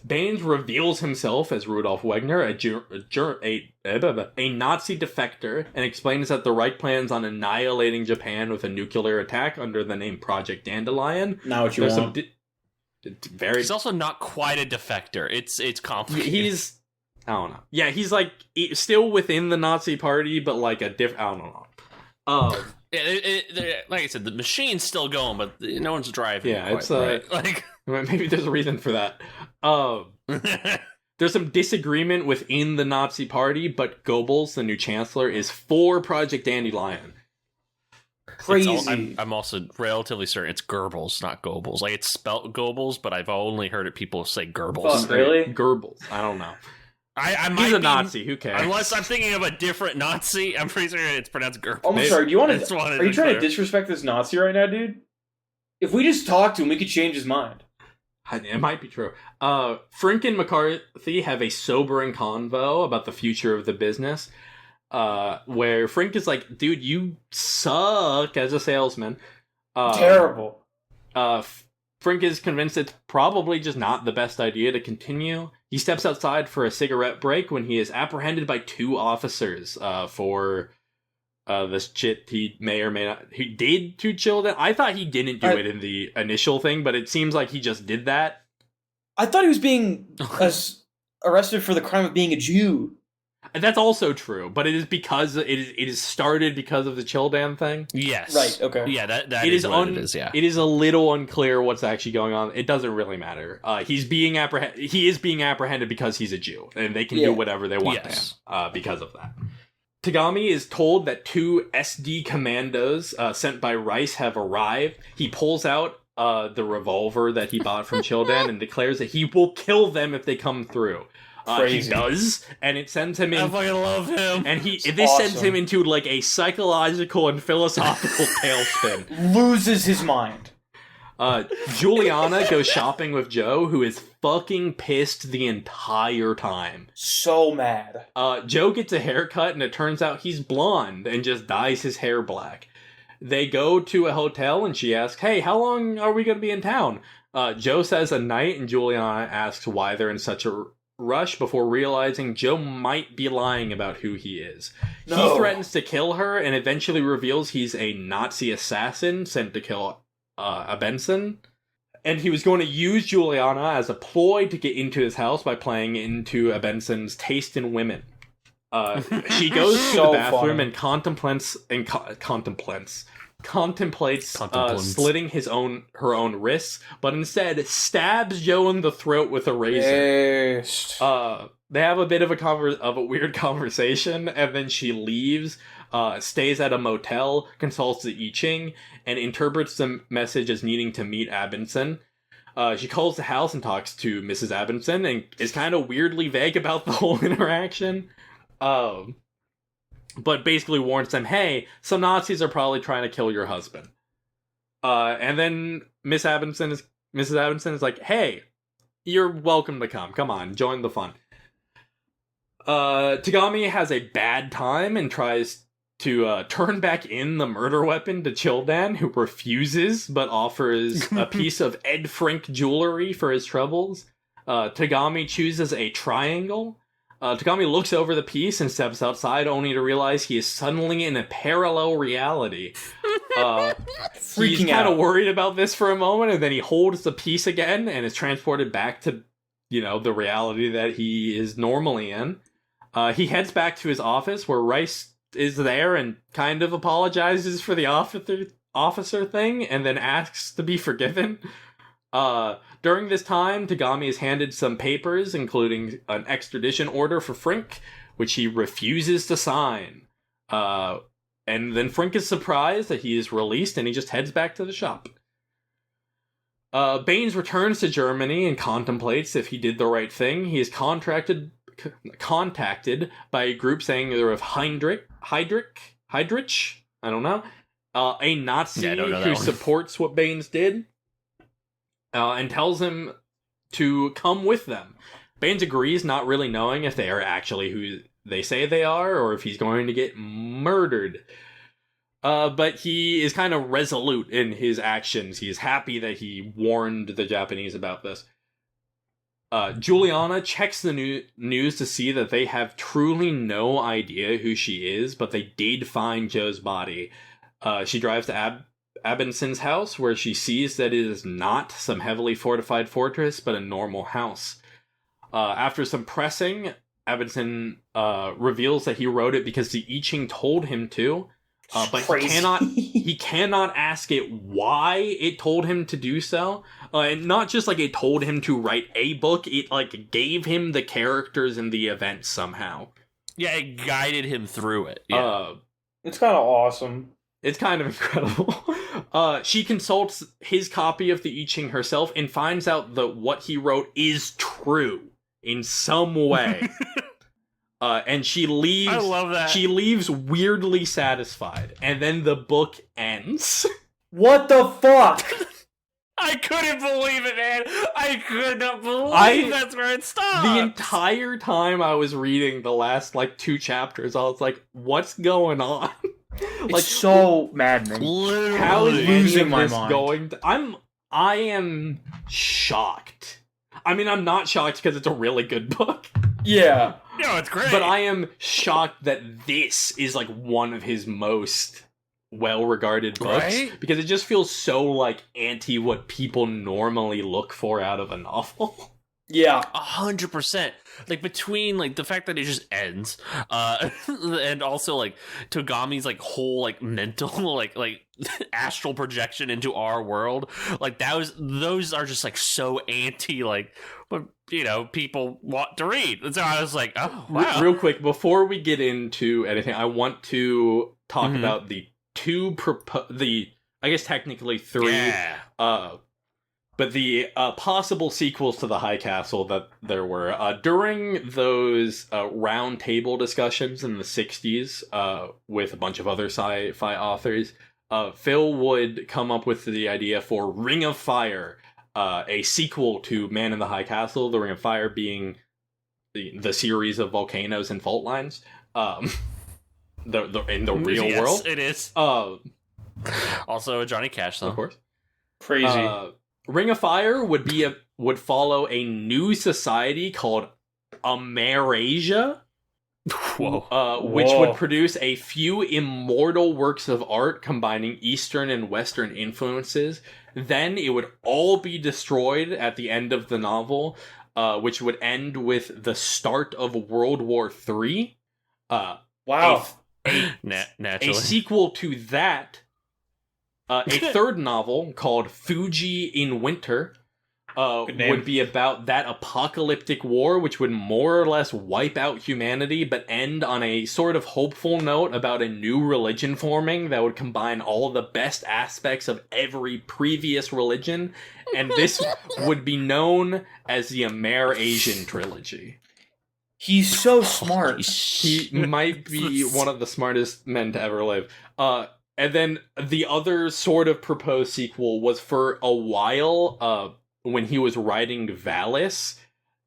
Baines reveals himself as Rudolf Wagner, a Nazi defector, and explains that the Reich plans on annihilating Japan with a nuclear attack under the name Project Dandelion. Not what you want. He's also not quite a defector. It's complicated. I don't know. Yeah, he's like still within the Nazi party, but like a different. I don't know. Like I said, the machine's still going, but no one's driving. Yeah, quite, it's right? Like maybe there's a reason for that. There's some disagreement within the Nazi party, but Goebbels, the new chancellor, is for Project Dandelion. Crazy. I'm also relatively certain it's Goebbels, not Goebbels. Like it's spelt Goebbels, but I've only heard it people say Goebbels. Fuck, really? Goebbels. I don't know. He's a Nazi. Who cares? Unless I'm thinking of a different Nazi, I'm pretty sure it's pronounced Goebbels. Oh, I'm sorry. Do you want to? Are you trying to disrespect this Nazi right now, dude? If we just talk to him, we could change his mind. It might be true. Frink and McCarthy have a sobering convo about the future of the business. Where Frink is like, dude, you suck as a salesman. Terrible. Frink is convinced it's probably just not the best idea to continue. He steps outside for a cigarette break when he is apprehended by 2 officers for this shit he may or may not... He did to children. I thought he didn't do it in the initial thing, but it seems like he just did that. I thought he was being arrested for the crime of being a Jew. And that's also true, but it is because it is started because of the Childan thing. Yes. Right, okay. Yeah, that is what it is, yeah. It is a little unclear what's actually going on. It doesn't really matter. He is being apprehended because he's a Jew, and they can do whatever they want to him because of that. Tagami is told that 2 SD commandos sent by Rice have arrived. He pulls out the revolver that he bought from Childan and declares that he will kill them if they come through. He does, and it sends him in. I fucking love him. And this sends him into like a psychological and philosophical tailspin. Loses his mind. Juliana goes shopping with Joe, who is fucking pissed the entire time. So mad. Joe gets a haircut, and it turns out he's blonde and just dyes his hair black. They go to a hotel, and she asks, "Hey, how long are we going to be in town?" Joe says a night, and Juliana asks why they're in such a rush before realizing Joe might be lying about who he is. No. He threatens to kill her and eventually reveals he's a Nazi assassin sent to kill Benson. And he was going to use Juliana as a ploy to get into his house by playing into Benson's taste in women. She goes to the bathroom and contemplates slitting her own wrists, but instead stabs Joe in the throat with a razor. They have a bit of a weird conversation, and then she leaves, stays at a motel, consults the I Ching, and interprets the message as needing to meet Abinson. She calls the house and talks to Mrs. Abinson, and is kind of weirdly vague about the whole interaction. But basically warns them, hey, some Nazis are probably trying to kill your husband. And then Mrs. Abinson is like, hey, you're welcome to come. Come on, join the fun. Tagami has a bad time and tries to turn back in the murder weapon to Childan, who refuses, but offers a piece of Ed Frank jewelry for his troubles. Tagami chooses a triangle. Tagami looks over the piece and steps outside, only to realize he is suddenly in a parallel reality. He's kind of worried about this for a moment, and then he holds the piece again and is transported back to, the reality that he is normally in. He heads back to his office, where Rice is there and kind of apologizes for the officer thing, and then asks to be forgiven. During this time, Tagami is handed some papers, including an extradition order for Frink, which he refuses to sign. And then Frink is surprised that he is released, and he just heads back to the shop. Baines returns to Germany and contemplates if he did the right thing. He is contacted by a group saying they're of Heydrich, I don't know, a Nazi who supports what Baines did. And tells him to come with them. Baines agrees, not really knowing if they are actually who they say they are, or if he's going to get murdered. But he is kind of resolute in his actions. He is happy that he warned the Japanese about this. Juliana checks the news to see that they have truly no idea who she is, but they did find Joe's body. She drives to Abinson's house, where she sees that it is not some heavily fortified fortress, but a normal house. After some pressing, Abington reveals that he wrote it because the I Ching told him to, but he cannot ask it why it told him to do so. And not just like it told him to write a book, it like gave him the characters and the events somehow. Yeah, it guided him through it. Yeah. It's kind of awesome. It's kind of incredible. She consults his copy of the I Ching herself and finds out that what he wrote is true in some way. And she leaves. I love that. She leaves weirdly satisfied. And then the book ends. What the fuck? I couldn't believe it, man. I could not believe that's where it stopped. The entire time I was reading the last, 2 chapters, I was like, what's going on? It's so maddening. Literally. How is losing my this mind. going to... I am shocked. I mean, I'm not shocked because it's a really good book. Yeah. No, it's great. But I am shocked that this is, one of his most well-regarded books. Right? Because it just feels so, anti what people normally look for out of a novel. Yeah. 100%. Between, the fact that it just ends, and also, Togami's, whole, mental, astral projection into our world, those are just, so anti, what, people want to read. And so I was like, oh, wow. Real quick, before we get into anything, I want to talk about the I guess technically 3, but the possible sequels to the High Castle that there were. During those round table discussions in the 60s with a bunch of other sci-fi authors, Phil would come up with the idea for Ring of Fire, a sequel to Man in the High Castle, the Ring of Fire being the series of volcanoes and fault lines in the real world. It is. Also a Johnny Cash song. Of course. Crazy. Ring of Fire would follow a new society called Amerasia. Whoa. Which would produce a few immortal works of art combining Eastern and Western influences. Then it would all be destroyed at the end of the novel, which would end with the start of World War III. Wow. Naturally. A sequel to that, a third novel called Fuji in Winter, would be about that apocalyptic war, which would more or less wipe out humanity, but end on a sort of hopeful note about a new religion forming that would combine all the best aspects of every previous religion, and this would be known as the Amer-Asian trilogy. He's so smart. He might be one of the smartest men to ever live. And then the other sort of proposed sequel was for a while, when he was writing Valis,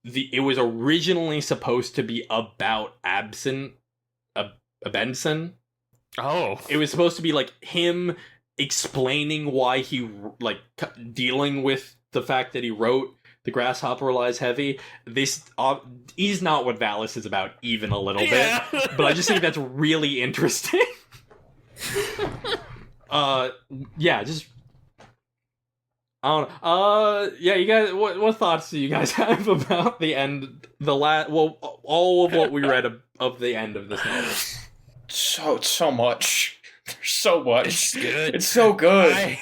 it was originally supposed to be about Benson. Oh. It was supposed to be him explaining why he dealing with the fact that he wrote The Grasshopper Lies Heavy. This is not what Valis is about even a little bit, but I just think that's really interesting. Just I don't know. You guys, what thoughts do you guys have about the end, all of what we read of the end of this novel? So much. There's so much. It's good. It's so good.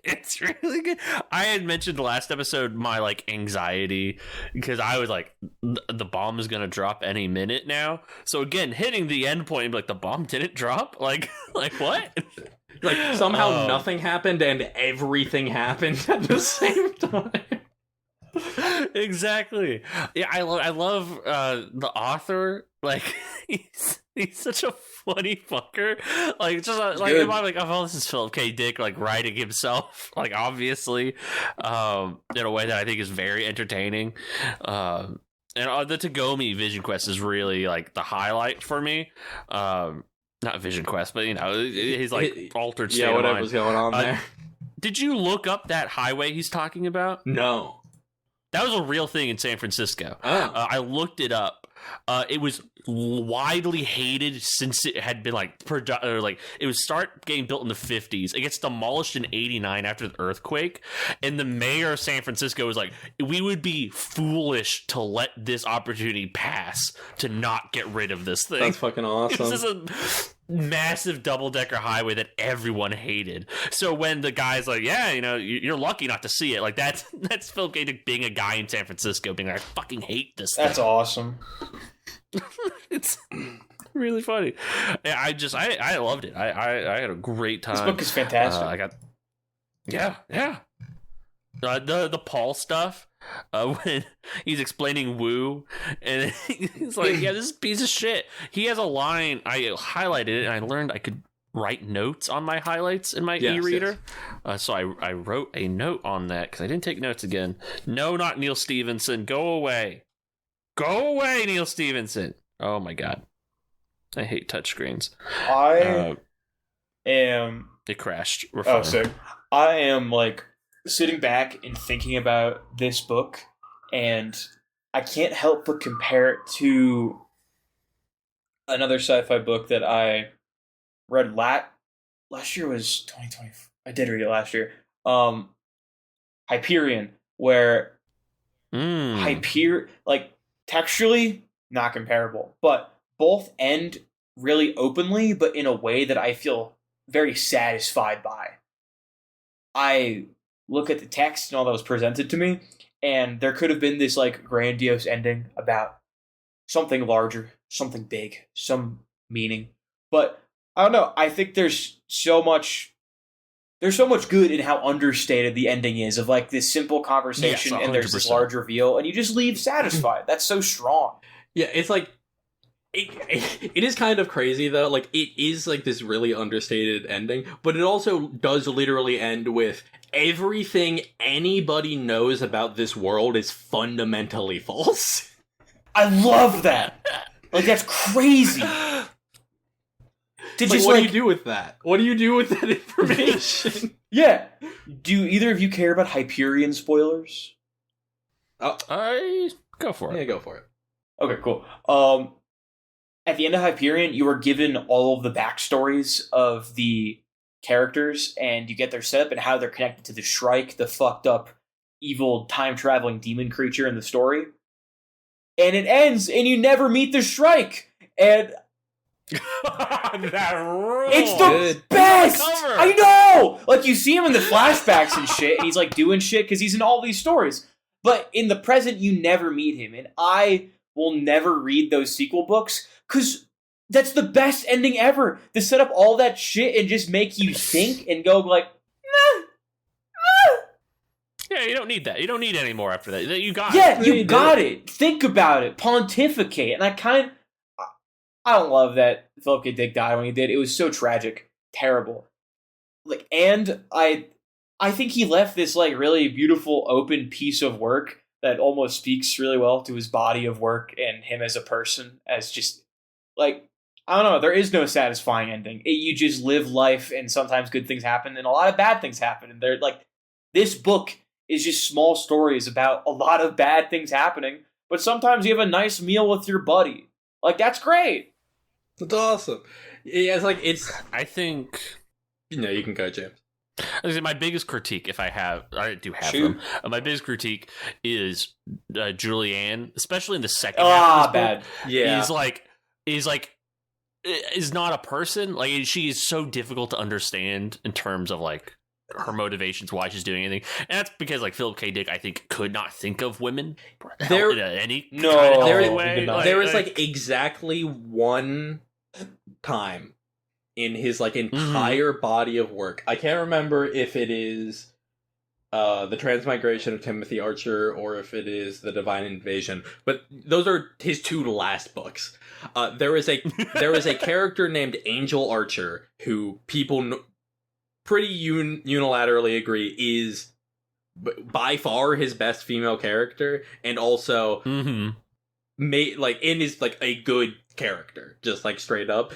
It's really good. I had mentioned last episode my anxiety because I was like, the bomb is gonna drop any minute now. So again, hitting the end point, the bomb didn't drop. Like what? Somehow nothing happened and everything happened at the same time. Exactly. Yeah, I love the author. He's such a funny fucker. I'm like, oh, this is Philip K. Dick writing himself, obviously, in a way that I think is very entertaining. And the Tagomi Vision Quest is really the highlight for me. Not Vision Quest, but he's altered state of whatever's going on there. Did you look up that highway he's talking about? No. That was a real thing in San Francisco. Oh. I looked it up. It was widely hated since it had been like it was start getting built in the 50s. It gets demolished in 89 after the earthquake, and the mayor of San Francisco was like, we would be foolish to let this opportunity pass to not get rid of this thing. That's fucking awesome. This is a massive double-decker highway that everyone hated. So when the guy's like, yeah, you know, you're lucky not to see it, like that's Philip K. Dick being a guy in San Francisco being like, I fucking hate this thing. That's awesome. It's really funny. Yeah, I loved it. I had a great time. This book is fantastic. The Paul stuff, when he's explaining Woo, and he's like, yeah, this is a piece of shit. He has a line, I highlighted it, and I learned I could write notes on my highlights in my e-reader. Yes. So I wrote a note on that, because I didn't take notes again. No, not Neil Stephenson. Go away. Go away, Neil Stephenson. Oh, my God. I hate touchscreens. I am... It crashed. Sick. I am, like, sitting back and thinking about this book, and I can't help but compare it to another sci-fi book that I read last year was 2020. I did read it last year. Hyperion, where like textually not comparable, but both end really openly, but in a way that I feel very satisfied by. I look at the text and all that was presented to me, and there could have been this like grandiose ending about something larger, something big, some meaning. But I don't know. I think there's so much good in how understated the ending is of like this simple conversation, yes, and there's this large reveal, and you just leave satisfied. That's so strong. Yeah, it's like it is kind of crazy though. Like it is like this really understated ending, but it also does literally end with everything anybody knows about this world is fundamentally false. I love that. Like that's crazy. What do you do with that? What do you do with that information? Yeah. Do either of you care about Hyperion spoilers? I go for it. Yeah, go for it. Okay, cool. At the end of Hyperion, you are given all of the backstories of the characters, and you get their setup and how they're connected to the Shrike, the fucked up, evil, time-traveling demon creature in the story. And it ends, and you never meet the Shrike! And... that rules. It's the best! I know! Like, you see him in the flashbacks and shit, and he's, like, doing shit because he's in all these stories. But in the present, you never meet him, and I will never read those sequel books, because that's the best ending ever. To set up all that shit and just make you think and go, like, nah. Yeah, you don't need that. You don't need any more after that. You got it. Yeah, you got it. Think about it. Pontificate. And I don't love that Philip K. Dick died when he did. It was so tragic. Terrible. Like, and I think he left this, like, really beautiful, open piece of work that almost speaks really well to his body of work and him as a person, as just, like, I don't know, there is no satisfying ending. You just live life, and sometimes good things happen, and a lot of bad things happen. And they're, like, this book is just small stories about a lot of bad things happening, but sometimes you have a nice meal with your buddy. Like, that's great. That's awesome. Yeah, it's like, I think... No, you can go, James. My biggest critique, I do have them. My biggest critique is Julianne, especially in the second half of this book. Yeah, is not a person. Like, she is so difficult to understand in terms of like her motivations, why she's doing anything, and that's because like Philip K. Dick, I think, could not think of women there in any no kind of there, way. There is like exactly one time in his like entire body of work. I can't remember if it is the Transmigration of Timothy Archer or if it is the Divine Invasion, but those are his two last books. There is a character named Angel Archer who people pretty unilaterally agree is by far his best female character, and also is like a good character, just like straight up.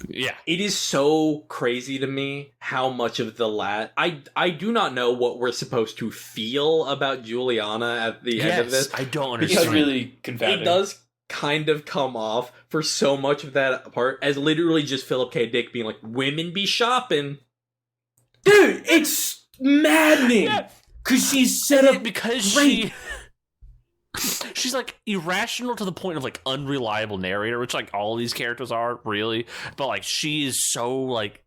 Yeah, it is so crazy to me how much of the I do not know what we're supposed to feel about Juliana at the end of this. I don't understand. It's really confounding. It does kind of come off for so much of that part as literally just Philip K. Dick being like, women be shopping. Dude, it's maddening. Because she's set up because great. she's like irrational to the point of like unreliable narrator, which like all these characters are really, but like she is so like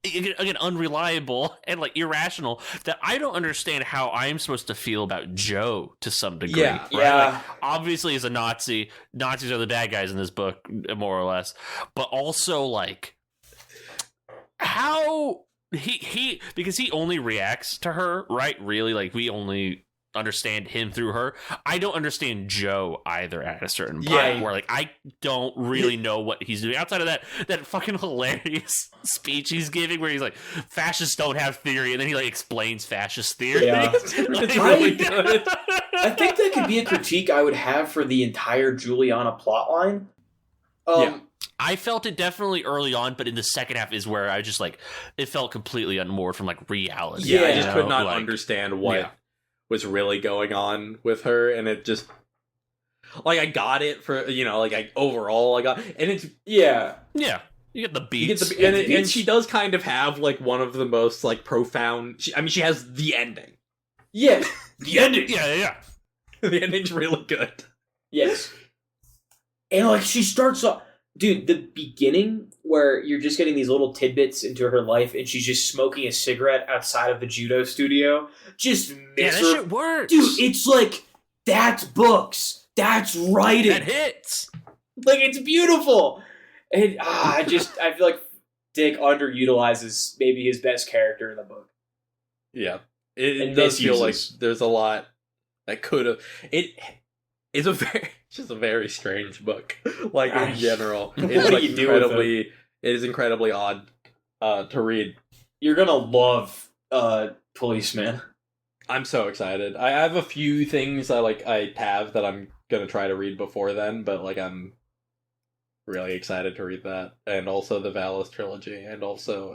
again unreliable and like irrational that I don't understand how I'm supposed to feel about Joe to some degree. Yeah, right? yeah. Like, obviously, as a Nazi, Nazis are the bad guys in this book, more or less. But also, like, how he because he only reacts to her, right? Really, like we only understand him through her. I don't understand Joe either at a certain point where like I don't really know what he's doing outside of that fucking hilarious speech he's giving where he's like, fascists don't have theory, and then he like explains fascist theory. Yeah. It's really good. I think that could be a critique I would have for the entire Juliana plotline. I felt it definitely early on, but in the second half is where I just like it felt completely unmoored from like reality. Yeah, I just you could know? not Like, understand what was really going on with her, and it just like I got it for like overall I got, and it's you get the beats. and she does kind of have like one of the most like profound. She has the ending. Yeah, the ending. Yeah. The ending's really good. Yes, and like she starts off, dude. The beginning where you're just getting these little tidbits into her life, and she's just smoking a cigarette outside of the judo studio. Just that shit works, dude. It's like that's books. That's writing. That hits. Like it's beautiful. And I feel like Dick underutilizes maybe his best character in the book. Yeah, it does feel like there's a lot that could have. It's just a very strange book. Like in general, it's like it is incredibly odd to read. You're gonna love Policeman. I'm so excited. I have a few things I have that I'm gonna try to read before then, but like I'm really excited to read that, and also the Valis trilogy, and also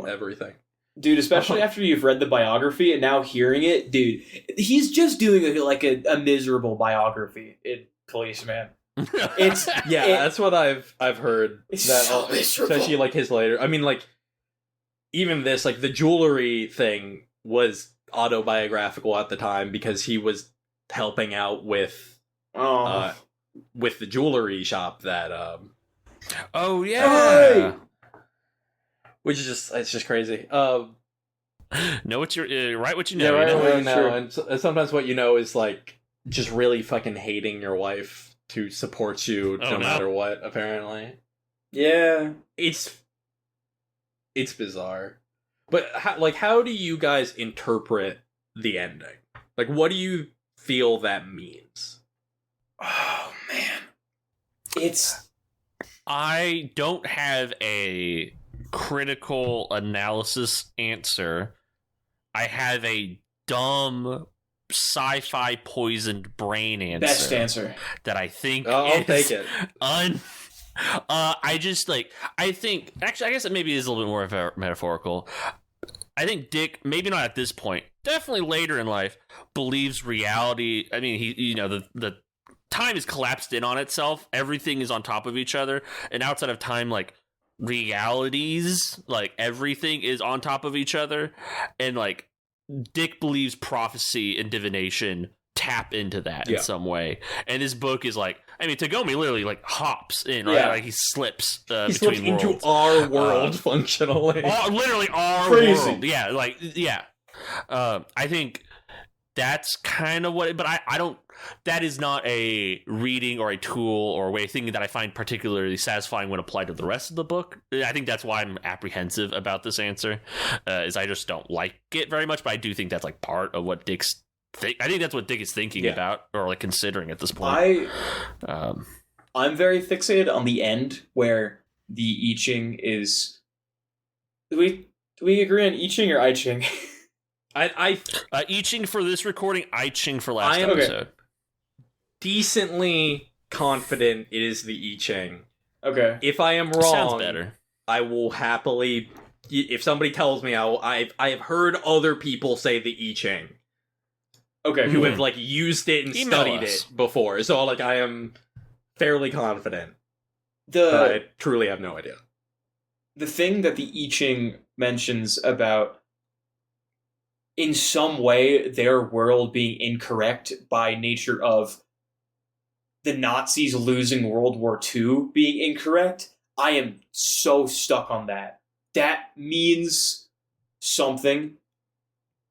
everything. Dude, especially after you've read the biography and now hearing it, dude, he's just doing a miserable biography in Policeman. That's what I've heard. It's that so miserable. Especially like his later. I mean, like even this, like the jewelry thing was autobiographical at the time because he was helping out with the jewelry shop that which is it's just crazy. Know what you're write what you know. And sometimes what you know is like just really fucking hating your wife to support you no matter what. Apparently, it's bizarre. But how do you guys interpret the ending? Like, what do you feel that means? Oh man, I don't have a critical analysis answer. I have a dumb sci-fi poisoned brain answer. Best answer that I think I'll take it. I think actually I guess it maybe is a little bit more of a metaphorical. I think Dick, maybe not at this point, definitely later in life, believes reality. I mean, he the time is collapsed in on itself. Everything is on top of each other, and outside of time, like realities, like everything is on top of each other, and like Dick believes prophecy and divination tap into that in some way. And this book is like, I mean, Tagomi literally like hops in, right? Like he slips between worlds. Into our world functionally. Literally our world. Yeah, like I think that's kind of what. But I don't. That is not a reading or a tool or a way of thinking that I find particularly satisfying when applied to the rest of the book. I think that's why I'm apprehensive about this answer. Is I just don't like it very much. But I do think that's like part of what Dick's. I think that's what Dick is thinking about or like considering at this point. I'm very fixated on the end where the I Ching is. Do we agree on I Ching or I Ching? I I Ching for this recording, I Ching for last episode. Decently confident it is the I Ching. Okay. If I am wrong, sounds better. I will happily. If somebody tells me, I have heard other people say the I Ching. Okay. Who have like used it and studied it before, so like I am fairly confident, the but I truly have no idea. the thing that the I Ching mentions about, in some way, their world being incorrect by nature of the Nazis losing World War II being incorrect, I am so stuck on that. That means something.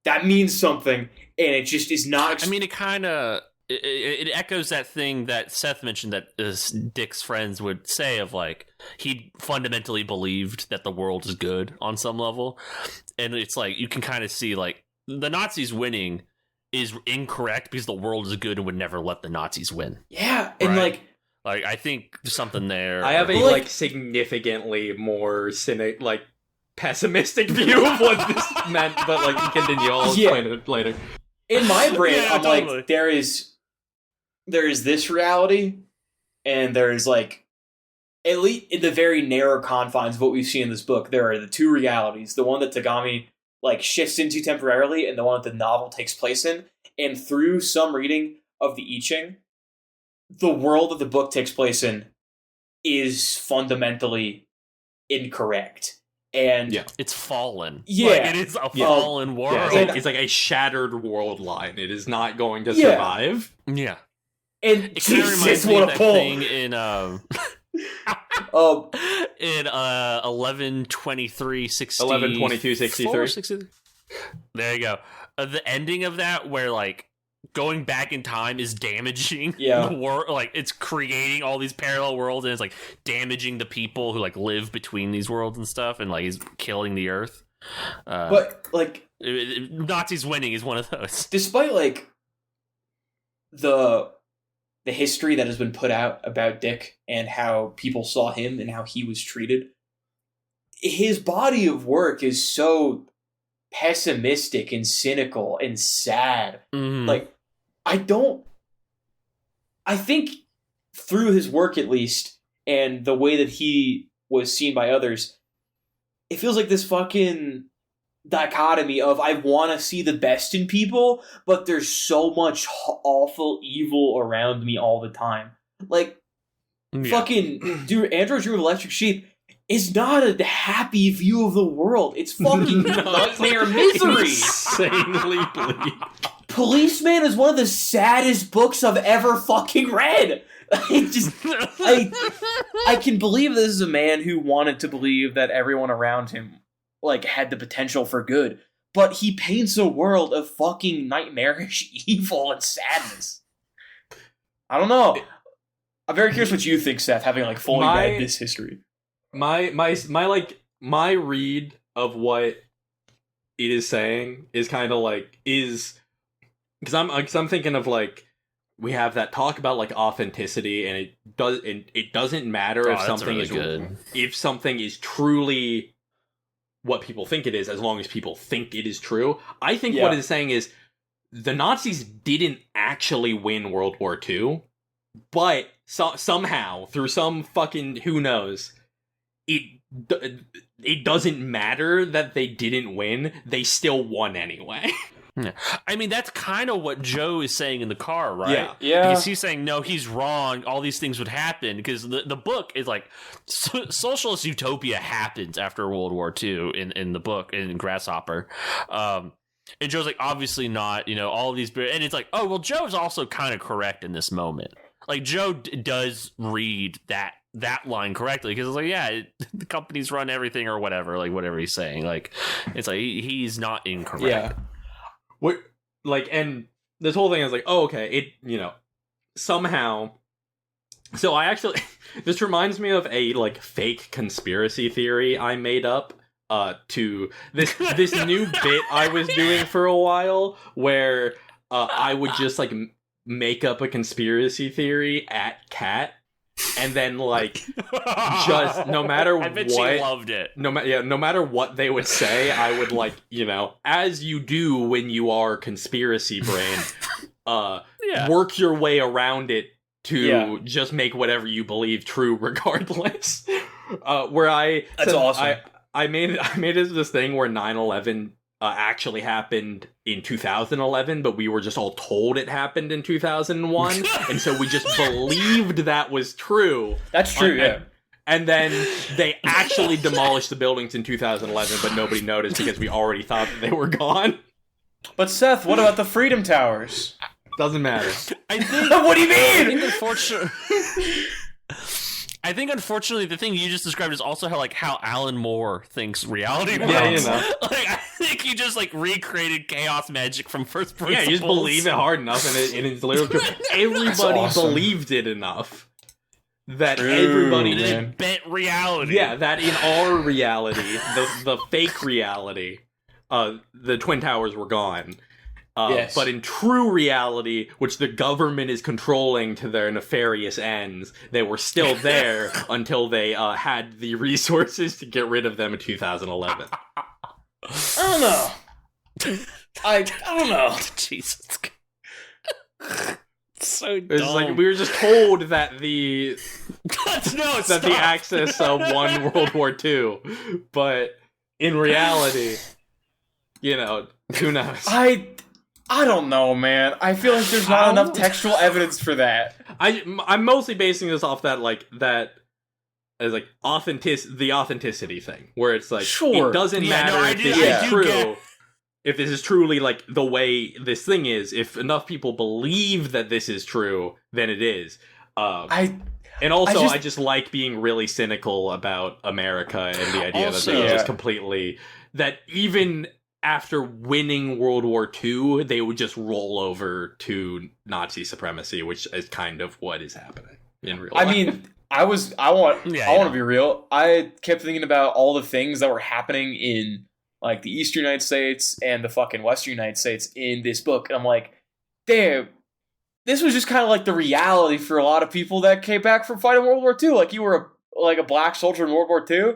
That means something, and it just is not... I mean, it kind of... It echoes that thing that Seth mentioned that Dick's friends would say of, like, he fundamentally believed that the world is good on some level. And it's like, you can kind of see, like, the Nazis winning is incorrect because the world is good and would never let the Nazis win. Yeah, and right? Like, I think there's something there. I have a significantly more pessimistic view of what this meant, but like continue. I'll explain it later. In my brain, I'm totally. like, there is this reality, and there is like, at least in the very narrow confines of what we see in this book, there are the two realities: the one that Tagami like shifts into temporarily, and the one that the novel takes place in. And through some reading of the I Ching, the world that the book takes place in is fundamentally incorrect. And it's fallen. Yeah. Like, it is a fallen world. Yeah, it's like a shattered world line. It is not going to survive. Yeah. And it kind of reminds me of that thing in in 11/23/63. There you go. The ending of that, where like going back in time is damaging the world. Like, it's creating all these parallel worlds, and it's like damaging the people who like live between these worlds and stuff, and like is killing the Earth. But like, Nazis winning is one of those. Despite like the history that has been put out about Dick and how people saw him and how he was treated, his body of work is so pessimistic and cynical and sad. Like, I think through his work, at least, and the way that he was seen by others, it feels like this fucking dichotomy of, I want to see the best in people, but there's so much awful evil around me all the time. Like, fucking, dude, Android Dream of Electric Sheep is not a happy view of the world. It's fucking nightmare misery. Insanely bleak. Policeman is one of the saddest books I've ever fucking read. I can believe this is a man who wanted to believe that everyone around him like had the potential for good, but he paints a world of fucking nightmarish evil and sadness. I don't know. I'm very curious what you think, Seth, having like fully read this history. My read of what it is saying is kind of like because I'm thinking of like, we have that talk about like authenticity, and it doesn't matter if something is good, if something is truly what people think it is, as long as people think it is true. I think what it's saying is the Nazis didn't actually win World War II, but somehow through some fucking who knows, it doesn't matter that they didn't win. They still won anyway. Yeah. I mean, that's kind of what Joe is saying in the car, right? Yeah. Because he's saying, no, he's wrong. All these things would happen. Because the book is like, socialist utopia happens after World War II in the book, in Grasshopper. And Joe's like, obviously not, all of these. And it's like, oh, well, Joe's also kind of correct in this moment. Like, Joe does read that line correctly, because it's like, the companies run everything or whatever, like whatever he's saying. Like, it's like, he's not incorrect. Yeah. What, like, and this whole thing is like, oh, okay, it, somehow. So I actually, this reminds me of a like fake conspiracy theory I made up to this new bit I was doing for a while, where I would just like make up a conspiracy theory at Cat. And then, like, just no matter I bet what, she loved it. No matter what they would say, I would like, as you do when you are conspiracy brain, work your way around it to just make whatever you believe true, regardless. That's awesome. I made this thing where 9/11 actually happened in 2011, but we were just all told it happened in 2001, and so we just believed that was true. That's true, yeah. And then they actually demolished the buildings in 2011, but nobody noticed because we already thought that they were gone. But Seth, what about the Freedom Towers? Doesn't matter. I think. What do you mean? I think unfortunately the thing you just described is also how Alan Moore thinks reality works. Yeah, you know. I think he just recreated chaos magic from first principles. Yeah, you just believe it hard enough, and it's literally true. Everybody awesome. believed it enough that everybody it bent reality. Yeah, that in our reality, the fake reality, the Twin Towers were gone. Yes. But in true reality, which the government is controlling to their nefarious ends, they were still there until they had the resources to get rid of them in 2011. I don't know. I don't know. Jesus. So dumb. It's like we were just told that the the Axis won World War II, but in reality, who knows? I don't know, man. I feel like there's not enough textual evidence for that. I'm mostly basing this off that as the authenticity thing, where it's like sure. It doesn't matter if this is true. If this is truly the way this thing is, if enough people believe that this is true, then it is. I just like being really cynical about America and the idea that they just completely that even after winning World War II, they would just roll over to Nazi supremacy, which is kind of what is happening in real life. I mean, I want to be real. I kept thinking about all the things that were happening in the Eastern United States and the fucking Western United States in this book. And I'm like, damn, this was just kind of the reality for a lot of people that came back from fighting World War II. You were a black soldier in World War II.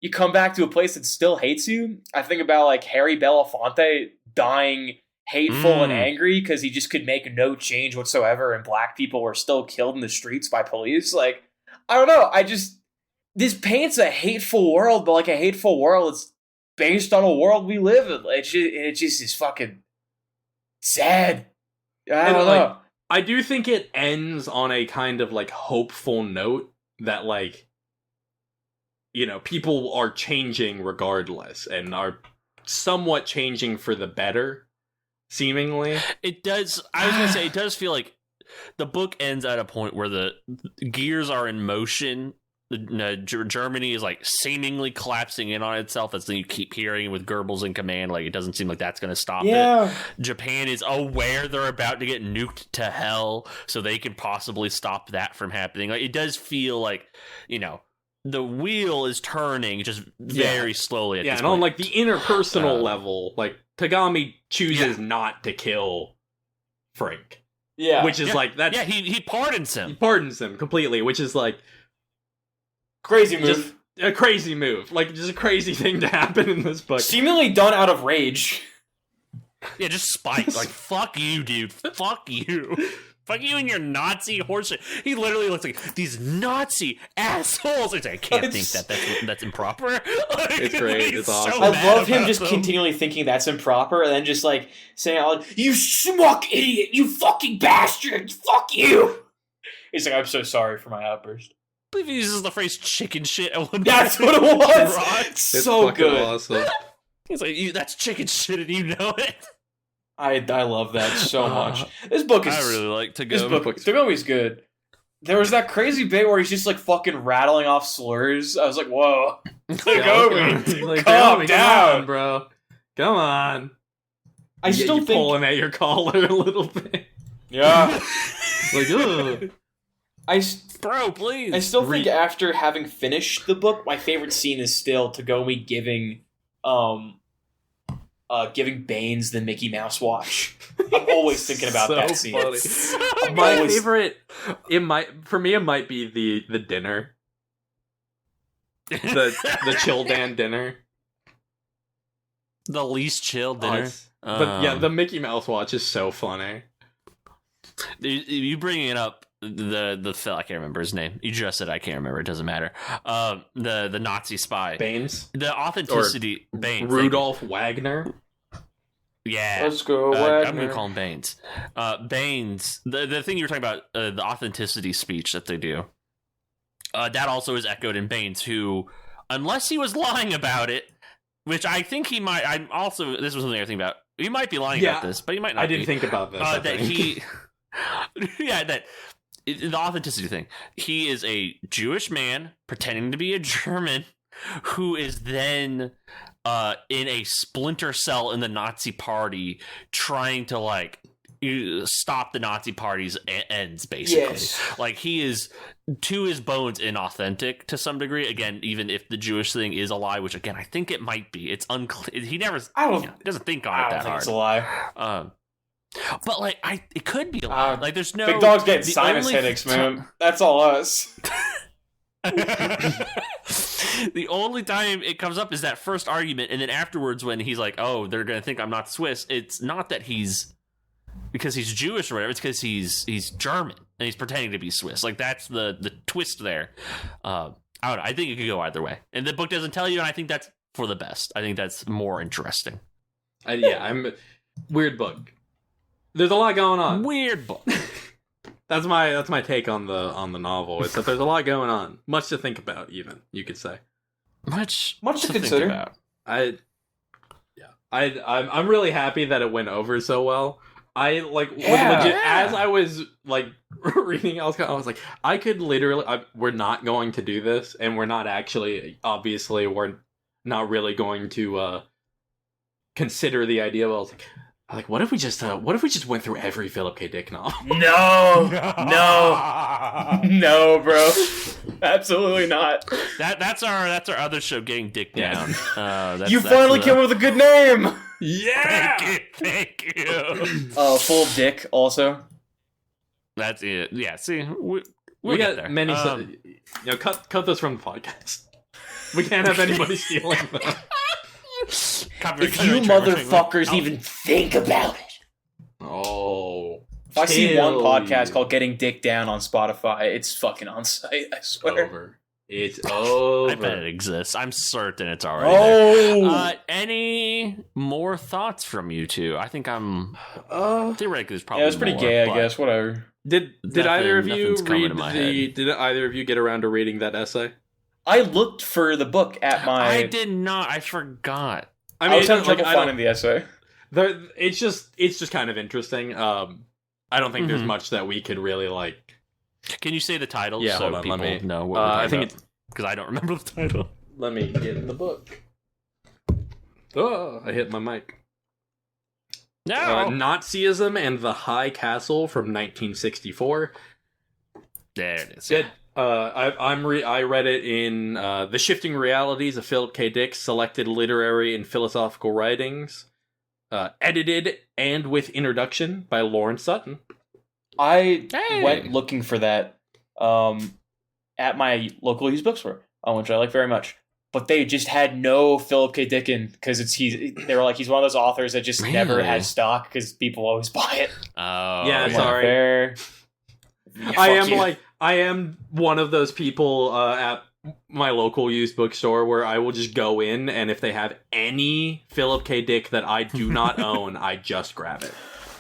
You come back to a place that still hates you. I think about Harry Belafonte dying hateful and angry because he just could make no change whatsoever, and black people were still killed in the streets by police. I don't know. This paints a hateful world, but a hateful world is based on a world we live in. It just is fucking sad. I don't know. I do think it ends on a kind of hopeful note that people are changing regardless and are somewhat changing for the better, seemingly. It does. I was going to say, it does feel like the book ends at a point where the gears are in motion. Germany is seemingly collapsing in on itself, as you keep hearing with Goebbels in command. It doesn't seem like that's going to stop it. Japan is aware they're about to get nuked to hell, so they can possibly stop that from happening. It does feel the wheel is turning just very slowly at this point. On the interpersonal level, Tagami chooses not to kill Frank. Yeah. Which is that. Yeah, he pardons him. He pardons him completely, which is crazy move. Just a crazy move. Just a crazy thing to happen in this book. Seemingly done out of rage. Yeah, just spite. Fuck you, dude. Fuck you. Fuck you and your Nazi horseshit. He literally looks like these Nazi assholes. I can't think that's improper. It's great. It's awesome. So I love him just continually thinking that's improper and then just saying, "You schmuck idiot! You fucking bastard! Fuck you!" He's I'm so sorry for my outburst. I believe he uses the phrase chicken shit at one point. That's what it was. It's so good. Awesome. He's that's chicken shit and you know it. I love that so much. This book is... I really like Tagomi. This book, Tagomi's good. There was that crazy bit where he's just fucking rattling off slurs. I was like, whoa. Tagomi, calm down. On, bro. Come on. I still think... pulling at your collar a little bit. Yeah. Ugh. Bro, please. I still think after having finished the book, my favorite scene is still Tagomi giving Baines the Mickey Mouse watch. I'm always thinking about that scene. My favorite, it might be the dinner, the chill Dan dinner, the least chill dinner. But yeah, the Mickey Mouse watch is so funny. You bringing it up. The Phil, I can't remember his name. You just said I can't remember. It doesn't matter. The Nazi spy Baines. The authenticity. Baines. Rudolph Wagner. Yeah. Let's go, I'm going to call him Baines. Baines, the thing you were talking about, the authenticity speech that they do, that also is echoed in Baines, who, unless he was lying about it, which I think he might, this was something I think about, he might be lying about this, but he might not I didn't think about this. that the authenticity thing. He is a Jewish man pretending to be a German who is then in a splinter cell in the Nazi party trying to like stop the Nazi party's ends, basically. Yes. Like, he is to his bones inauthentic to some degree. Again, even if the Jewish thing is a lie, which again I think it might be. It's unclear. He never. Doesn't think on it that hard. It's a lie. But like, it could be a lie. Like, there's no big dog's getting sinus headaches, man. That's all us. The only time it comes up is that first argument, and then afterwards when he's like, "Oh, they're gonna think I'm not Swiss." It's not that he's because he's Jewish or whatever. It's because he's German and he's pretending to be Swiss. Like, that's the twist there. I don't know. I think it could go either way, and the book doesn't tell you, and I think that's for the best. I think that's more interesting. I'm weird book. There's a lot going on. Weird book. That's my take on the novel. Is that there's a lot going on, much to think about. Even you could say much to consider. Think about. I'm really happy that it went over so well. I like legit, as I was like reading, I was like, I could literally. We're not going to do this, and we're not actually. Obviously, we're not really going to consider the idea. But I was like, what if we just went through every Philip K. Dick novel? No, bro, absolutely not. That's our other show, Getting Dick Down. You finally came up with a good name. Yeah, thank you. Full dick also. That's it. Yeah. See, we got there. many. Cut this from the podcast. We can't have anybody stealing that. If you motherfuckers even think about it. Oh. If I see one podcast called Getting Dick Down on Spotify, it's fucking on site, I swear. It's over. I bet it exists. I'm certain it's already there. Any more thoughts from you two? I think I'm theoretically there's probably it's pretty more, gay, I guess. Whatever. Did either of you read did either of you get around to reading that essay? I looked for the book at my... I did not. I forgot. I was having trouble finding the essay. It's just kind of interesting. I don't think there's much that we could really like. Can you say the title? Yeah, so hold on. people Let me know what we're talking about? Because I don't remember the title. Let me get the book. Oh, I hit my mic. No. Nazism and the High Castle from 1964. There it is. Good. I read it in The Shifting Realities of Philip K. Dick's Selected Literary and Philosophical Writings, edited and with introduction by Lauren Sutton. I went looking for that at my local used bookstore, which I like very much. But they just had no Philip K. Dick in because they were like, he's one of those authors that just never has stock because people always buy it. Oh, yeah, sorry. I am one of those people at my local used bookstore where I will just go in, and if they have any Philip K. Dick that I do not own, I just grab it.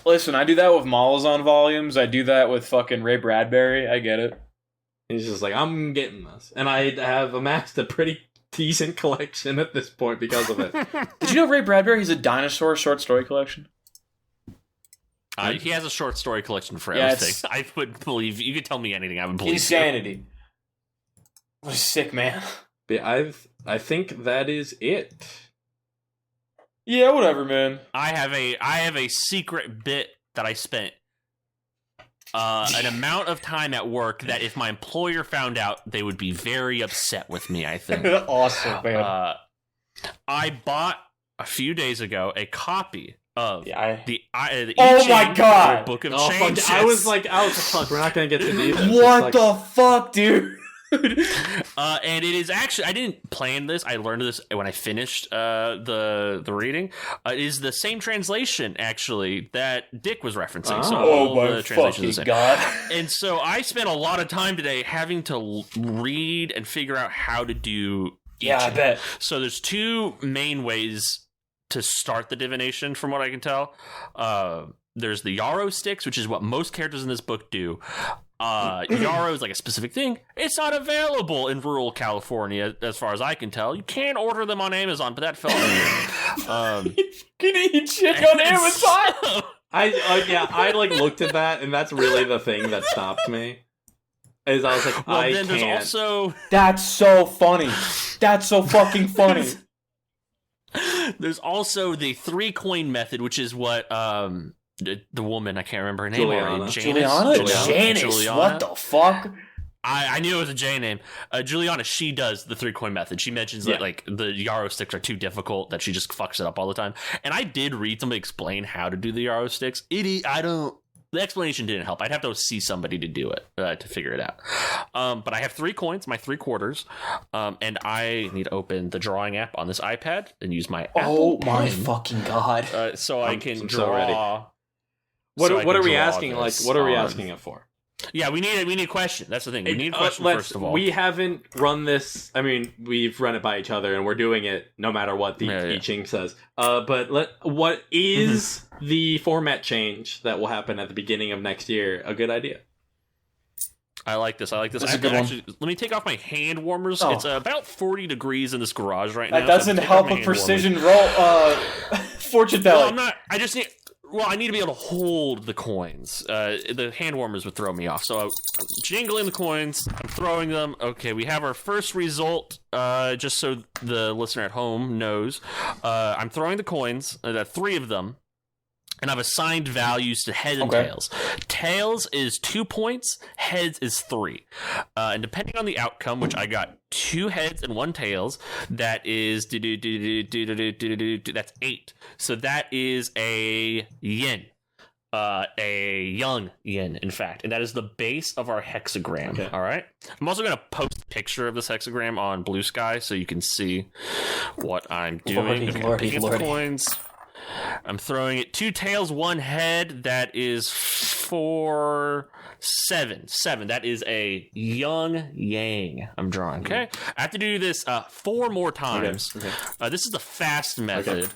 Listen, I do that with Malazan volumes. I do that with fucking Ray Bradbury. I get it. He's just like, I'm getting this. And I have amassed a pretty decent collection at this point because of it. Did you know Ray Bradbury has a dinosaur short story collection? He has a short story collection for everything. I would believe you could tell me anything. I would believe insanity. What a sick man. But I think that is it. Yeah, whatever, man. I have a secret bit that I spent an amount of time at work that if my employer found out, they would be very upset with me. I think. Awesome, man. I bought a few days ago a copy of the oh my god, Book of Changes. I was like, fuck, we're not gonna get to do this. What the fuck, dude? And it is actually, I didn't plan this. I learned this when I finished the reading. It is the same translation actually that Dick was referencing. So all the translations are the same. God. And so I spent a lot of time today having to read and figure out how to do. Yeah, I bet. So there's two main ways to start the divination, from what I can tell. There's the yarrow sticks, which is what most characters in this book do. Yarrow is like a specific thing. It's not available in rural California, as far as I can tell. You can order them on Amazon, but that felt weird. Can eat shit on Amazon? I like looked at that, and that's really the thing that stopped me. Is I was like, well, I then can't. there's also That's so funny. That's so fucking funny. there's also the 3-coin method, which is what the woman, I can't remember her name already. Janice. What the fuck? I knew it was a J name. Juliana, she does the 3-coin method. She mentions that like the yarrow sticks are too difficult, that she just fucks it up all the time. And I did read somebody explain how to do the yarrow sticks. The explanation didn't help. I'd have to see somebody to do it to figure it out. But I have 3 coins, my 3 quarters, and I need to open the drawing app on this iPad and use my Apple Pen. My fucking god! So I can draw. So ready. What are we asking? Like, what are we asking it for? Yeah, we need a question. That's the thing. We need a question first of all. We haven't run this. I mean, we've run it by each other, and we're doing it no matter what the I Ching says. But what is the format change that will happen at the beginning of next year? A good idea. I like this. That's a good one. Let me take off my hand warmers. Oh. It's about 40 degrees in this garage right now. That doesn't help a precision roll. Fortune teller. Well, I'm not. I just need. Well, I need to be able to hold the coins. The hand warmers would throw me off. So I'm jingling the coins. I'm throwing them. Okay, we have our first result. Just so the listener at home knows, I'm throwing the coins. 3 of them. And I've assigned values to heads and tails. Tails is 2 points. Heads is 3. And depending on the outcome, which I got 2 heads and 1 tails, that is that's 8. So that is a yin. A young yin, in fact. And that is the base of our hexagram. Okay. All right. I'm also going to post a picture of this hexagram on Blue Sky so you can see what I'm doing. Picking the coins. I'm throwing it 2 tails, 1 head. That is 4, 7. That is a young yang I'm drawing. Okay. I have to do this 4 more times. Okay. This is the fast method.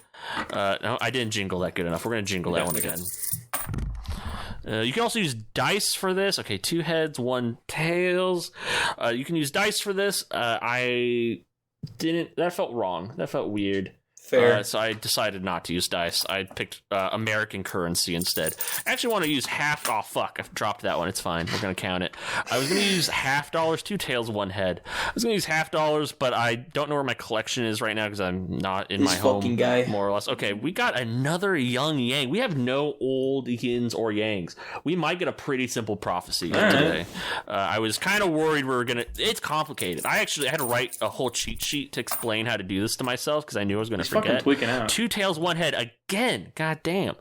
No, I didn't jingle that good enough. We're going to jingle that one again. You can also use dice for this. Okay, 2 heads, 1 tails. You can use dice for this. I didn't. That felt wrong. That felt weird. Fair. So I decided not to use dice. I picked American currency instead. I actually want to use half. Oh, fuck. I dropped that one. It's fine. We're going to count it. I was going to use $50, 2 tails, 1 head. I was going to use $50, but I don't know where my collection is right now because I'm not in my home, guy. More or less. Okay, we got another young yang. We have no old yins or yangs. We might get a pretty simple prophecy today. I was kind of worried we were going to... It's complicated. I had to write a whole cheat sheet to explain how to do this to myself because I knew I was going to forget. Tweaking out. 2 tails, 1 head again. God damn.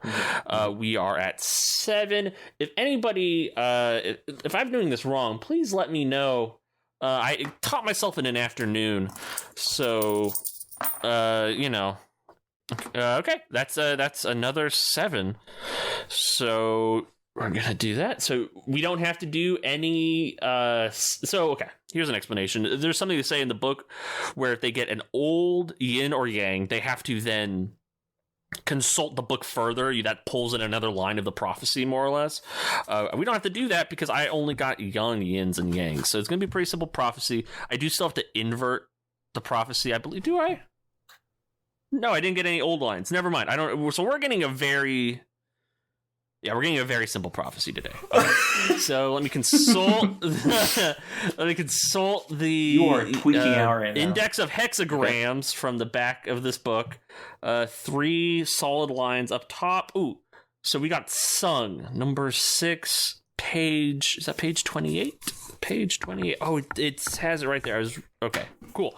We are at 7. If anybody, if I'm doing this wrong, please let me know. I taught myself in an afternoon, so okay, that's another 7. So we're gonna do that. So we don't have to do any. Okay. Here's an explanation. There's something to say in the book where if they get an old yin or yang, they have to then consult the book further. That pulls in another line of the prophecy, more or less. We don't have to do that because I only got young yins and yangs. So it's going to be a pretty simple prophecy. I do still have to invert the prophecy, I believe. Do I? No, I didn't get any old lines. Never mind. I don't. So we're getting a very simple prophecy today. So let me consult. Let me consult the you are tweaking out right now. Index of hexagrams from the back of this book. 3 solid lines up top. Ooh, so we got sung number 6. Page, is that page 28? Page 28. Oh, it has it right there. Okay, cool.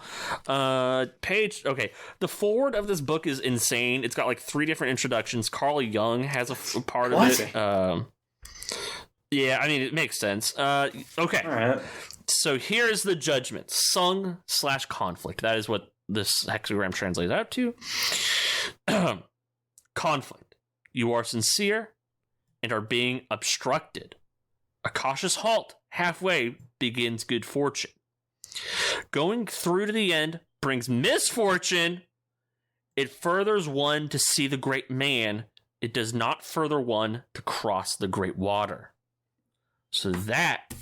Okay. The forward of this book is insane. It's got like 3 different introductions. Carl Jung has a part of it. Yeah, I mean, it makes sense. Okay. All right. So here's the judgment. Sung/conflict. That is what this hexagram translates out to. Conflict. You are sincere and are being obstructed. A cautious halt halfway begins good fortune. Going through to the end brings misfortune It furthers one to see the great man. It does not further one to cross the great water. So that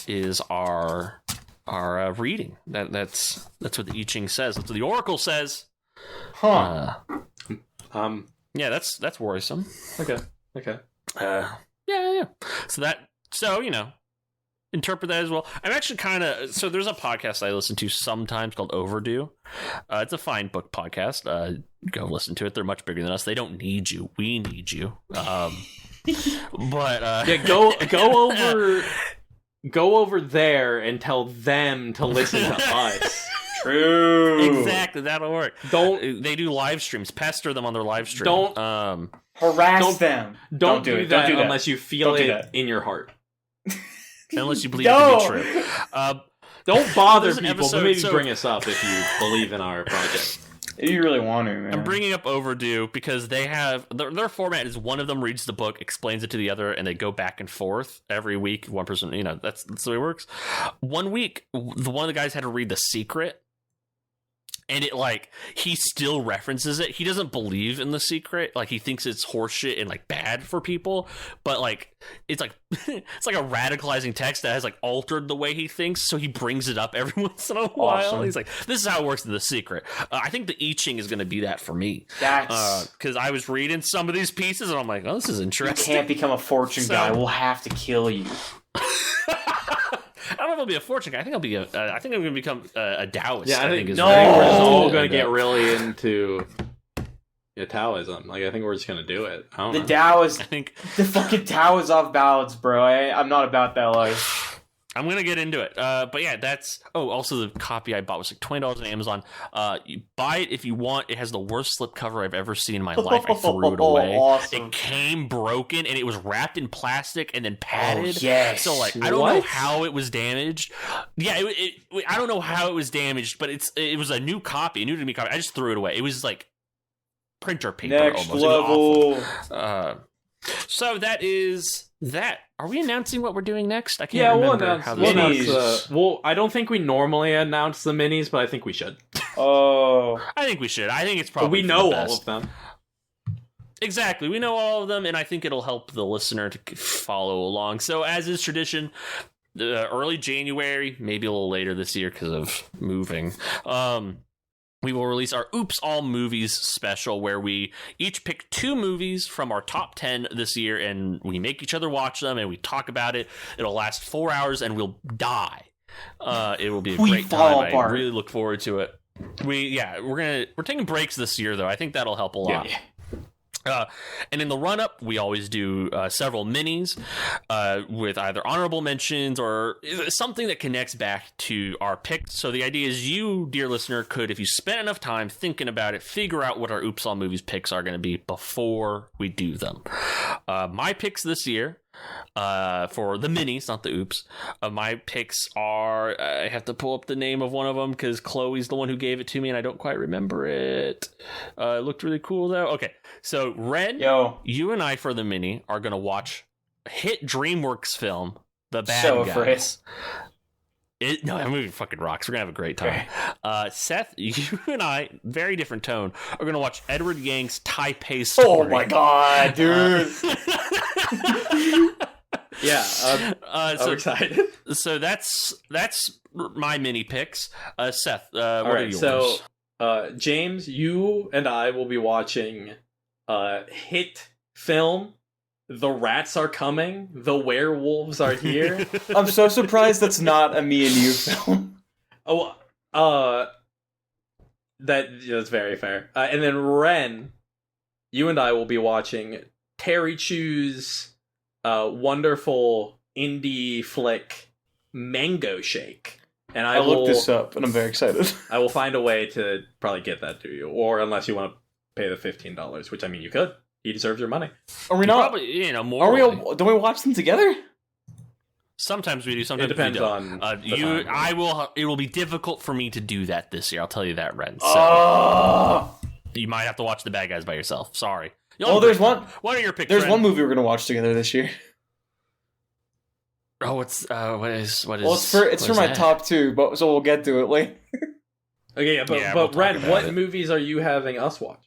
is our reading. That's what the I Ching says. That's what the Oracle says. Huh. Yeah, that's worrisome. Okay. Yeah. So interpret that as well. I'm actually kind of, so there's a podcast I listen to sometimes called Overdue. It's a fine book podcast. Go listen to it. They're much bigger than us. They don't need you. We need you. But go over there and tell them to listen to us. True. Exactly, that'll work. They do live streams. Pester them on their live stream. Harass them. Don't do that unless you feel it in your heart. Unless you believe it to be true. Don't bother people, but maybe bring us up if you believe in our project. If you really want to, man. I'm bringing up Overdue because they have their format is one of them reads the book, explains it to the other, and they go back and forth every week. One person, that's the way it works. One week, one of the guys had to read The Secret. And he still references it. He doesn't believe in The Secret. He thinks it's horseshit and bad for people. But it's it's like a radicalizing text that has altered the way he thinks. So he brings it up every once in a while. Awesome. He's like, this is how it works in The Secret. I think the I Ching is going to be that for me. That's because I was reading some of these pieces and I'm like, oh, this is interesting. You can't become a fortune guy. We'll have to kill you. I don't know if I'll be a fortune guy. I think I'm going to become a Taoist. Yeah, I think we're just No! all going to get really into Taoism. I think we're just going to do it. I don't know. The Tao is... I think The fucking Tao is off balance, bro. I'm not about that life. I'm gonna get into it, but yeah, that's. Oh, also the copy I bought was $20 on Amazon. You buy it if you want. It has the worst slipcover I've ever seen in my life. I threw it away. Awesome. It came broken, and it was wrapped in plastic and then padded. Oh, yes. So I don't know how it was damaged. Yeah, I don't know how it was damaged, but it was a new copy, a new to me copy. I just threw it away. It was printer paper. Next almost. level. It was awful. So that is that. Are we announcing what we're doing next? I can't remember how this minis. I don't think we normally announce the minis, but I think we should. Oh. I think we should. I think it's probably we know the all best. of them. Exactly. We know all of them, and I think it'll help the listener to follow along. So, as is tradition, early January, maybe a little later this year because of moving, we will release our Oops All Movies special, where we each pick 2 movies from our top 10 this year, and we make each other watch them, and we talk about it. It'll last 4 hours, and we'll die. It will be a great time. Apart. I really look forward to it. We're taking breaks this year, though. I think that'll help a lot. Yeah. And in the run-up, we always do several minis with either honorable mentions or something that connects back to our picks. So the idea is you, dear listener, could, if you spend enough time thinking about it, figure out what our Oops All Movies picks are going to be before we do them. My picks this year, for the minis, not the oops, my picks are, I have to pull up the name of one of them because Chloe's the one who gave it to me and I don't quite remember it. It looked really cool though. Okay, so Ren, you and I for the mini are going to watch hit DreamWorks film, The Bad Guys. That movie fucking rocks. We're going to have a great time. Okay. Seth, you and I, very different tone, are going to watch Edward Yang's Taipei Story. Oh my god, dude. Yeah, I'm excited. So that's my mini picks. Seth, what are yours? So, James, you and I will be watching hit film The Rats Are Coming, The Werewolves Are Here. I'm so surprised that's not a me and you film. That's very fair. And then Ren, you and I will be watching Terry Chu's wonderful indie flick Mango Shake. And I will looked this up and I'm very excited. I will find a way to probably get that to you, or unless you want to pay the $15, which I mean you could. He deserves your money. Are we not? Probably, more. Are we? Don't we watch them together? Sometimes we do. Sometimes it depends we don't. on you. I will. It will be difficult for me to do that this year. I'll tell you that, Ren. So you might have to watch The Bad Guys by yourself. Sorry. There's one. What are your picks? There's one movie we're gonna watch together this year. Oh, what is? Well, it's for my top 2, but so we'll get to it later. Okay, yeah, Yeah, but we'll talk Ren, about what it. movies are you having us watch?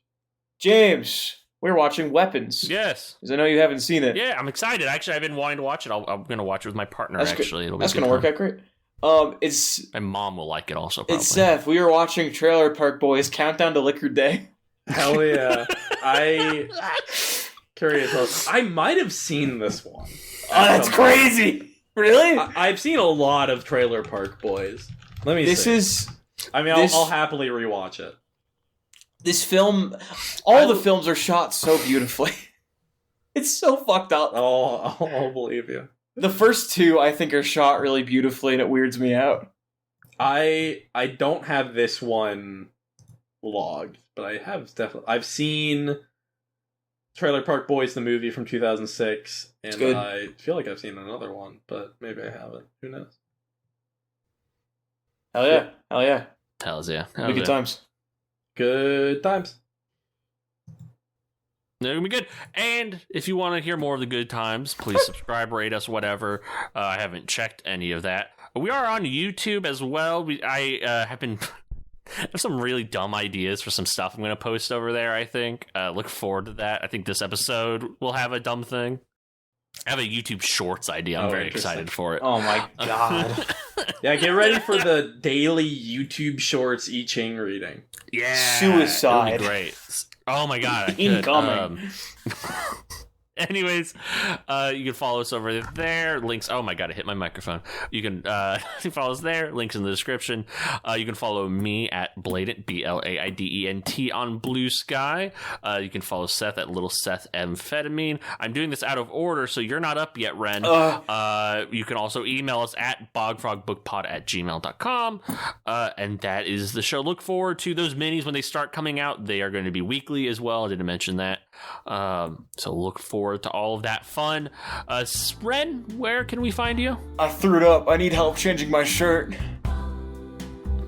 James, we're watching Weapons. Yes. Because I know you haven't seen it. Yeah, I'm excited. Actually, I've been wanting to watch it. I'm going to watch it with my partner, That's actually. It'll be That's a good going to work time. out great. It's My mom will like it also, probably. It's Seth. We were watching Trailer Park Boys Countdown to Liquor Day. Hell yeah. Curious. I might have seen this one. Oh, that's crazy! Really? I've seen a lot of Trailer Park Boys. Let me see. I'll happily rewatch it. This film... All the films are shot so beautifully. It's so fucked up. Oh, I'll believe you. The first two, I think, are shot really beautifully, and it weirds me out. I don't have this one logged, but I've seen Trailer Park Boys, the movie from 2006, and I feel like I've seen another one, but maybe I haven't. Who knows? Hell yeah. Hell yeah. Hells yeah. Good times. Good times. They're gonna be good. And if you want to hear more of the good times, please subscribe, rate us, whatever. I haven't checked any of that. We are on YouTube as well. I have some really dumb ideas for some stuff I'm going to post over there, I think. Look forward to that. I think this episode will have a dumb thing. I have a YouTube Shorts idea. I'm very excited for it. Oh my god. Yeah, get ready for the daily YouTube Shorts I Ching reading. Yeah. Suicide. It'll be great. Oh my god. I could. Incoming. Anyways, you can follow us over there. Links. Oh my god, I hit my microphone. You can follow us there. Links in the description. You can follow me at Blaident, BLAIDENT on Blue Sky. You can follow Seth at Little Seth Amphetamine. I'm doing this out of order, so you're not up yet, Ren. You can also email us at bogfrogbookpod@gmail.com. And that is the show. Look forward to those minis when they start coming out. They are going to be weekly as well. I didn't mention that. So look forward to all of that fun. Ren, where can we find you? I threw it up. I need help changing my shirt.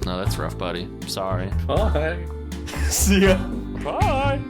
No, that's rough, buddy. Sorry. Bye. See ya. Bye.